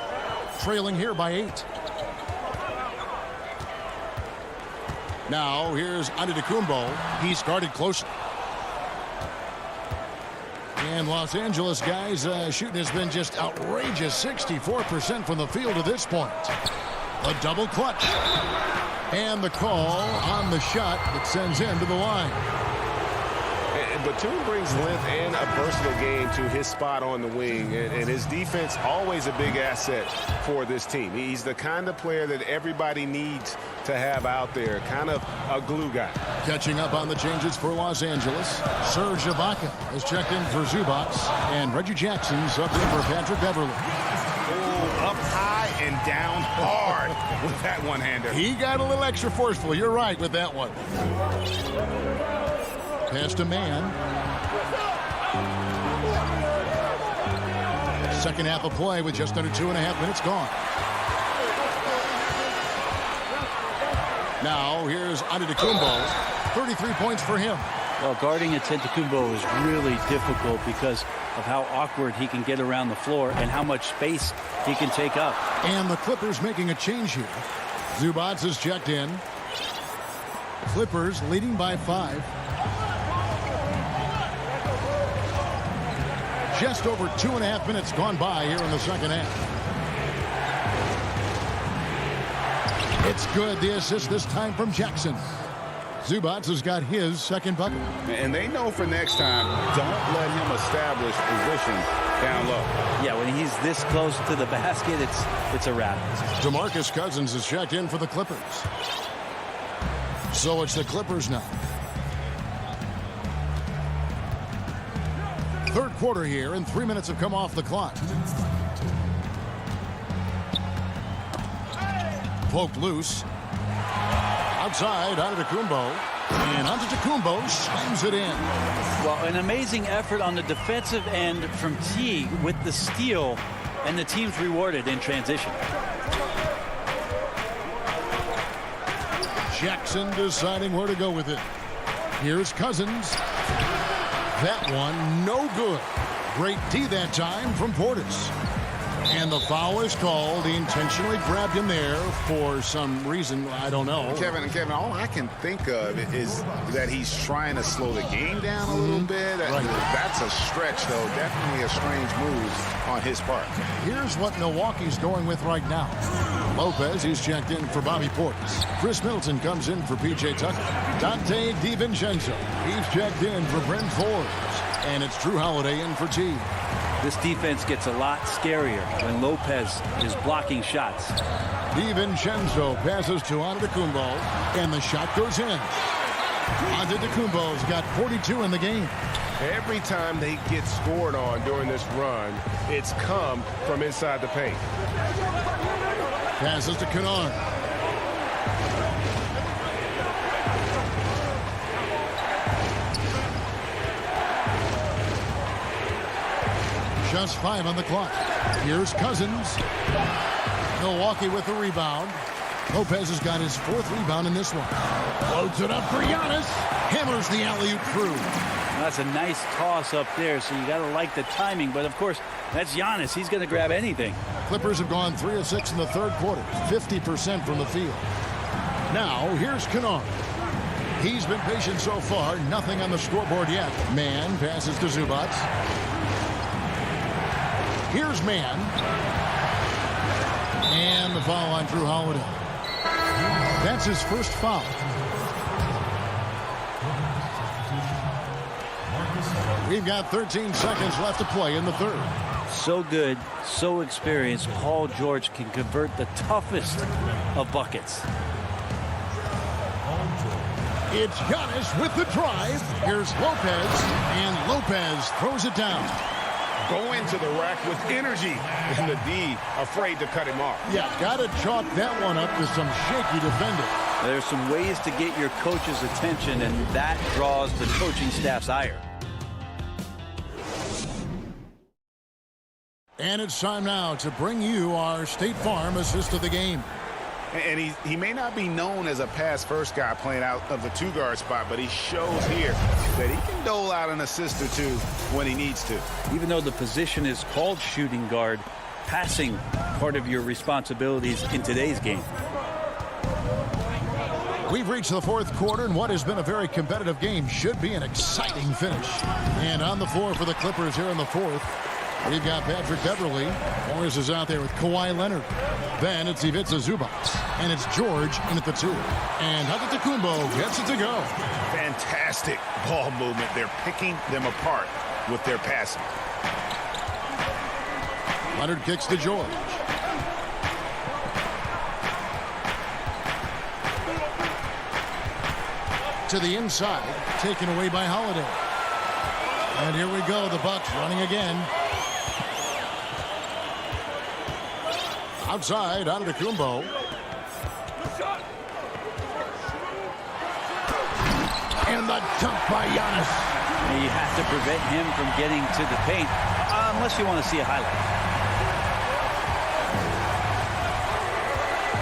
trailing here by 8. Now here's Antetokounmpo. He's guarded closely. And Los Angeles guys shooting has been just outrageous. 64% from the field to this point. A double clutch. And the call on the shot that sends him to the line. Batum brings length and a versatile game to his spot on the wing, and his defense always a big asset for this team. He's the kind of player that everybody needs to have out there, kind of a glue guy. Catching up on the changes for Los Angeles, Serge Ibaka has checked in for Zubac, and Reggie Jackson's up in for Patrick Beverly. Oh, up high and down hard with that one-hander. He got a little extra forceful. You're right with that one. Pass to man. Second half of play with just under 2.5 minutes gone. Now here's Antetokounmpo. 33 points for him. Well, guarding Antetokounmpo is really difficult because of how awkward he can get around the floor and how much space he can take up. And the Clippers making a change here. Zubac is checked in. Clippers leading by 5. Just over 2.5 minutes gone by here in the second half. It's good. The assist this time from Jackson. Zubac has got his second bucket. And they know for next time, don't let him establish position down low. Yeah, when he's this close to the basket, it's a wrap. DeMarcus Cousins is checked in for the Clippers. So it's the Clippers now. Third quarter here, and 3 minutes have come off the clock. Poked loose. Outside, Antetokounmpo. And Antetokounmpo slams it in. Well, an amazing effort on the defensive end from Teague with the steal, and the team's rewarded in transition. Jackson deciding where to go with it. Here's Cousins. That one, no good. Great D that time from Portis. And the foul is called. He intentionally grabbed him there for some reason. I don't know. Kevin, all I can think of is that he's trying to slow the game down a little bit. Right. That's a stretch, though. Definitely a strange move on his part. Here's what Milwaukee's going with right now. Lopez, he's checked in for Bobby Portis. Chris Middleton comes in for P.J. Tucker. Dante DiVincenzo, he's checked in for Bryn Forbes. And it's Drew Holiday in for Teague. This defense gets a lot scarier when Lopez is blocking shots. DiVincenzo passes to Antetokounmpo, and the shot goes in. Antetokounmpo's got 42 in the game. Every time they get scored on during this run, it's come from inside the paint. Passes to Kennard. Just 5 on the clock. Here's Cousins. Milwaukee with the rebound. Lopez has got his 4th rebound in this one. Loads it up for Giannis. Hammers the alley-oop through. That's a nice toss up there, so you got to like the timing. But, of course, that's Giannis. He's going to grab anything. Clippers have gone 3 of 6 in the third quarter. 50% from the field. Now, here's Kennard. He's been patient so far. Nothing on the scoreboard yet. Mann passes to Zubac. Here's Mann. And the foul on Drew Holiday. That's his first foul. We've got 13 seconds left to play in the third. So good, so experienced. Paul George can convert the toughest of buckets. It's Giannis with the drive. Here's Lopez, and Lopez throws it down. Going to the rack with energy, and the D afraid to cut him off. Yeah, got to chalk that one up to some shaky defending. There's some ways to get your coach's attention, and that draws the coaching staff's ire. And it's time now to bring you our State Farm assist of the game. And he may not be known as a pass-first guy playing out of the two-guard spot, but he shows here that he can dole out an assist or two when he needs to. Even though the position is called shooting guard, passing part of your responsibilities in today's game. We've reached the fourth quarter, and what has been a very competitive game should be an exciting finish. And on the floor for the Clippers here in the fourth, we've got Patrick Beverly. Morris is out there with Kawhi Leonard. Then it's Ivica Zubac. And it's George in at the two. And Antetokounmpo gets it to go. Fantastic ball movement. They're picking them apart with their passing. Leonard kicks to George. To the inside, taken away by Holiday. And here we go, the Bucks running again. Outside, Antetokounmpo. And the dunk by Giannis. You have to prevent him from getting to the paint, unless you want to see a highlight.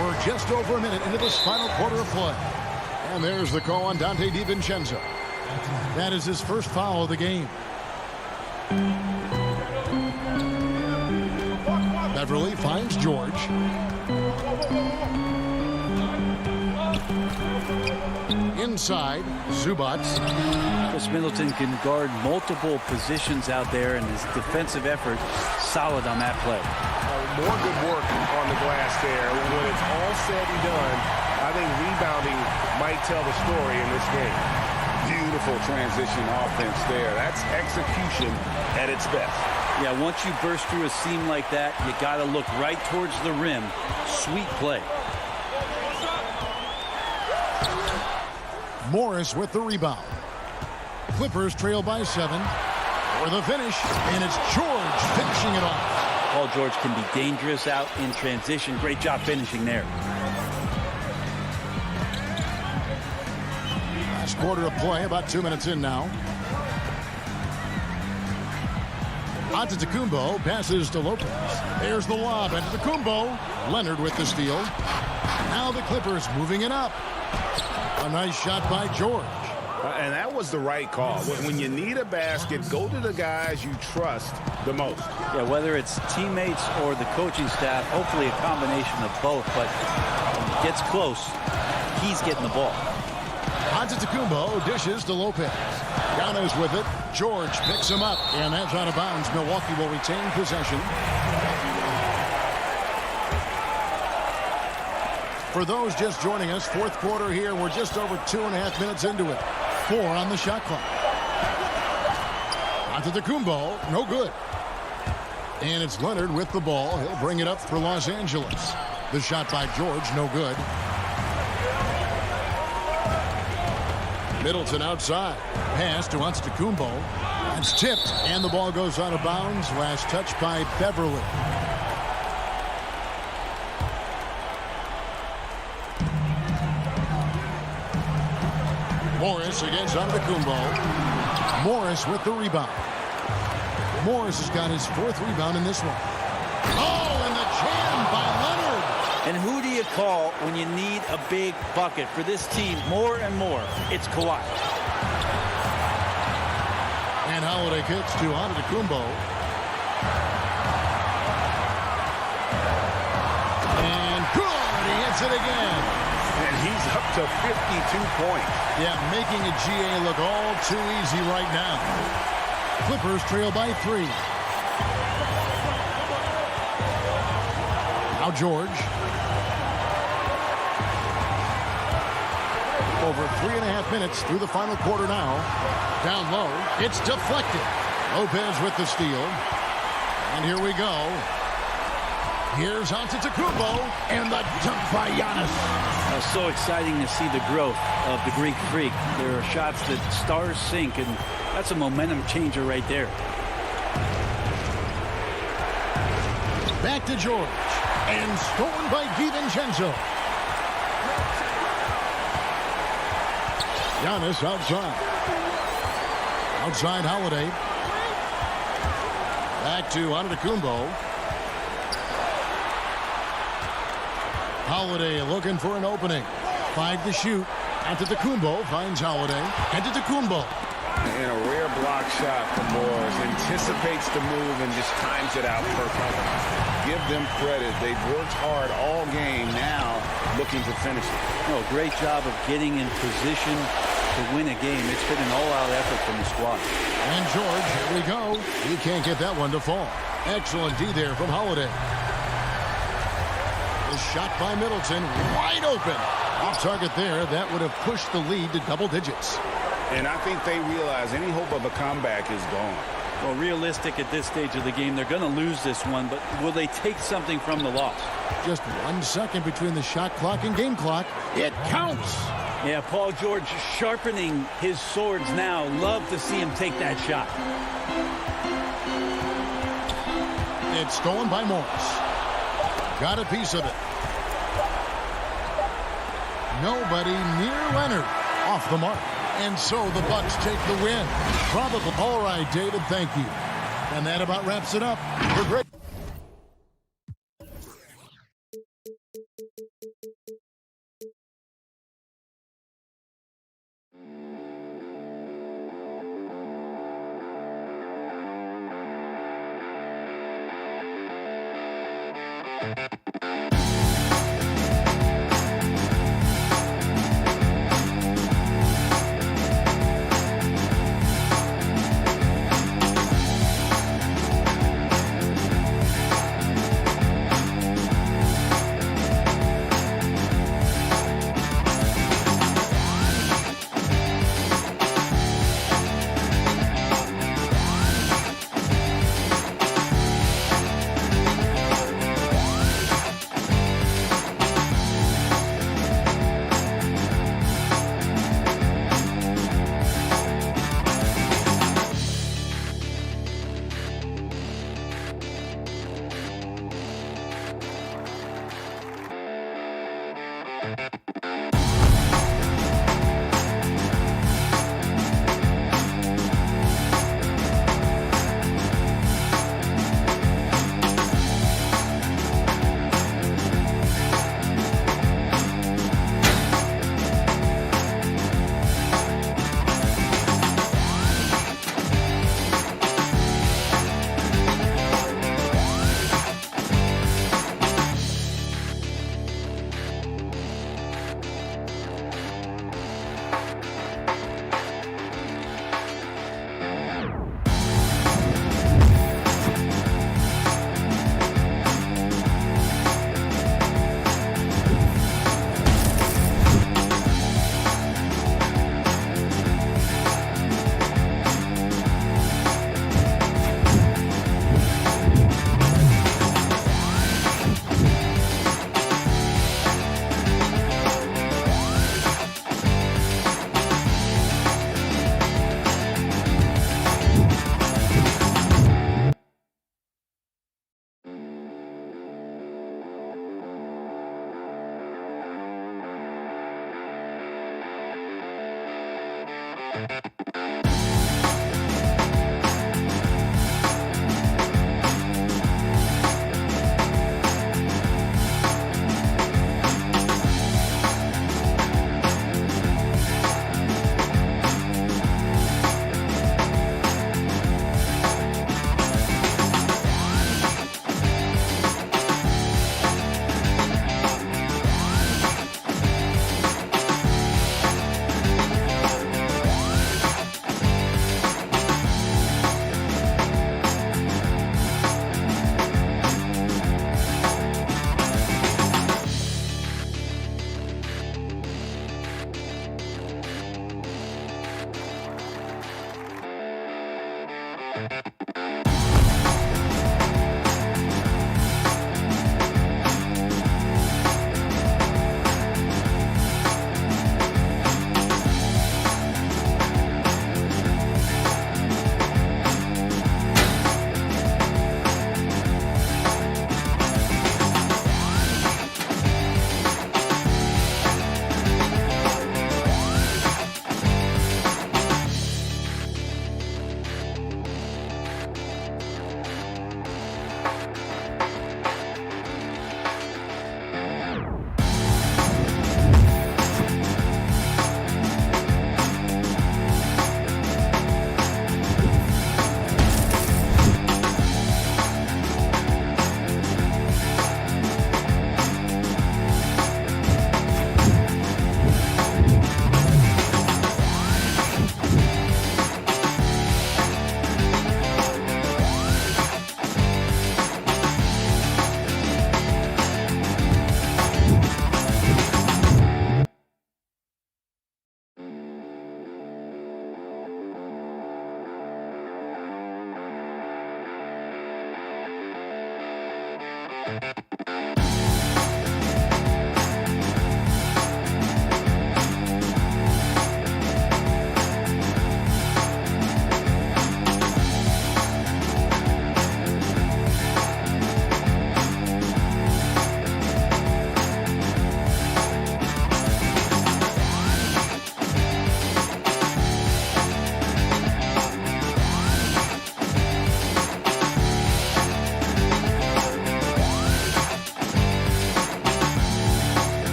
We're just over a minute into this final quarter of play. And there's the call on Dante DiVincenzo. That is his first foul of the game. Beverly finds George. Inside, Zubac. Chris Middleton can guard multiple positions out there, and his defensive effort solid on that play. More good work on the glass there. When it's all said and done, I think rebounding might tell the story in this game. Beautiful transition offense there. That's execution at its best. Yeah, once you burst through a seam like that, you got to look right towards the rim. Sweet play. Morris with the rebound. Clippers trail by 7. For the finish, and it's George finishing it off. Paul George can be dangerous out in transition. Great job finishing there. Last quarter of play, about 2 minutes in now. Antetokounmpo passes to Lopez. There's the lob. Antetokounmpo. Leonard with the steal. Now the Clippers moving it up. A nice shot by George. And that was the right call. When you need a basket, go to the guys you trust the most. Yeah, whether it's teammates or the coaching staff, hopefully a combination of both, but when it gets close, he's getting the ball. Antetokounmpo dishes to Lopez. Giannis with it. George picks him up, and that's out of bounds. Milwaukee will retain possession. For those just joining us, fourth quarter here. We're just over 2.5 minutes into it. 4 on the shot clock. Antetokounmpo, no good. And it's Leonard with the ball. He'll bring it up for Los Angeles. The shot by George, no good. Middleton outside. Pass to Antetokounmpo. It's tipped, and the ball goes out of bounds. Last touch by Beverly. Morris against Antetokounmpo. Morris with the rebound. Morris has got his 4th rebound in this one. Oh, and the jam by Leonard. And who do you call when you need a big bucket? For this team, more and more, it's Kawhi. And Holiday kicks to Antetokounmpo. And good, he hits it again. And he's up to 52 points. Yeah, making a GA look all too easy right now. Clippers trail by 3. Now George. Over 3.5 minutes through the final quarter now. Down low. It's deflected. Lopez with the steal. And here we go. Here's Antetokounmpo. And the dunk by Giannis. So exciting to see the growth of the Greek Freak. There are shots that stars sink, and that's a momentum changer right there. Back to George. And stolen by DiVincenzo. Giannis outside. Outside Holiday. Back to Antetokounmpo. Holiday looking for an opening. 5 to shoot. Antetokounmpo finds Holiday. Antetokounmpo. And a rare block shot from Morris. Anticipates the move and just times it out perfectly. Give them credit. They've worked hard all game, now looking to finish it. No, great job of getting in position to win a game. It's been an all-out effort from the squad. And George, here we go. He can't get that one to fall. Excellent D there from Holiday. The shot by Middleton, wide open. Off target there. That would have pushed the lead to double digits. And I think they realize any hope of a comeback is gone. Well, realistic at this stage of the game, they're going to lose this one, but will they take something from the loss? Just 1 second between the shot clock and game clock. It counts. Yeah, Paul George sharpening his swords now. Love to see him take that shot. It's stolen by Morris. Got a piece of it. Nobody near Leonard. Off the mark. And so the Bucks take the win. Probable. All right, David, thank you. And that about wraps it up for great.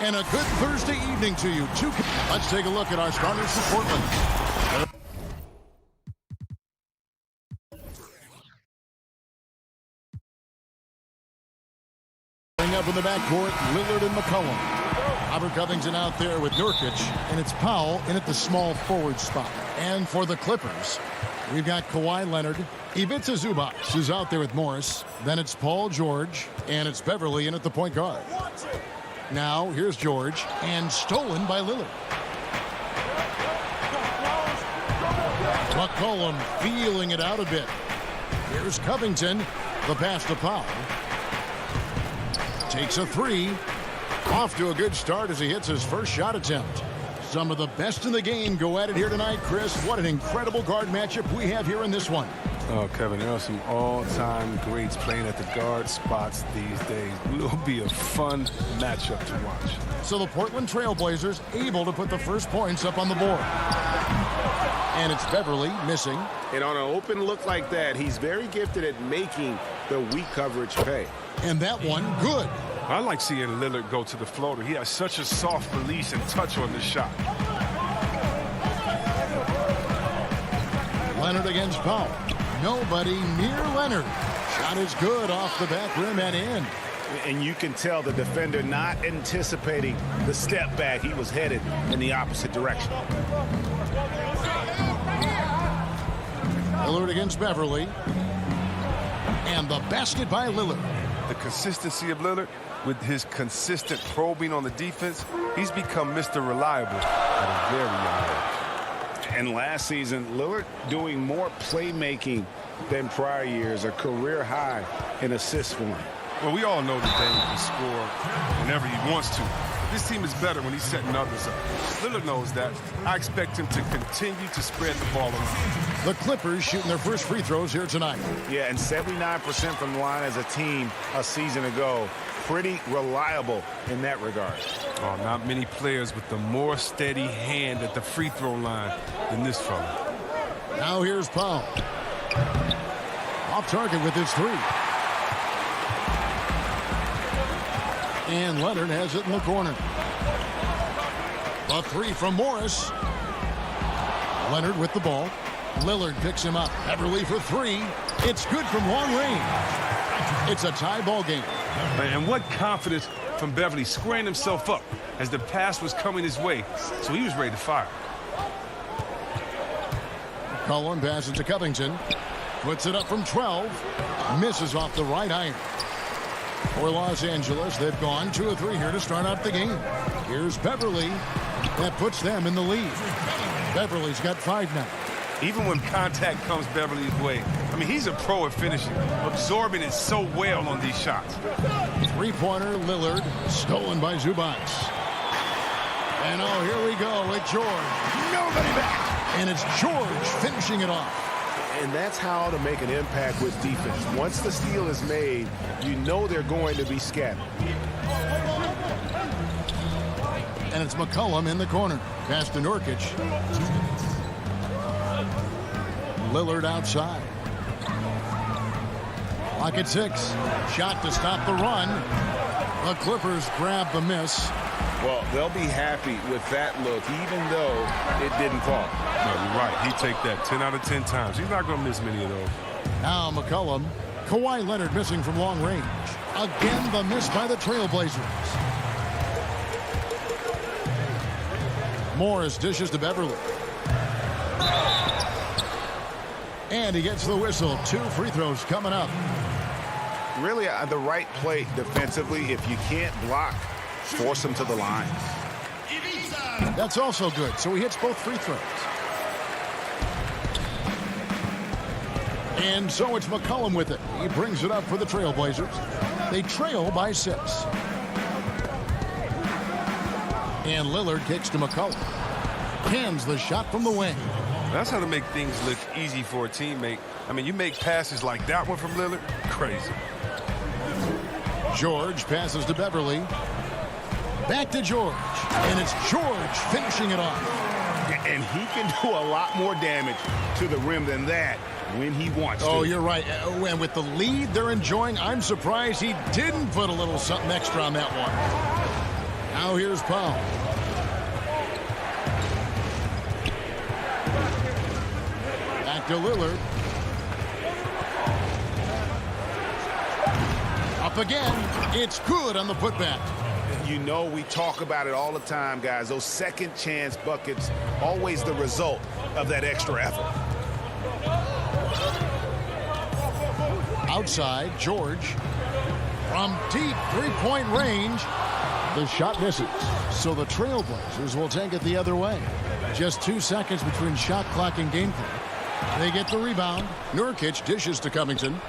And a good Thursday evening to you. Let's take a look at our starters for Portland. Up in the backcourt, Lillard and McCollum. Robert Covington out there with Nurkic, and it's Powell in at the small forward spot. And for the Clippers, we've got Kawhi Leonard. Ivica Zubac is out there with Morris. Then it's Paul George, and it's Beverly in at the point guard. Now, here's George, and stolen by Lillard. McCollum feeling it out a bit. Here's Covington, the pass to Powell. Takes a three. Off to a good start as he hits his first shot attempt. Some of the best in the game go at it here tonight, Chris. What an incredible guard matchup we have here in this one. Oh, Kevin, there are some all-time greats playing at the guard spots these days. It will be a fun matchup to watch. So the Portland Trailblazers able to put the first points up on the board. And it's Beverly missing. And on an open look like that, he's very gifted at making the weak coverage pay. And that one, good. I like seeing Lillard go to the floater. He has such a soft release and touch on this shot. Leonard against Powell. Nobody near Leonard. Shot is good off the back rim and in. And you can tell the defender not anticipating the step back. He was headed in the opposite direction. Lillard against Beverly. And the basket by Lillard. The consistency of Lillard with his consistent probing on the defense, he's become Mr. Reliable at a very young age. And last season, Lillard doing more playmaking than prior years, a career high in assists for him. Well, we all know that Dame can score whenever he wants to. This team is better when he's setting others up. Lillard knows that. I expect him to continue to spread the ball around. The Clippers shooting their first free throws here tonight. Yeah, and 79% from the line as a team a season ago. Pretty reliable in that regard. Oh, not many players with the more steady hand at the free throw line than this fella. Now here's Powell. Off target with his three. And Leonard has it in the corner. A three from Morris. Leonard with the ball. Lillard picks him up. Beverly for three. It's good from long range. It's a tie ball game. And what confidence from Beverly squaring himself up as the pass was coming his way. So he was ready to fire. Cullen passes to Covington. Puts it up from 12. Misses off the right iron. For Los Angeles, they've gone 2 of 3 here to start out the game. Here's Beverly. That puts them in the lead. Beverly's got 5 now. Even when contact comes Beverly's way, I mean, he's a pro at finishing, absorbing it so well on these shots. Three-pointer, Lillard, stolen by Zubac. And oh, here we go with George. Nobody back. And it's George finishing it off. And that's how to make an impact with defense. Once the steal is made, you know they're going to be scattered. And it's McCollum in the corner. Pass to Nurkic. Lillard outside. Clock at 6. Shot to stop the run. The Clippers grab the miss. Well, they'll be happy with that look, even though it didn't fall. No, you're right. He'd take that 10 out of 10 times. He's not going to miss many of those. Now McCollum. Kawhi Leonard missing from long range. Again, the miss by the Trailblazers. Morris dishes to Beverly. And he gets the whistle. 2 free throws coming up. Really the right play defensively. If you can't block, force him to the line. That's also good. So he hits both free throws. And so it's McCollum with it. He brings it up for the Trailblazers. They trail by 6. And Lillard kicks to McCollum. Hands the shot from the wing. That's how to make things look easy for a teammate. I mean, you make passes like that one from Lillard, crazy. George passes to Beverly. Back to George. And it's George finishing it off. And he can do a lot more damage to the rim than that when he wants to. Oh, you're right. And with the lead they're enjoying, I'm surprised he didn't put a little something extra on that one. Now here's Powell. Back to Lillard. Up again. It's good on the putback. You know, we talk about it all the time, guys. Those second chance buckets, always the result of that extra effort. Outside, George. From deep three-point range. The shot misses. So the Trailblazers will take it the other way. Just 2 seconds between shot clock and game clock. They get the rebound. Nurkic dishes to Covington.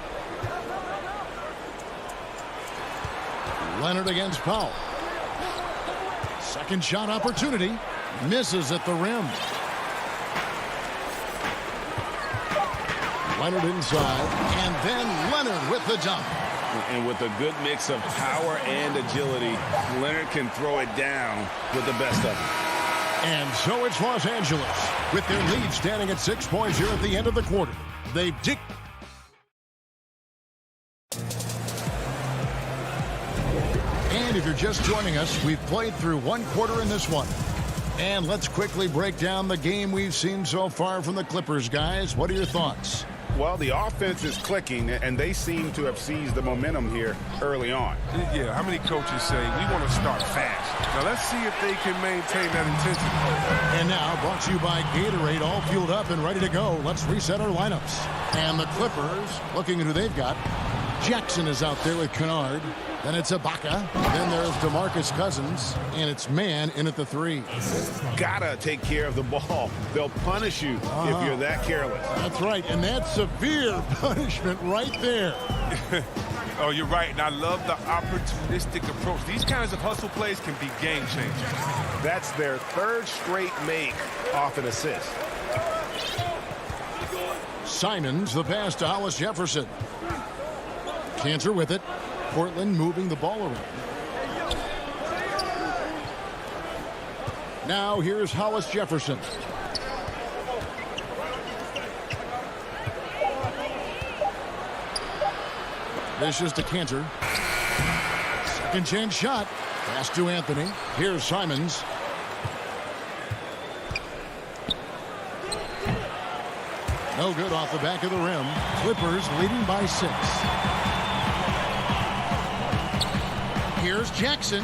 Leonard against Powell. Second shot opportunity. Misses at the rim. Leonard inside, and then Leonard with the dunk. And with a good mix of power and agility, Leonard can throw it down with the best of them. And so it's Los Angeles with their lead standing at 6 points here at the end of the quarter. They've And if you're just joining us, we've played through one quarter in this one. And let's quickly break down the game we've seen so far from the Clippers, guys. What are your thoughts? Well, the offense is clicking, and they seem to have seized the momentum here early on. Yeah, how many coaches say, we want to start fast? Now, let's see if they can maintain that intensity. And now, brought to you by Gatorade, all fueled up and ready to go. Let's reset our lineups. And the Clippers, looking at who they've got. Jackson is out there with Kennard. Then it's Ibaka. Then there's DeMarcus Cousins. And it's Man in at the 3. Gotta take care of the ball. They'll punish you if you're that careless. That's right. And that's severe punishment right there. Oh, you're right. And I love the opportunistic approach. These kinds of hustle plays can be game changers. That's their 3rd straight make off an assist. Simons, the pass to Hollis Jefferson. Cantor with it. Portland moving the ball around. Now here's Hollis Jefferson. This is to Cantor. Second chance shot. Pass to Anthony. Here's Simons. No good off the back of the rim. Clippers leading by 6. Here's Jackson.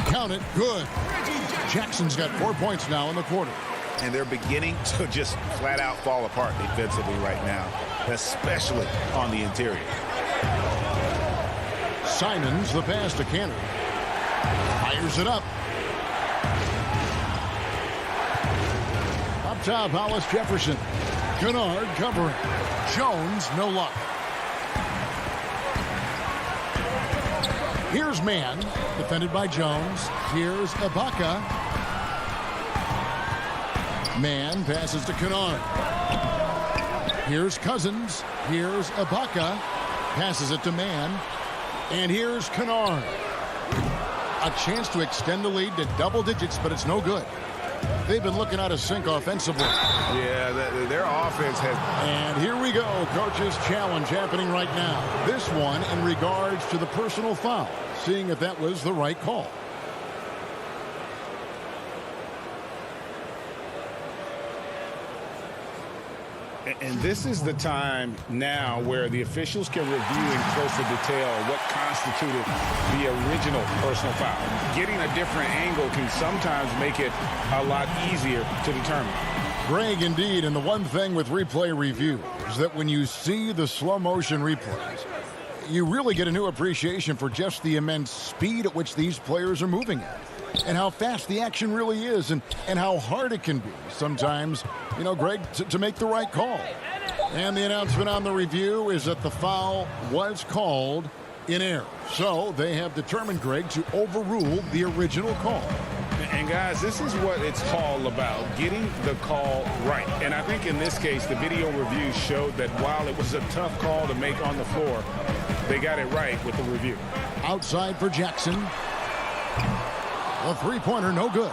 Count it. Good. Jackson's got 4 points now in the quarter. And they're beginning to just flat out fall apart defensively right now, especially on the interior. Simons, the pass to Cantor. Fires it up. Up top, Hollis Jefferson. Kennard covering. Jones, no luck. Here's Man, defended by Jones. Here's Ibaka. Man passes to Kennard. Here's Cousins. Here's Ibaka. Passes it to Man. And here's Kennard. A chance to extend the lead to double digits, but it's no good. They've been looking out of sync offensively. Yeah, their offense has... And here we go. Coach's challenge happening right now. This one in regards to the personal foul. Seeing if that was the right call. And this is the time now where the officials can review in closer detail what constituted the original personal foul. Getting a different angle can sometimes make it a lot easier to determine. Greg, indeed, and the one thing with replay review is that when you see the slow motion replays, you really get a new appreciation for just the immense speed at which these players are moving at. And how fast the action really is, and how hard it can be sometimes, you know, Greg, to make the right call. And the announcement on the review is that the foul was called in error. So they have determined, Greg, to overrule the original call. And guys, this is what it's all about, getting the call right. And I think in this case, the video review showed that while it was a tough call to make on the floor, they got it right with the review. Outside for Jackson. A three-pointer, no good.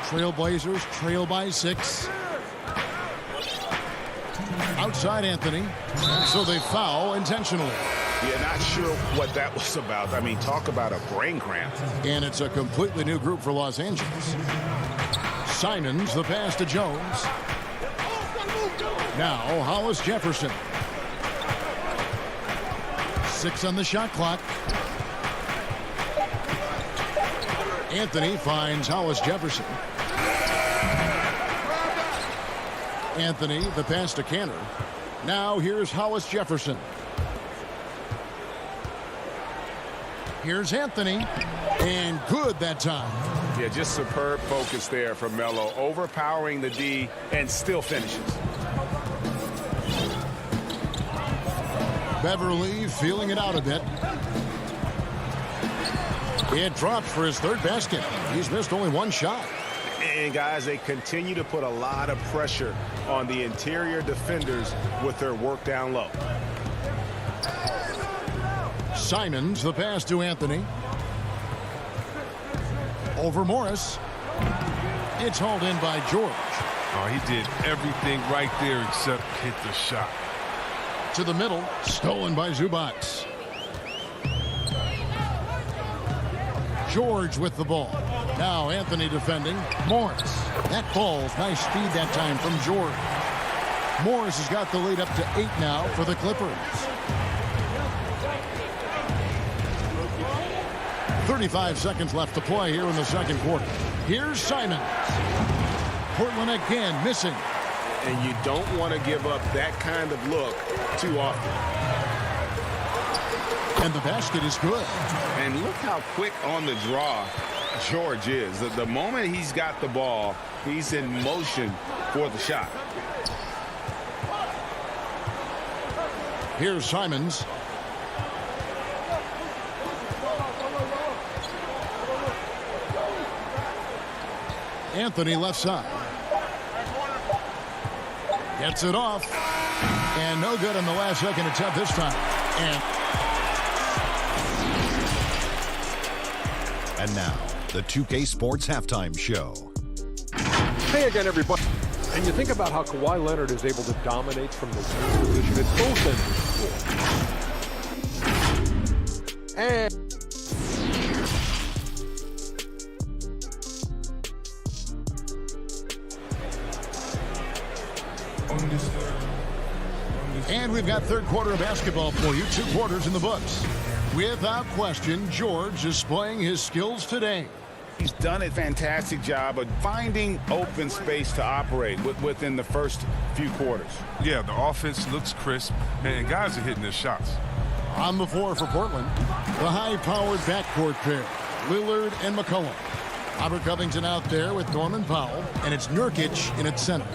Trailblazers trail by 6. Outside Anthony. So they foul intentionally. Yeah, not sure what that was about. I mean, talk about a brain cramp. And it's a completely new group for Los Angeles. Simons, the pass to Jones. Now, Hollis Jefferson. 6 on the shot clock. Anthony finds Hollis Jefferson. Anthony, the pass to Cantor. Now here's Hollis Jefferson. Here's Anthony. And good that time. Yeah, just superb focus there from Melo. Overpowering the D and still finishes. Beverly feeling it out a bit. It drops for his 3rd basket. He's missed only 1 shot. And guys, they continue to put a lot of pressure on the interior defenders with their work down low. Simons, the pass to Anthony. Over Morris. It's hauled in by George. Oh, he did everything right there except hit the shot. To the middle, stolen by Zubats. George with the ball. Now Anthony defending. Morris. That falls. Nice speed that time from George. Morris has got the lead up to 8 now for the Clippers. 35 seconds left to play here in the second quarter. Here's Simons. Portland again missing. And you don't want to give up that kind of look too often. And the basket is good. And look how quick on the draw George is. The moment he's got the ball, he's in motion for the shot. Here's Simons. Anthony left side. Gets it off. And no good on the last second attempt this time. And now, the 2K Sports Halftime Show. Hey again, everybody. And you think about how Kawhi Leonard is able to dominate from the wing position at both ends of the floor. And we've got third quarter of basketball for you. 2 quarters in the books. Without question, George is displaying his skills today. He's done a fantastic job of finding open space to operate within the first few quarters. Yeah, the offense looks crisp, and guys are hitting their shots. On the floor for Portland, the high-powered backcourt pair, Lillard and McCollum. Robert Covington out there with Norman Powell, and it's Nurkic in its center.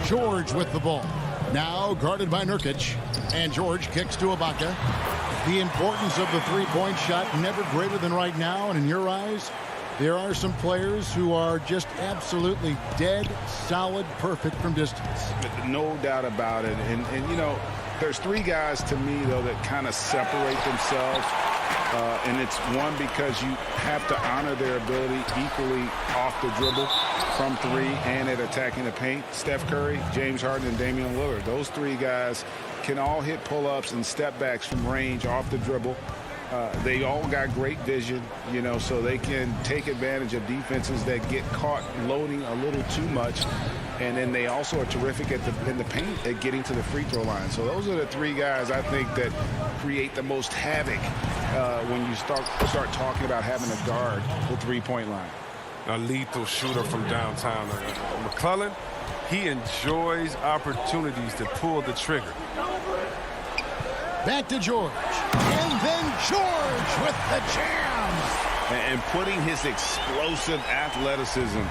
George with the ball. Now guarded by Nurkic. And George kicks to Ibaka. The importance of the three-point shot never greater than right now. And in your eyes, there are some players who are just absolutely dead, solid, perfect from distance. No doubt about it. And you know, there's 3 guys to me, though, that kind of separate themselves. And it's one, because you have to honor their ability equally off the dribble from 3 and at attacking the paint. Steph Curry, James Harden, and Damian Lillard. Those 3 guys can all hit pull-ups and step backs from range off the dribble. They all got great vision, you know, so they can take advantage of defenses that get caught loading a little too much. And then they also are terrific in the paint at getting to the free throw line. So those are the 3 guys I think that create the most havoc when you start talking about having to guard the three-point line. A lethal shooter from downtown. McClellan, he enjoys opportunities to pull the trigger. Back to George. And then George with the jam. And putting his explosive athleticism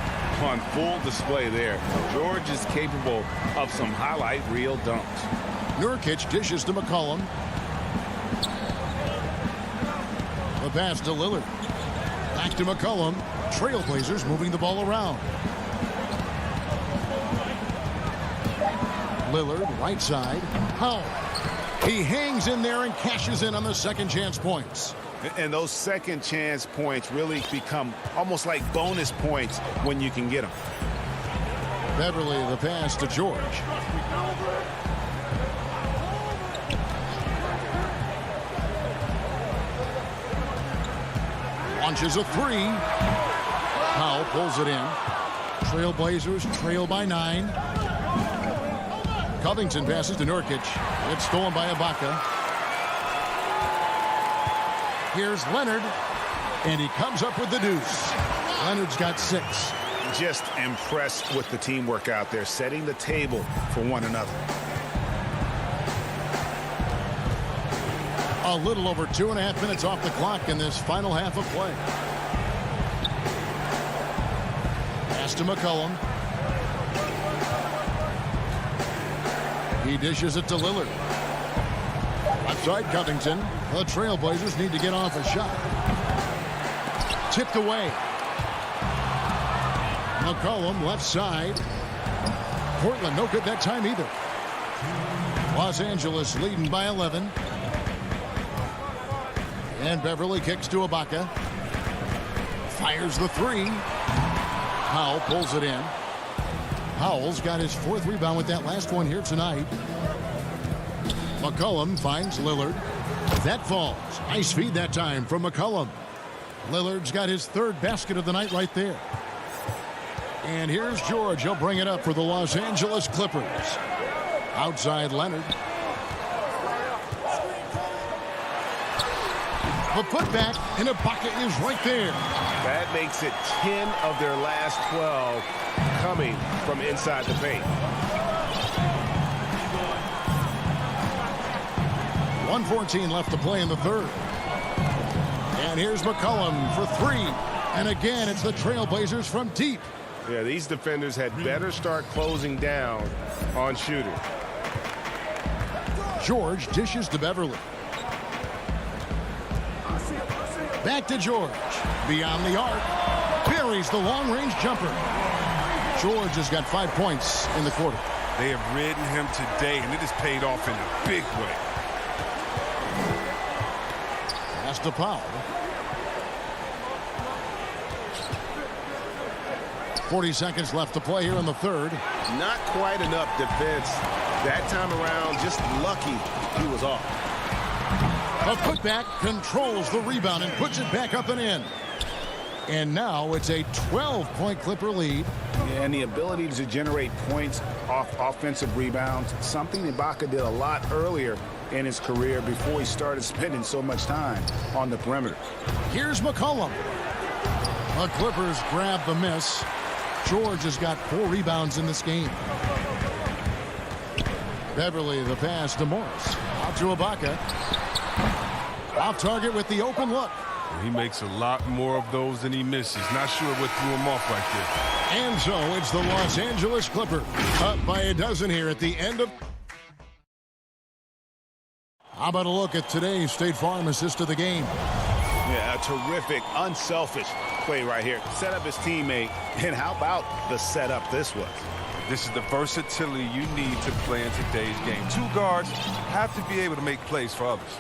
on full display there. George is capable of some highlight reel dunks. Nurkic dishes to McCollum. The pass to Lillard. Back to McCollum. Trailblazers moving the ball around. Lillard, right side. Powell. He hangs in there and cashes in on the second chance points. And those second chance points really become almost like bonus points when you can get them. Beverly, the pass to George. Launches a 3. Powell pulls it in. Trailblazers trail by 9. Covington passes to Nurkic. It's stolen by Ibaka. Here's Leonard, and he comes up with the deuce. Leonard's got 6. Just impressed with the teamwork out there, setting the table for one another. A little over 2.5 minutes off the clock in this final half of play. Pass to McCollum. He dishes it to Lillard. Outside Covington. The Trailblazers need to get off a shot. Tipped away. McCollum left side. Portland no good that time either. Los Angeles leading by 11. And Beverly kicks to Ibaka. Fires the three. Powell pulls it in. Powell's got his 4th rebound with that last one here tonight. McCollum finds Lillard. That falls. Nice feed that time from McCollum. Lillard's got his 3rd basket of the night right there. And here's George. He'll bring it up for the Los Angeles Clippers. Outside Leonard. The putback, and Ibaka is right there. That makes it 10 of their last 12 coming from inside the paint. 1:14 left to play in the 3rd. And here's McCollum for 3. And again, it's the Trailblazers from deep. Yeah, these defenders had better start closing down on shooters. George dishes to Beverly. Back to George. Beyond the arc. Buries the long-range jumper. George has got 5 points in the quarter. They have ridden him today, and it has paid off in a big way. Pass to Powell. 40 seconds left to play here in the 3rd. Not quite enough defense that time around. Just lucky he was off. A putback controls the rebound and puts it back up and in. And now it's a 12-point Clipper lead. Yeah, and the ability to generate points off offensive rebounds, something Ibaka did a lot earlier in his career before he started spending so much time on the perimeter. Here's McCollum. The Clippers grab the miss. George has got 4 rebounds in this game. Beverly the pass to Morris. Out to Ibaka. Off target with the open look. He makes a lot more of those than he misses. Not sure what threw him off right there. And so it's the Los Angeles Clippers up by a dozen here at the end of. How about a look at today's State Farm assist of the game? Yeah, a terrific, unselfish play right here. Set up his teammate, and how about the setup this was? This is the versatility you need to play in today's game. 2 guards have to be able to make plays for others.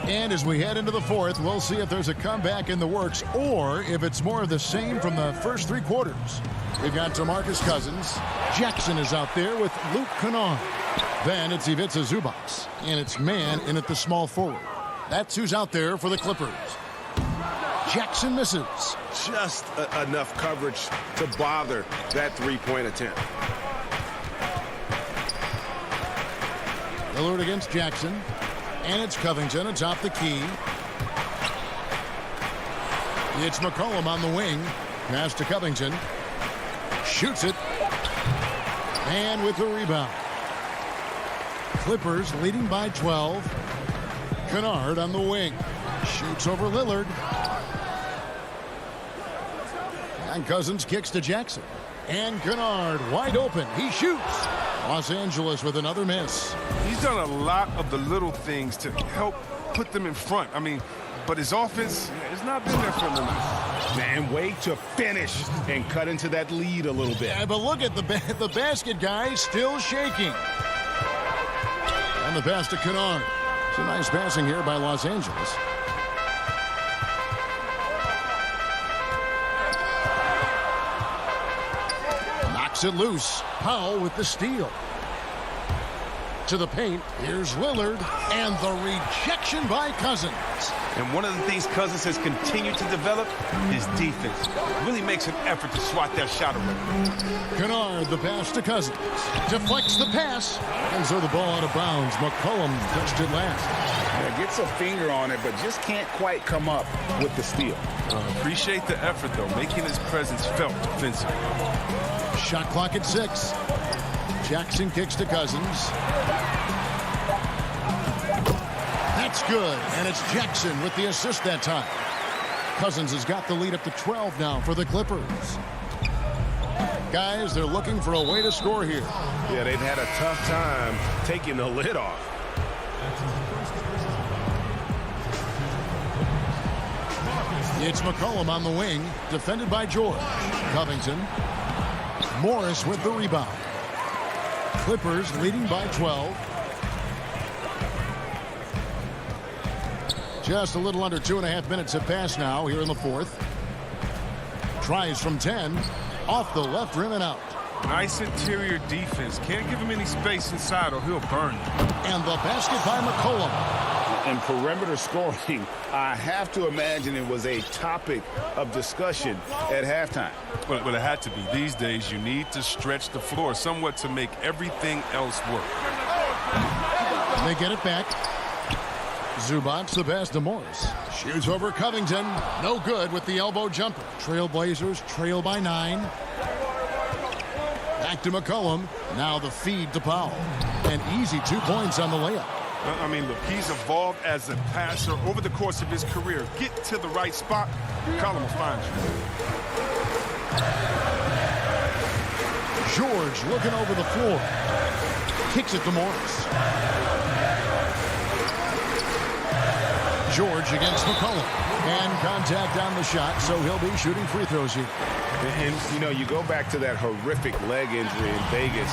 And as we head into the 4th, we'll see if there's a comeback in the works or if it's more of the same from the first 3 quarters. We've got DeMarcus Cousins. Jackson is out there with Luke Kennard. Then it's Ivica Zubac, and it's man in at the small forward. That's who's out there for the Clippers. Jackson misses. Just enough coverage to bother that 3-point attempt. Lillard against Jackson. And it's Covington atop the key. It's McCollum on the wing. Pass to Covington. Shoots it. And with the rebound. Clippers leading by 12. Kennard on the wing. Shoots over Lillard. And Cousins kicks to Jackson. And Kennard wide open. He shoots. Los Angeles with another miss. He's done a lot of the little things to help put them in front. I mean, but his offense has not been there for him tonight. Man, way to finish and cut into that lead a little bit. Yeah, but look at the basket guy still shaking. And the pass to Kennard. It's a nice passing here by Los Angeles. Knocks it loose. Powell with the steal. To the paint. Here's Lillard. And the rejection by Cousins. And one of the things Cousins has continued to develop is defense. Really makes an effort to swat that shot away. Kennard, the pass to Cousins. Deflects the pass. And so the ball out of bounds. McCollum touched it last. Yeah, gets a finger on it, but just can't quite come up with the steal. Appreciate the effort, though, making his presence felt defensively. Shot clock at 6. Jackson kicks to Cousins. That's good, and it's Jackson with the assist that time. Cousins has got the lead up to 12 now for the Clippers. Guys, they're looking for a way to score here. Yeah, they've had a tough time taking the lid off. It's McCollum on the wing, defended by George. Covington. Morris with the rebound. Clippers leading by 12. Just a little under 2.5 minutes have passed now here in the fourth. Tries from 10. Off the left rim and out. Nice interior defense. Can't give him any space inside or he'll burn you. And the basket by McCollum. And perimeter scoring, I have to imagine it was a topic of discussion at halftime. Well, it had to be. These days, you need to stretch the floor somewhat to make everything else work. They get it back. Zubac, the pass to Morris. Shoots over Covington. No good with the elbow jumper. Trailblazers trail by 9. Back to McCollum. Now the feed to Powell. An easy 2 points on the layup. I mean, look, he's evolved as a passer over the course of his career. Get to the right spot, McCollum will find you. George looking over the floor. Kicks it to Morris. George against McCollum. And contact on the shot, so he'll be shooting free throws here. And, you know, you go back to that horrific leg injury in Vegas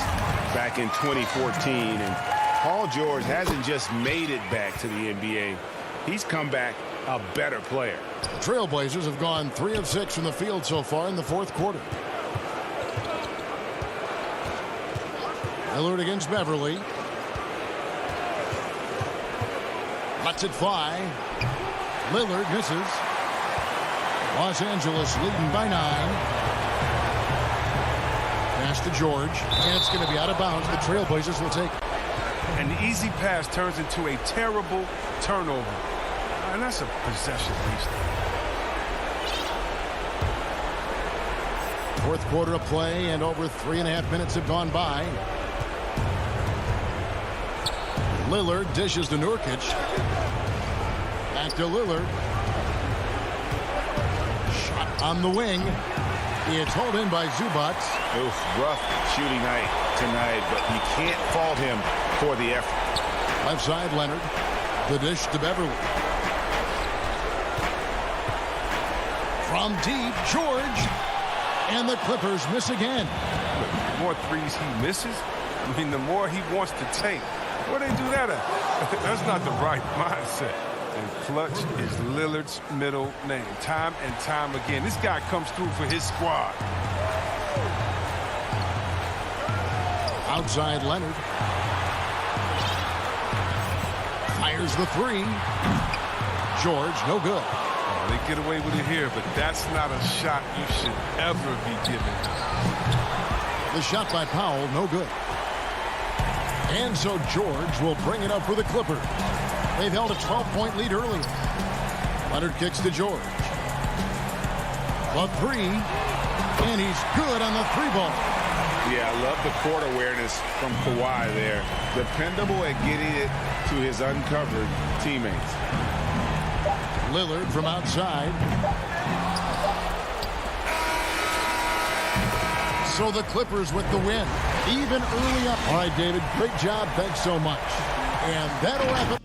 back in 2014, and Paul George hasn't just made it back to the NBA. He's come back a better player. The Trailblazers have gone 3 of 6 from the field so far in the fourth quarter. Lillard against Beverly. Lets it fly. Lillard misses. Los Angeles leading by 9. Pass to George, and it's going to be out of bounds. The Trailblazers will take it. An easy pass turns into a terrible turnover. And that's a possession waste. Fourth quarter of play, and over 3.5 minutes have gone by. Lillard dishes to Nurkic. Back to Lillard. Shot on the wing. It's hauled in by Zubac. Oof, rough shooting night tonight, but you can't fault him for the effort. Left side, Leonard. The dish to Beverly. From deep, George. And the Clippers miss again. The more threes he misses, I mean, the more he wants to take. Where they do that at? That's not the right mindset. And clutch is Lillard's middle name. Time and time again. This guy comes through for his squad. Outside Leonard. Fires the 3. George, no good. Oh, they get away with it here, but that's not a shot you should ever be given. The shot by Powell, no good. And so George will bring it up for the Clippers. They've held a 12-point lead earlier. Leonard kicks to George. The 3. And he's good on the 3-ball. Yeah, I love the court awareness from Kawhi there. Dependable at getting it to his uncovered teammates. Lillard from outside. So the Clippers with the win. Even early up. All right, David, great job. Thanks so much. And that'll wrap it.